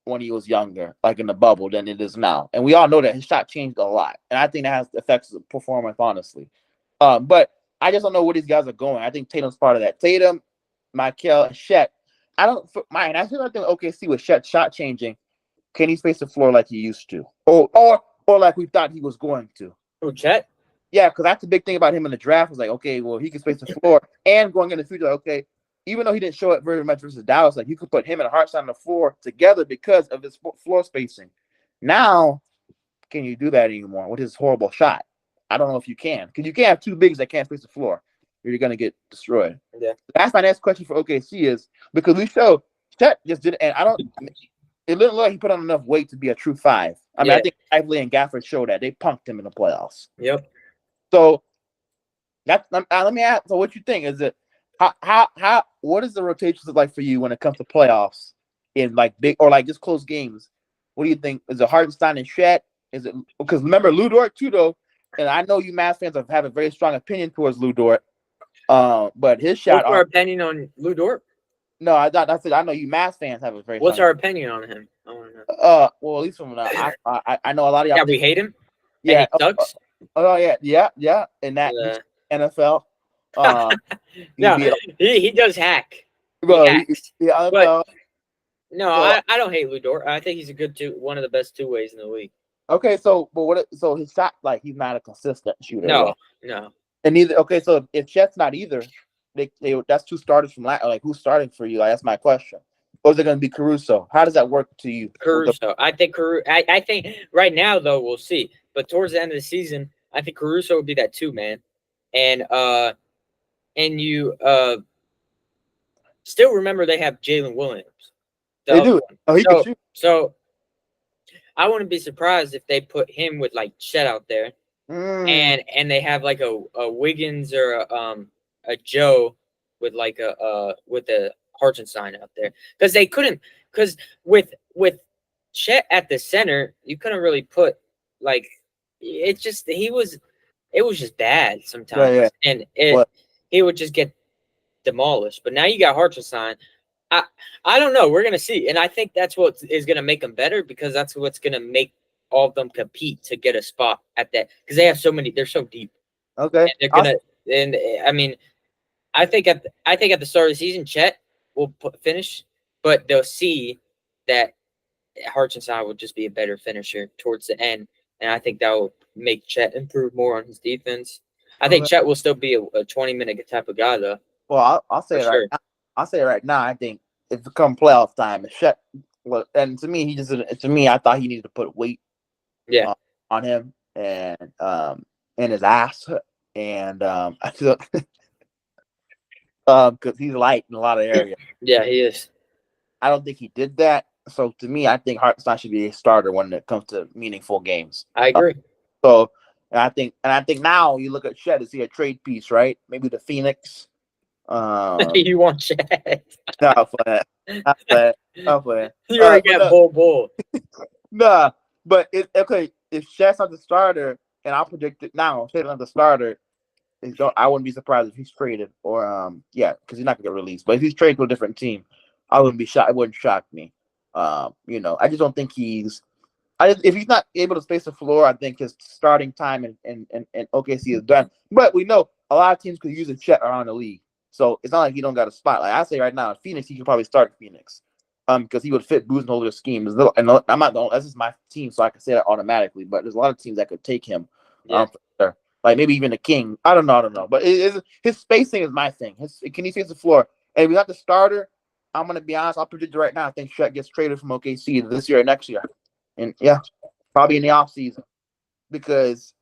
when he was younger, like in the bubble, than it is now. And we all know that his shot changed a lot. And I think that affects the performance, honestly. But I just don't know where these guys are going. I think Tatum's part of that. Tatum, Michael, and Chet. I feel like OKC with Chet shot changing. Can he space the floor like he used to? Or like we thought he was going to? Oh, Chet? Yeah, because that's the big thing about him in the draft was like, okay, well, he can space the floor. And going in the future, okay, even though he didn't show it very much versus Dallas, like you could put him and Hartstein on the floor together because of his floor spacing. Now, can you do that anymore with his horrible shot? I don't know if you can. Because you can't have two bigs that can't space the floor. You're going to get destroyed. Yeah. That's my next question for OKC is because we showed Chet just did it, and it didn't look like he put on enough weight to be a true five. I mean, I think Lively and Gafford showed that. They punked him in the playoffs. Yep. So Let me ask. So, what you think? Is it how what is the rotations look like for you when it comes to playoffs in like big or like just close games? What do you think? Is it Hartenstein and Shet? Is it because remember Lou Dort too though, and I know you Mavs fans have a very strong opinion towards Lou Dort. But his shot. What's our opinion on Lou Dort? No, that's it. I know you Mavs fans have a very. What's strong our opinion on him? I want to know. Well, at least from I know a lot of y'all. Yeah, we hate him. Yeah. And he sucks. Oh yeah. In that Yeah. NFL. No, be- he does hack. Bro, hacks. yeah, But- No, So- I don't hate Lou Dort. I think he's a good one of the best two ways in the league. okay. So, but so his shot like he's not a consistent shooter. No, though. no. And neither. Okay, so if Chet's not either, they that's two starters from like who's starting for you? Like, that's my question. Or is it going to be Caruso? How does that work to you? Caruso. I think I think right now though we'll see. But towards the end of the season, I think Caruso would be that too, man. And you still remember they have Jalen Williams. the They other do. one. Oh, he can shoot. So I wouldn't be surprised if they put him with like Chet out there, and they have like a Wiggins or a Joe with like a Hartenstein out there because they couldn't because with Chet at the center you couldn't really put like it was just bad sometimes and he would just get demolished. But now you got Hartenstein. I don't know. We're gonna see, and I think that's what is gonna make them better because that's what's gonna make all of them compete to get a spot at that because they have so many. They're so deep. Okay, And they're gonna. And I mean, I think at the start of the season, Chet will finish, but they'll see that Hartenstein will just be a better finisher towards the end, and I think that will make Chet improve more on his defense. I think Chet will still be a 20-minute type of guy, though. Well, I'll say it right now. I'll say it right now. I think if it come playoff time, Chet. Well, and to me, I thought he needed to put weight, on him and in his ass, and I feel because he's light in a lot of areas. Yeah, he is. I don't think he did that. So to me, I think Hartenstein should be a starter when it comes to meaningful games. I agree. And I think now you look at Chet, is he a trade piece, right? Maybe the Phoenix. You want Chet? Not for that. You already got Bull. Nah, but if Chet's not the starter, and I'll predict it now, Chet's not the starter, I wouldn't be surprised if he's traded or because he's not gonna get released. But if he's traded to a different team, I wouldn't be shocked. It wouldn't shock me. I just don't think if he's not able to space the floor, I think his starting time in OKC is done. But we know a lot of teams could use a Chet around the league. So it's not like he don't got a spot. Like I say right now, in Phoenix, he could probably start Phoenix. Because he would fit Budenholzer's scheme. And I'm not the only, this is my team, so I can say that automatically. But there's a lot of teams that could take him. Like maybe even the King. I don't know. But his spacing is my thing. Can he space the floor? And if he's not the starter, I'm gonna be honest. I'll predict it right now. I think Chet gets traded from OKC this year or next year. And probably in the offseason. Because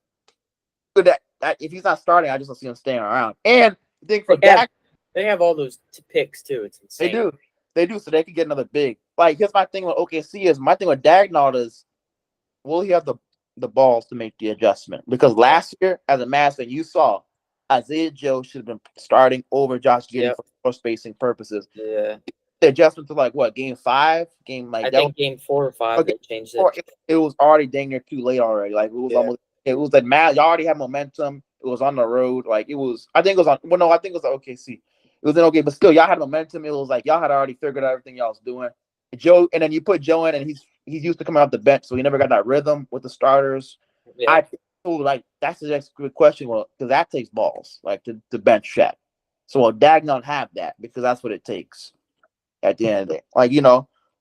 that if he's not starting, I just don't see him staying around. And I think for Dak, they have all those picks too. It's insane. They do, so they could get another big. Like, here's my thing with OKC is my thing with Dagnall is, will he have the balls to make the adjustment? Because last year, as a Mavs fan, you saw Isaiah Joe should have been starting over Josh Giddey for spacing purposes. Yeah. The adjustment to game 5, I think game 4 or 5 they changed it. It was already dang near too late already. Like it was like Mavs. Y'all already had momentum. It was on the road. Like it was. I think it was OKC. It was in okay, but still, y'all had momentum. It was like y'all had already figured out everything y'all was doing. Joe, and then you put Joe in, and he's used to coming off the bench, so he never got that rhythm with the starters. Yeah. I feel like that's the next good question. Well, because that takes balls, like to bench Shaq. So will Dagnall have that? Because that's what it takes at the end of the day. Like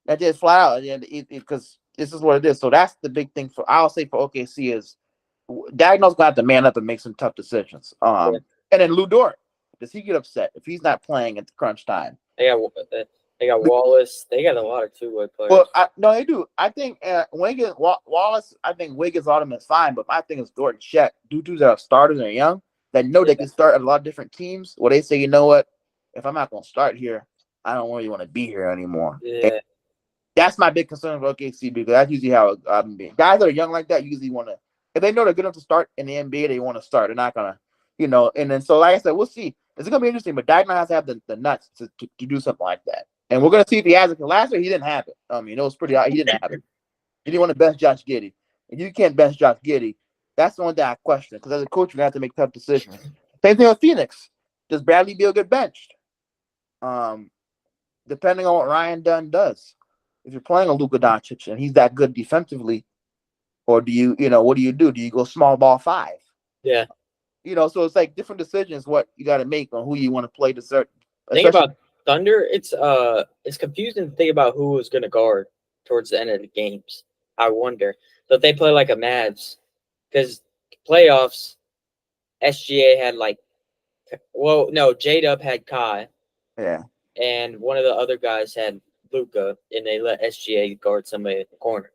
that just flat out. And because this is what it is. So that's the big thing I'll say for OKC is Dagnall's gonna have to man up and make some tough decisions. And then Lou Dort. Does he get upset if he's not playing at the crunch time? They got Wallace. They got a lot of two-way players. Well, no, they do. I think Wiggins, Wallace. I think Wiggins' is fine, but my thing is Dort and Chet. Dudes that are starters and are young that know they can start at a lot of different teams. Where they say, you know what, if I'm not going to start here, I don't really want to be here anymore. Yeah. And that's my big concern with OKC because that's usually how I've been. Guys that are young like that usually want to. If they know they're good enough to start in the NBA, they want to start. They're not gonna And then so like I said, we'll see. It's gonna be interesting, but Dyke has to have the nuts to do something like that. And we're gonna see if he has it. Last year he didn't have it. It was pretty he didn't have it. He didn't want to bench Josh Giddey. If you can't bench Josh Giddey, that's the one thing I question. Because as a coach, you're gonna have to make tough decisions. Same thing with Phoenix. Does Bradley Beal get benched? Depending on what Ryan Dunn does. If you're playing a Luka Doncic and he's that good defensively, or do you what do you do? Do you go small ball 5? Yeah. So it's like different decisions what you got to make on who you want to play to certain. Think about Thunder. It's confusing to think about who was going to guard towards the end of the games. I wonder. So if they play like a Mavs, because playoffs, SGA had J-Dub had Kai. Yeah. And one of the other guys had Luka, and they let SGA guard somebody in the corner.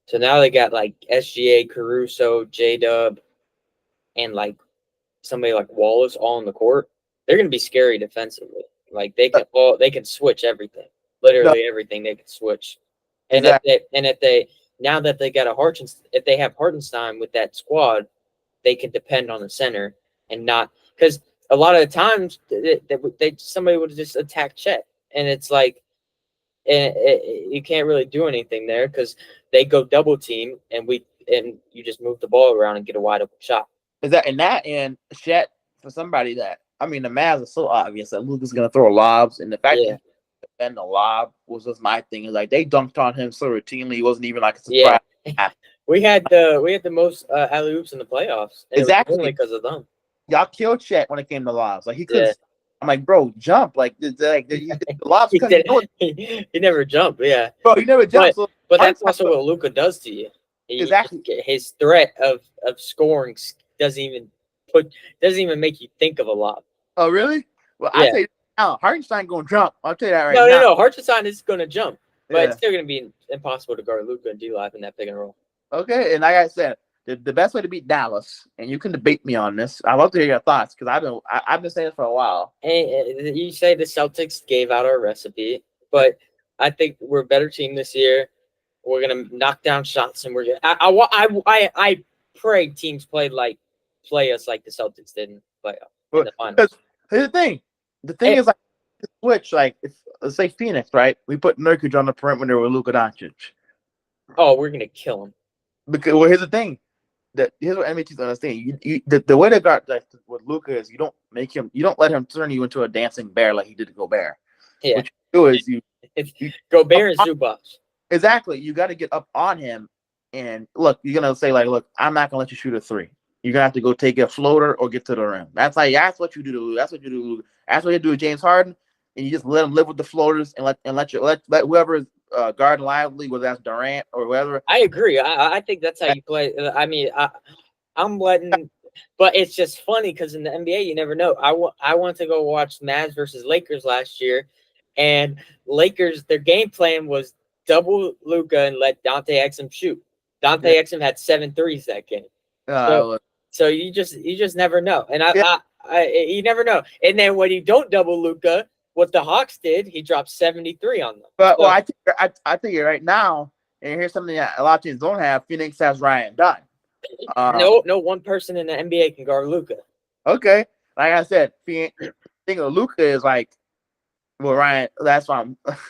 So now they got like SGA, Caruso, J-Dub, and like somebody like Wallace all on the court. They're going to be scary defensively. Like they can switch everything, literally everything they can switch. And if they now that they got if they have Hartenstein with that squad, they can depend on the center and not because a lot of the times somebody would just attack Chet, and it's like you can't really do anything there because they go double team and you just move the ball around and get a wide open shot. And Chet for somebody that the Mavs are so obvious that Luka's gonna throw lobs, and the fact that and the lob was just my thing. Is like they dunked on him so routinely, he wasn't even like a surprise. Yeah. We had the most alley oops in the playoffs. Exactly, only because of them. Y'all killed Chet when it came to lobs. Like he could. Yeah. I'm like, bro, jump! The lobs. He never jumped. Yeah, bro, he never jumped. But that's also what Luka does to you. Exactly. His threat of scoring doesn't even make you think of a lob. Oh, really? Well, I tell you now, Hartenstein gonna jump. I'll tell you that right now. No. Hartenstein is gonna jump, but it's still gonna be impossible to guard Luka and D-Live in that pick and roll. Okay, and like I said, the best way to beat Dallas, and you can debate me on this. I'd love to hear your thoughts because I've been saying this for a while. And you say the Celtics gave out our recipe, but I think we're a better team this year. We're gonna knock down shots, and we're gonna. I pray teams play us like the Celtics did in the finals. Here's the thing. The thing is, like, switch. Like, if let's say Phoenix, right? We put Nurkic on the perimeter with Luka Doncic. Oh, we're gonna kill him. Because here's the thing. Here's what NBA teams understand. The way they got with Luka is you don't let him turn you into a dancing bear like he did to Gobert. Yeah. What you do is Gobert and Zubac. Exactly. You got to get up on him, and look, you're gonna say look, I'm not gonna let you shoot a 3. You're gonna have to go take a floater or get to the rim. That's what you do. That's what you do. That's what you do with James Harden, and you just let him live with the floaters and let whoever is guarding Lively, whether that's Durant or whoever. I agree. I think that's how you play. I'm letting, but it's just funny because in the NBA you never know. I want to go watch Mavs versus Lakers last year, and Lakers their game plan was double Luka and let Dante Exum shoot. Dante Exum had 7 threes that game. So you just never know, and you never know. And then when you don't double Luka, what the Hawks did, he dropped 73 on them. But I think right now, and here's something that a lot of teams don't have. Phoenix has Ryan Dunn. No one person in the NBA can guard Luka. Okay, like I said, thing of Luka is like, well, Ryan. That's why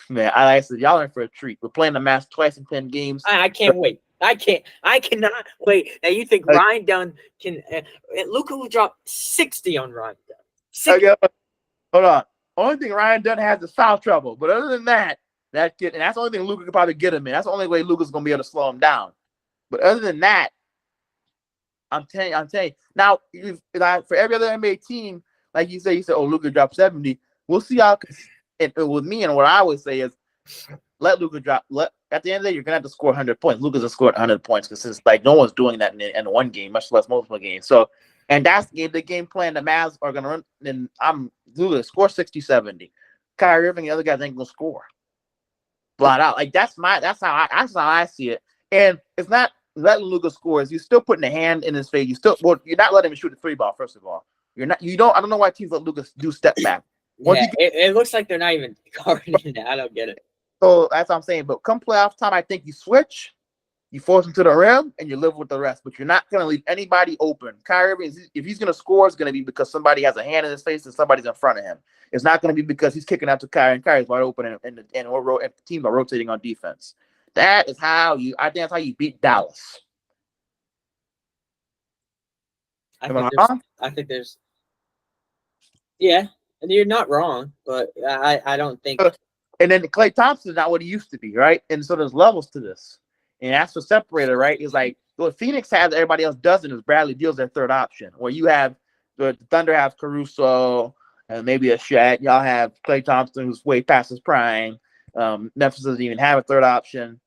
man. I said y'all in for a treat. We're playing the Mavs twice in 10 games. I can't wait. I cannot wait. Now you think Ryan Dunn can? Luka will drop 60 on Ryan Dunn. 60. Okay, hold on. Only thing Ryan Dunn has is foul trouble. But other than that, and that's the only thing Luka could probably get him in. That's the only way Luka's gonna be able to slow him down. But other than that, I'm telling you. Now, for every other NBA team, like you said, oh, Luka dropped 70. We'll see how. And with me, and what I always say is, let Luka drop. At the end of the day, you're gonna have to score 100 points. Luka's has scored 100 points because it's like no one's doing that in one game, much less multiple games. So, and that's the game plan. The Mavs are gonna run. And I'm Luka score 60, 70. Kyrie Irving, the other guys ain't gonna score. Flat out. Like that's how I see it. And it's not letting Luka score. You're still putting a hand in his face. You're not letting him shoot a 3-ball. First of all, I don't know why teams let Luka do step back. It looks like they're not even guarding it. I don't get it. So that's what I'm saying. But come playoff time, I think you switch. You force him to the rim, and you live with the rest. But you're not going to leave anybody open. Kyrie Irving, if he's going to score, it's going to be because somebody has a hand in his face and somebody's in front of him. It's not going to be because he's kicking out to Kyrie and Kyrie's wide open and the teams are rotating on defense. I think that's how you beat Dallas. I think there's yeah, and you're not wrong, but I don't think. And then Klay Thompson's not what he used to be, right? And so there's levels to this. And that's the separator, right? It's like what Phoenix has, everybody else doesn't, is Bradley Beal's their third option. Where you have the Thunder have Caruso and maybe a Shaq. Y'all have Klay Thompson, who's way past his prime. Memphis doesn't even have a third option.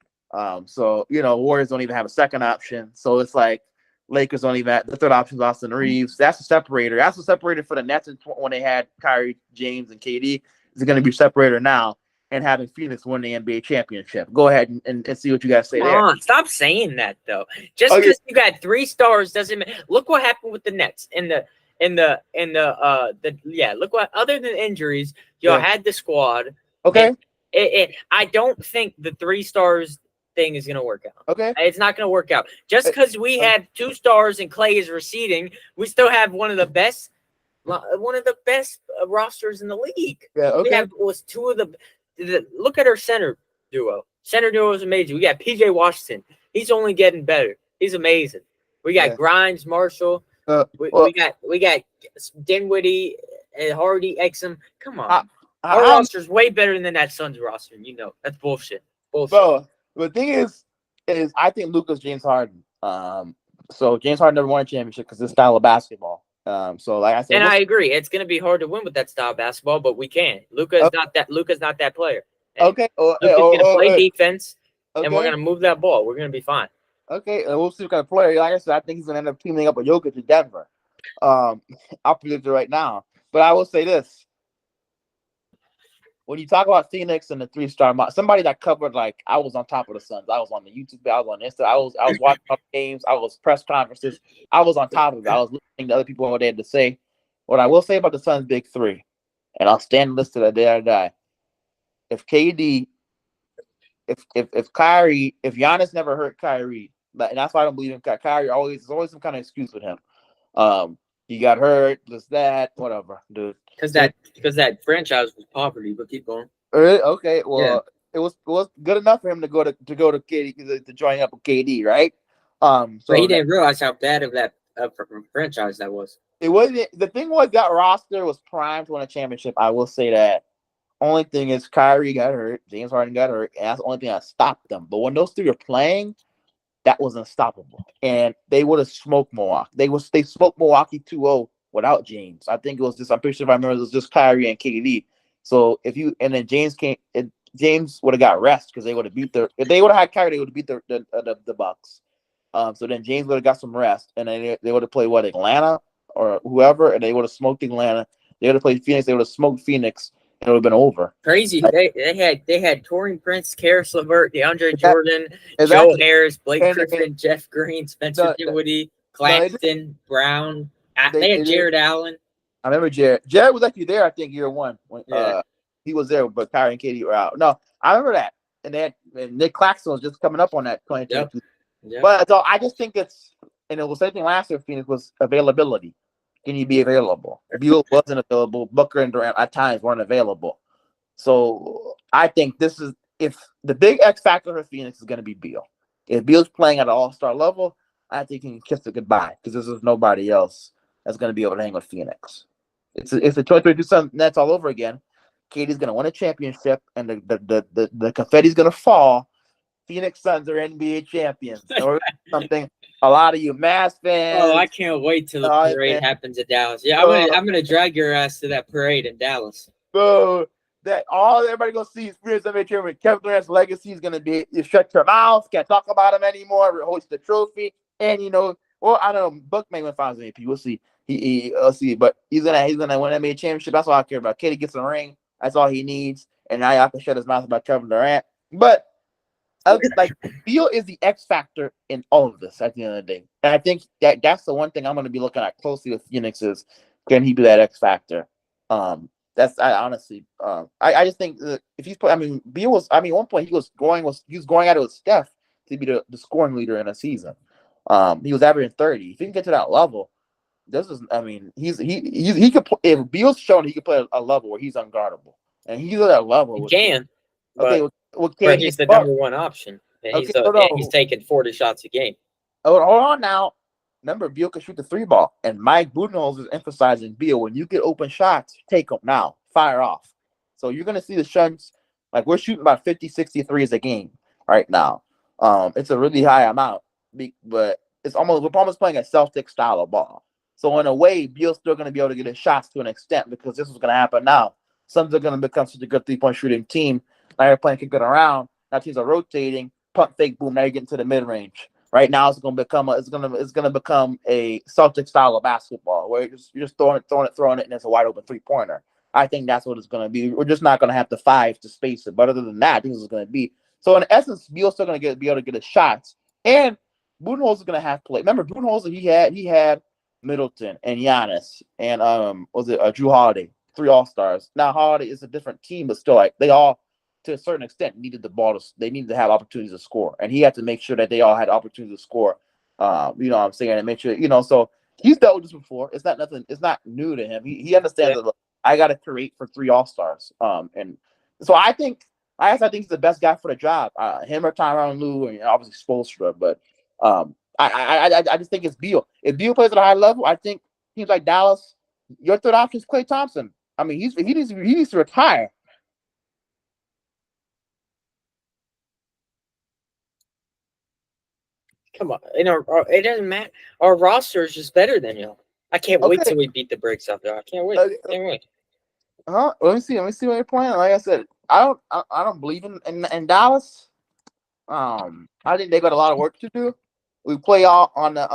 So, Warriors don't even have a second option. So it's like Lakers don't even have the third option is Austin Reeves. That's the separator. That's the separator for the Nets when they had Kyrie, James, and KD. Is going to be separator now. And having Phoenix win the NBA championship. Go ahead and see what you guys say Come there. on, stop saying that though. Just because you got 3 stars doesn't mean. Look what happened with the Nets look what, other than injuries, y'all had the squad. Okay. I don't think the 3 stars thing is gonna work out. Okay. It's not gonna work out. Just because we have 2 stars and Klay is receding, we still have one of the best rosters in the league. Yeah. Okay. Was 2 of the. Look at our center duo. Center duo is amazing. We got PJ Washington. He's only getting better. He's amazing. We got Grimes, Marshall. We got Dinwiddie and Hardy, Exum. Come on, our roster's way better than that Suns roster. That's bullshit. Bro, the thing is I think Luka's James Harden. So James Harden never won a championship because this style of basketball. So like I said, and I agree, it's going to be hard to win with that style of basketball, but we can. Luka's not that player. And okay. Luka's going to play defense, and we're going to move that ball. We're going to be fine. Okay, we'll see what kind of player. Like I said, I think he's going to end up teaming up with Jokic in Denver. I'll predict it right now. But I will say this. When you talk about Phoenix and the 3-star, somebody that covered, like, I was on top of the Suns. I was on the YouTube, I was on Insta, I was watching games, I was press conferences. I was on top of it. I was listening to other people what they had to say. What I will say about the Suns' big 3, and I'll stand listed the day I die. If KD, if Kyrie, if Giannis never hurt Kyrie, and that's why I don't believe in Kyrie. There's always some kind of excuse with him. He got hurt, this, that, whatever, dude. Because that franchise was poverty, but keep going. Okay, well, it was good enough for him to go to KD to join up with KD, right? So but he didn't realize how bad of that franchise that was. It wasn't. The thing was that roster was primed to win a championship. I will say that. Only thing is Kyrie got hurt, James Harden got hurt, and that's the only thing that stopped them. But when those 3 were playing, that was unstoppable, and they would have smoked Milwaukee. They smoked Milwaukee 2-0 without James. I think it was just. I'm pretty sure if I remember, it was just Kyrie and KD. So then James would have got rest because they would have beat if they would have had Kyrie, they would have beat the Bucks. So then James would have got some rest, and then they would have played Atlanta or whoever, and they would have smoked Atlanta. They would have played Phoenix. They would have smoked Phoenix. It would have been over. Crazy. They had Taurean Prince, Karis LeVert, DeAndre Jordan, Joe Harris, Blake Griffin, Jeff Green, Spencer Dinwiddie, Claxton, Brown. They had Jared Allen. I remember Jared. Jared was actually there, I think, year 1 when he was there, but Kyrie and KD were out. No, I remember that. And Nick Claxton was just coming up on that 2022. Yep. But so I just think it was the same thing last year. Phoenix was availability. Can you be available? Beal wasn't available. Booker and Durant at times weren't available. So I think if the big X factor for Phoenix is going to be Beal. If Beal's playing at an all-star level, I think he can kiss it goodbye because there's nobody else that's going to be able to hang with Phoenix. It's the 2022 Suns Nets all over again. KD's going to win a championship, and the confetti's going to fall. Phoenix Suns are NBA champions. Or something. A lot of you Mavs fans. Oh, I can't wait till the parade happens at Dallas. Yeah, I'm gonna drag your ass to that parade in Dallas. Bro, that all everybody gonna see is Phoenix NBA champion. Kevin Durant's legacy is gonna be you shut your mouth, can't talk about him anymore, hoist the trophy, and I don't know, Bookman went finals MVP. We'll see. We'll see, but he's gonna win NBA championship. That's all I care about. KD gets a ring. That's all he needs, and now y'all can shut his mouth about Kevin Durant. But Beal is the X factor in all of this at the end of the day. And I think that's the one thing I'm going to be looking at closely with Phoenix is, can he be that X factor? I just think that if he's put, Beal was, at one point he was going at it with Steph to be the scoring leader in a season. He was averaging 30. If he can get to that level, he could. If Beal's shown he could play a level where he's unguardable, and he's at that level. He can, Okay, but can he's the number one option, and he's taking 40 shots a game. Hold on now. Remember, Beal can shoot the 3 ball, and Mike Budenholzer is emphasizing Beal. When you get open shots, take them now, fire off. So you're gonna see the Suns like we're shooting about 50, 60 threes a game right now. It's a really high amount, but we're almost playing a Celtic style of ball. So in a way, Beal's still gonna be able to get his shots to an extent because this is gonna happen now. Suns are gonna become such a good 3-point shooting team. Now you're playing kicking around. Now teams are rotating, pump fake, boom. Now you're getting to the mid range. Right now, it's gonna become a Celtic style of basketball where you're just throwing it, and it's a wide open 3-pointer. I think that's what it's gonna be. We're just not gonna have the 5 to space it, but other than that, I think this is gonna be. So in essence, Beal's still gonna be able to get his shots, and Budenholzer gonna have to play. Remember, Budenholzer he had Middleton and Giannis and Drew Holiday, 3 All-Stars. Now Holiday is a different team, but still like they all, to a certain extent, needed the ball they needed to have opportunities to score, and he had to make sure that they all had opportunities to score. You know what I'm saying, and make sure so he's dealt with this before. It's not nothing. It's not new to him. He understands that. Look, I got to create for 3 All-Stars. And so I think he's the best guy for the job. Him or Tyronn Lue, and obviously Spoelstra. But I just think it's Beal. If Beal plays at a high level, I think teams like Dallas, your third option is Klay Thompson. I mean, he needs to retire. Come on, it doesn't matter. Our roster is just better than you. I can't wait till we beat the Bricks out there. I can't wait. Can't wait. Let me see what you're playing. Like I said, I don't believe in Dallas. I think they got a lot of work to do. We play all on the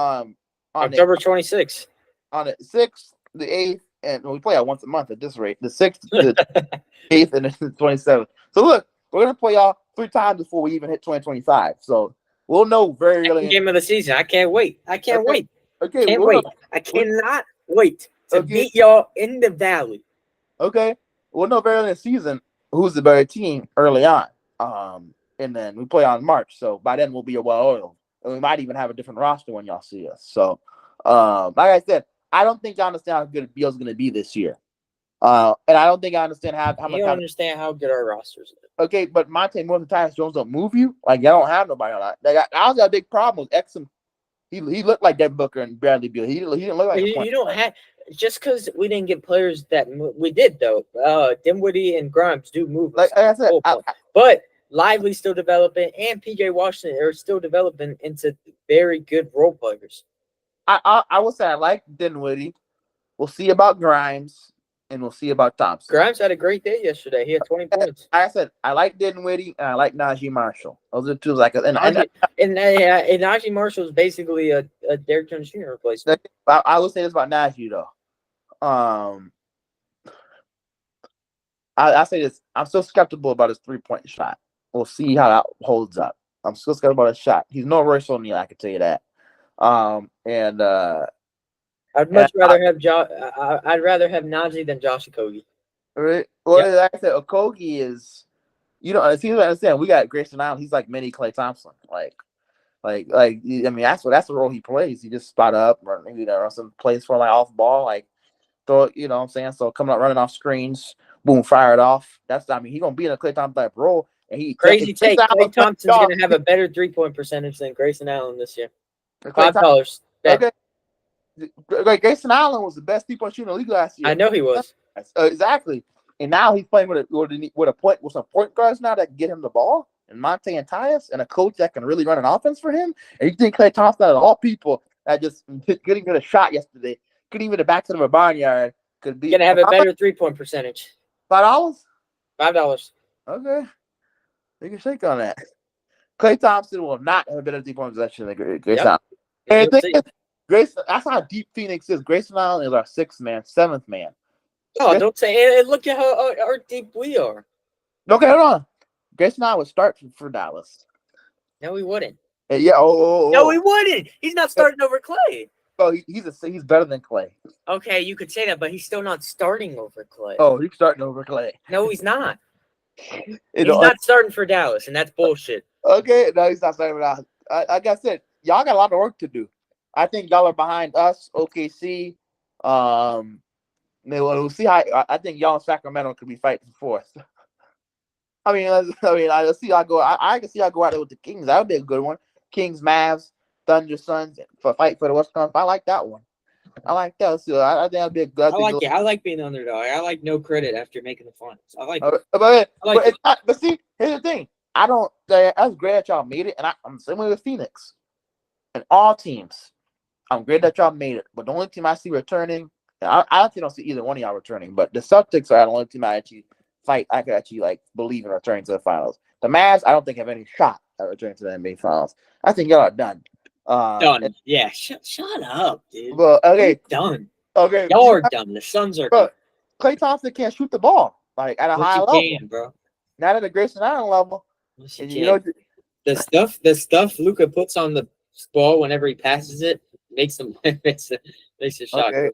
October 26th. On the 6th, the 8th, and we play out once a month at this rate. The 6th, the 8th, and the 27th. So look, we're gonna play y'all 3 times before we even hit 2025. So we'll know very early. Game of the season. I can't wait. I can't wait. Okay, can't wait. I cannot wait to beat y'all in the Valley. Okay, we'll know very early in the season who's the better team early on. And then we play on March, so by then we'll be well-oiled, and we might even have a different roster when y'all see us. So, like I said, I don't think y'all understand how good Beal's going to be this year. And I don't think I understand how much. You don't understand how good our rosters are. Okay, but Monte Morris and Tyus Jones don't move you. Like, y'all don't have nobody on that. I was got a big problem with Exum. He looked like Devin Booker and Bradley Beal. He didn't look like you don't have just because we didn't get players that we did though. Dinwiddie and Grimes do move. Like I said, but Lively's still developing, and PJ Washington are still developing into very good role players. I will say I like Dinwiddie. We'll see about Grimes. And we'll see about Thompson. Grimes had a great day yesterday. He had 20 points. Like I said, I like Dinwiddie and I like Najee Marshall. Those are 2 and Najee Marshall is basically a Derrick Jones Jr. replacement. I will say this about Najee though. I say this. I'm still skeptical about his 3-point shot. We'll see how that holds up. I'm still skeptical about his shot. He's no Royce O'Neal, I can tell you that. I'd much rather have I'd rather have Najee than Josh Okogie. Right. Well, like I said, Okogie is, it seems like I understand. We got Grayson Allen. He's like mini Klay Thompson. Like, I mean, that's the role he plays. He just spot up, or maybe there are some plays for like off ball, like throw it. You know what I'm saying? So coming up, running off screens, boom, fire it off. He's gonna be in a Klay Thompson type role. And crazy take. Klay Thompson's gonna have a better 3-point percentage than Grayson Allen this year. $5. Okay. Grayson Allen was the best 3-point shooter in the league last year. I know he was. Exactly. And now he's playing with some point guards now that can get him the ball, and Monte and Tyus, and a coach that can really run an offense for him. And you think Klay Thompson, out of all people that just couldn't get a shot yesterday, couldn't even get it back to the barnyard, could be gonna have a better 3-point percentage. $5? $5. Okay. You can shake on that. Klay Thompson will not have a better 3-point possession than Grayson Allen. And the thing is, Grayson, that's how deep Phoenix is. Grayson Allen is our 6th man, 7th man. Oh, don't say it. Look at how deep we are. Okay, hold on. Grayson Allen would start for Dallas. No, he wouldn't. Yeah. No, he wouldn't. He's not starting over Klay. Oh, he's better than Klay. Okay, you could say that, but he's still not starting over Klay. Oh, he's starting over Klay. No, he's not. He's not starting for Dallas, and that's bullshit. Okay, no, he's not starting for Dallas. like I said, y'all got a lot of work to do. I think y'all are behind us, OKC. We'll see how. I think y'all in Sacramento could be fighting fourth. I see y'all go. I can see y'all go out there with the Kings. That would be a good one. Kings, Mavs, Thunder, Suns for fight for the West Conference. I like that one. I like that. So I think that'd be a good. I like it. I like being the underdog. I like no credit after making the finals. I like it. But see, here's the thing. I don't. That's great that y'all made it, and I'm the same way with Phoenix and all teams. I'm great that y'all made it, but the only team I see returning, I actually don't see either one of y'all returning. But the Celtics are the only team I actually fight. I could actually believe in returning to the finals. The Mavs, I don't think have any shot at returning to the NBA finals. I think y'all are done. Done. Yeah. Shut up, dude. Well, okay. You're done. Okay. Y'all are done. The Suns are done. Klay Thompson can't shoot the ball at a high level. Can, bro. Not at a Grayson Allen level. Yes, And the stuff Luka puts on the ball whenever he passes it makes him makes a shot. Okay.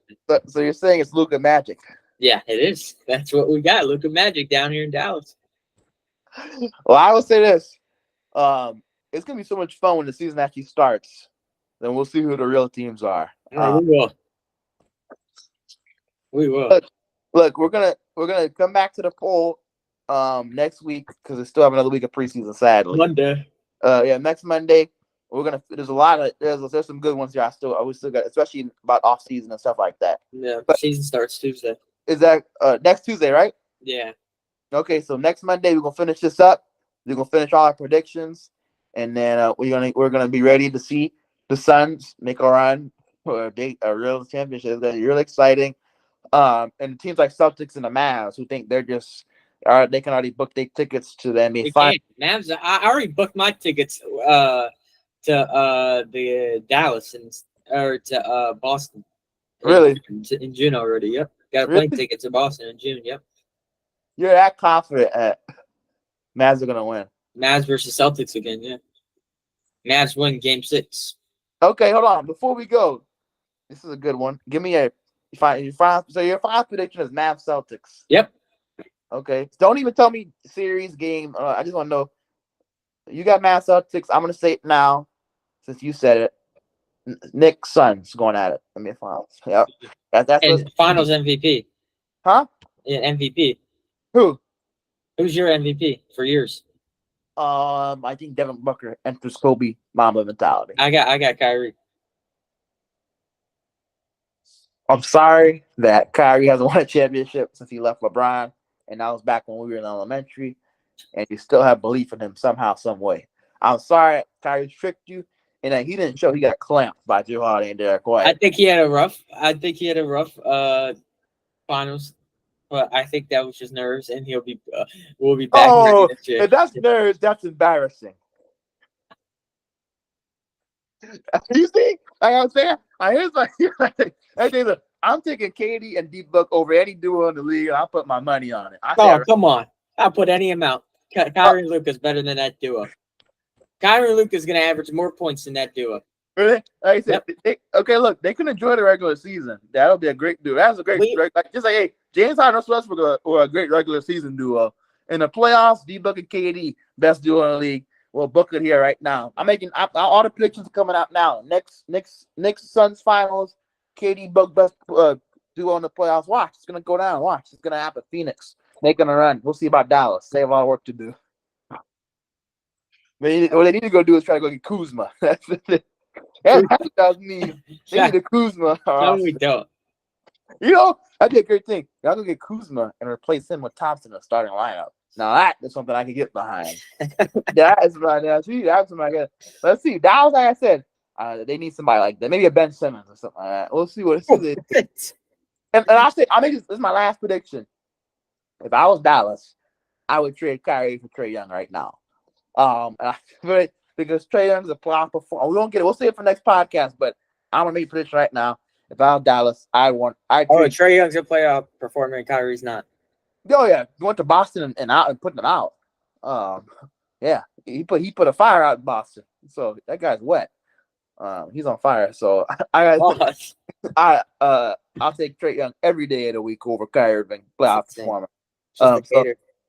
So you're saying it's Luka magic? Yeah, it is. That's what we got. Luka magic down here in Dallas. Well, I will say this. It's gonna be so much fun when the season actually starts. Then we'll see who the real teams are. We will. Look, we're gonna come back to the poll next week because we still have another week of preseason. Sadly, Monday. Next Monday there's a lot of there's some good ones here. We still got, especially about off season and stuff like that. Yeah, but season starts Tuesday. Is that next Tuesday, right? Yeah. Okay, so next Monday we're gonna finish this up. We're gonna finish all our predictions, and then we're gonna be ready to see the Suns make a run for a real championship. It's gonna be really exciting. And teams like Celtics and the Mavs who think they're just they can already book their tickets to the NBA Finals. Mavs, I already booked my tickets to the Dallas or to Boston. Really? In June already. Yep. Got a plane ticket to Boston in June. Yep. You're that confident at Mavs are gonna win. Mavs versus Celtics again. Yeah. Mavs win Game 6. Okay, hold on. Before we go, this is a good one. Give me your final prediction is Mavs Celtics. Yep. Okay. Don't even tell me series game. I just want to know. You got Mavs Celtics. I'm gonna say it now, since you said it. Knicks Suns going at it. Finals. Yep. That's and Finals MVP. Huh? Yeah, MVP. Who? Who's your MVP for years? I think Devin Booker enters Kobe Mamba mentality. I got Kyrie. I'm sorry that Kyrie hasn't won a championship since he left LeBron, and that was back when we were in elementary, and you still have belief in him somehow, some way. I'm sorry Kyrie tricked you, and he didn't show. He got clamped by Drew Holiday and Derek White. I think he had a rough finals, but I think that was just nerves, and we'll be back. Oh, if that's nerves, that's embarrassing. You see, like I was saying, I'm taking KD and D-Book over any duo in the league, and I'll put my money on it. Come on. I'll put any amount. Kyrie and Luka is better than that duo. Kyrie and Luka is going to average more points than that duo. Really? Like I said, look, they can enjoy the regular season. That'll be a great duo. That's a great, hey, James Harden and Westbrook are a great regular season duo. In the playoffs, D-Book and KD, best duo in the league. We'll book it here right now. I'm making all the predictions are coming out now. Next Suns finals, KD Book best duo in the playoffs. Watch, it's gonna go down. Watch, it's gonna happen. Phoenix making a run. We'll see about Dallas. They have a lot of work to do. What they need to go do is try to go get Kuzma. That's what they need. They need a Kuzma. No, we don't. That'd be a great thing. Y'all go get Kuzma and replace him with Thompson in the starting lineup. Now that is something I can get behind. That's my. Let's see. Dallas, like I said, they need somebody like that. Maybe a Ben Simmons or something like that. We'll see what it is. And I'll make this is my last prediction. If I was Dallas, I would trade Kyrie for Trae Young right now. Because Trae Young's a playoff performer. We won't get it. We'll see it for next podcast. But I'm gonna make a prediction right now. If I was Dallas, Trae Young's a playoff performer and Kyrie's not. Oh yeah, he went to Boston and out and putting it out. Yeah, he put a fire out in Boston. So that guy's wet. He's on fire. So I'll take Trae Young every day of the week over Kyrie Irving, playoff performer.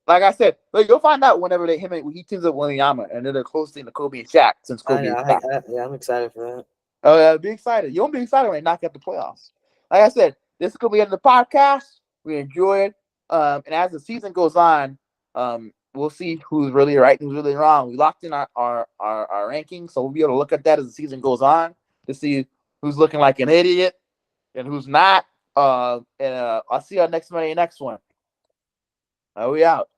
Like I said, like, you'll find out whenever he teams up with Wanyama, and they're closely to Kobe and Shaq since Kobe is back. Yeah, I'm excited for that. Oh, yeah, be excited. You won't be excited when they knock out the playoffs. Like I said, this is gonna be the podcast. We enjoy it. And as the season goes on, we'll see who's really right and who's really wrong. We locked in our rankings, so we'll be able to look at that as the season goes on to see who's looking like an idiot and who's not. And I'll see you next Monday, next one. We out.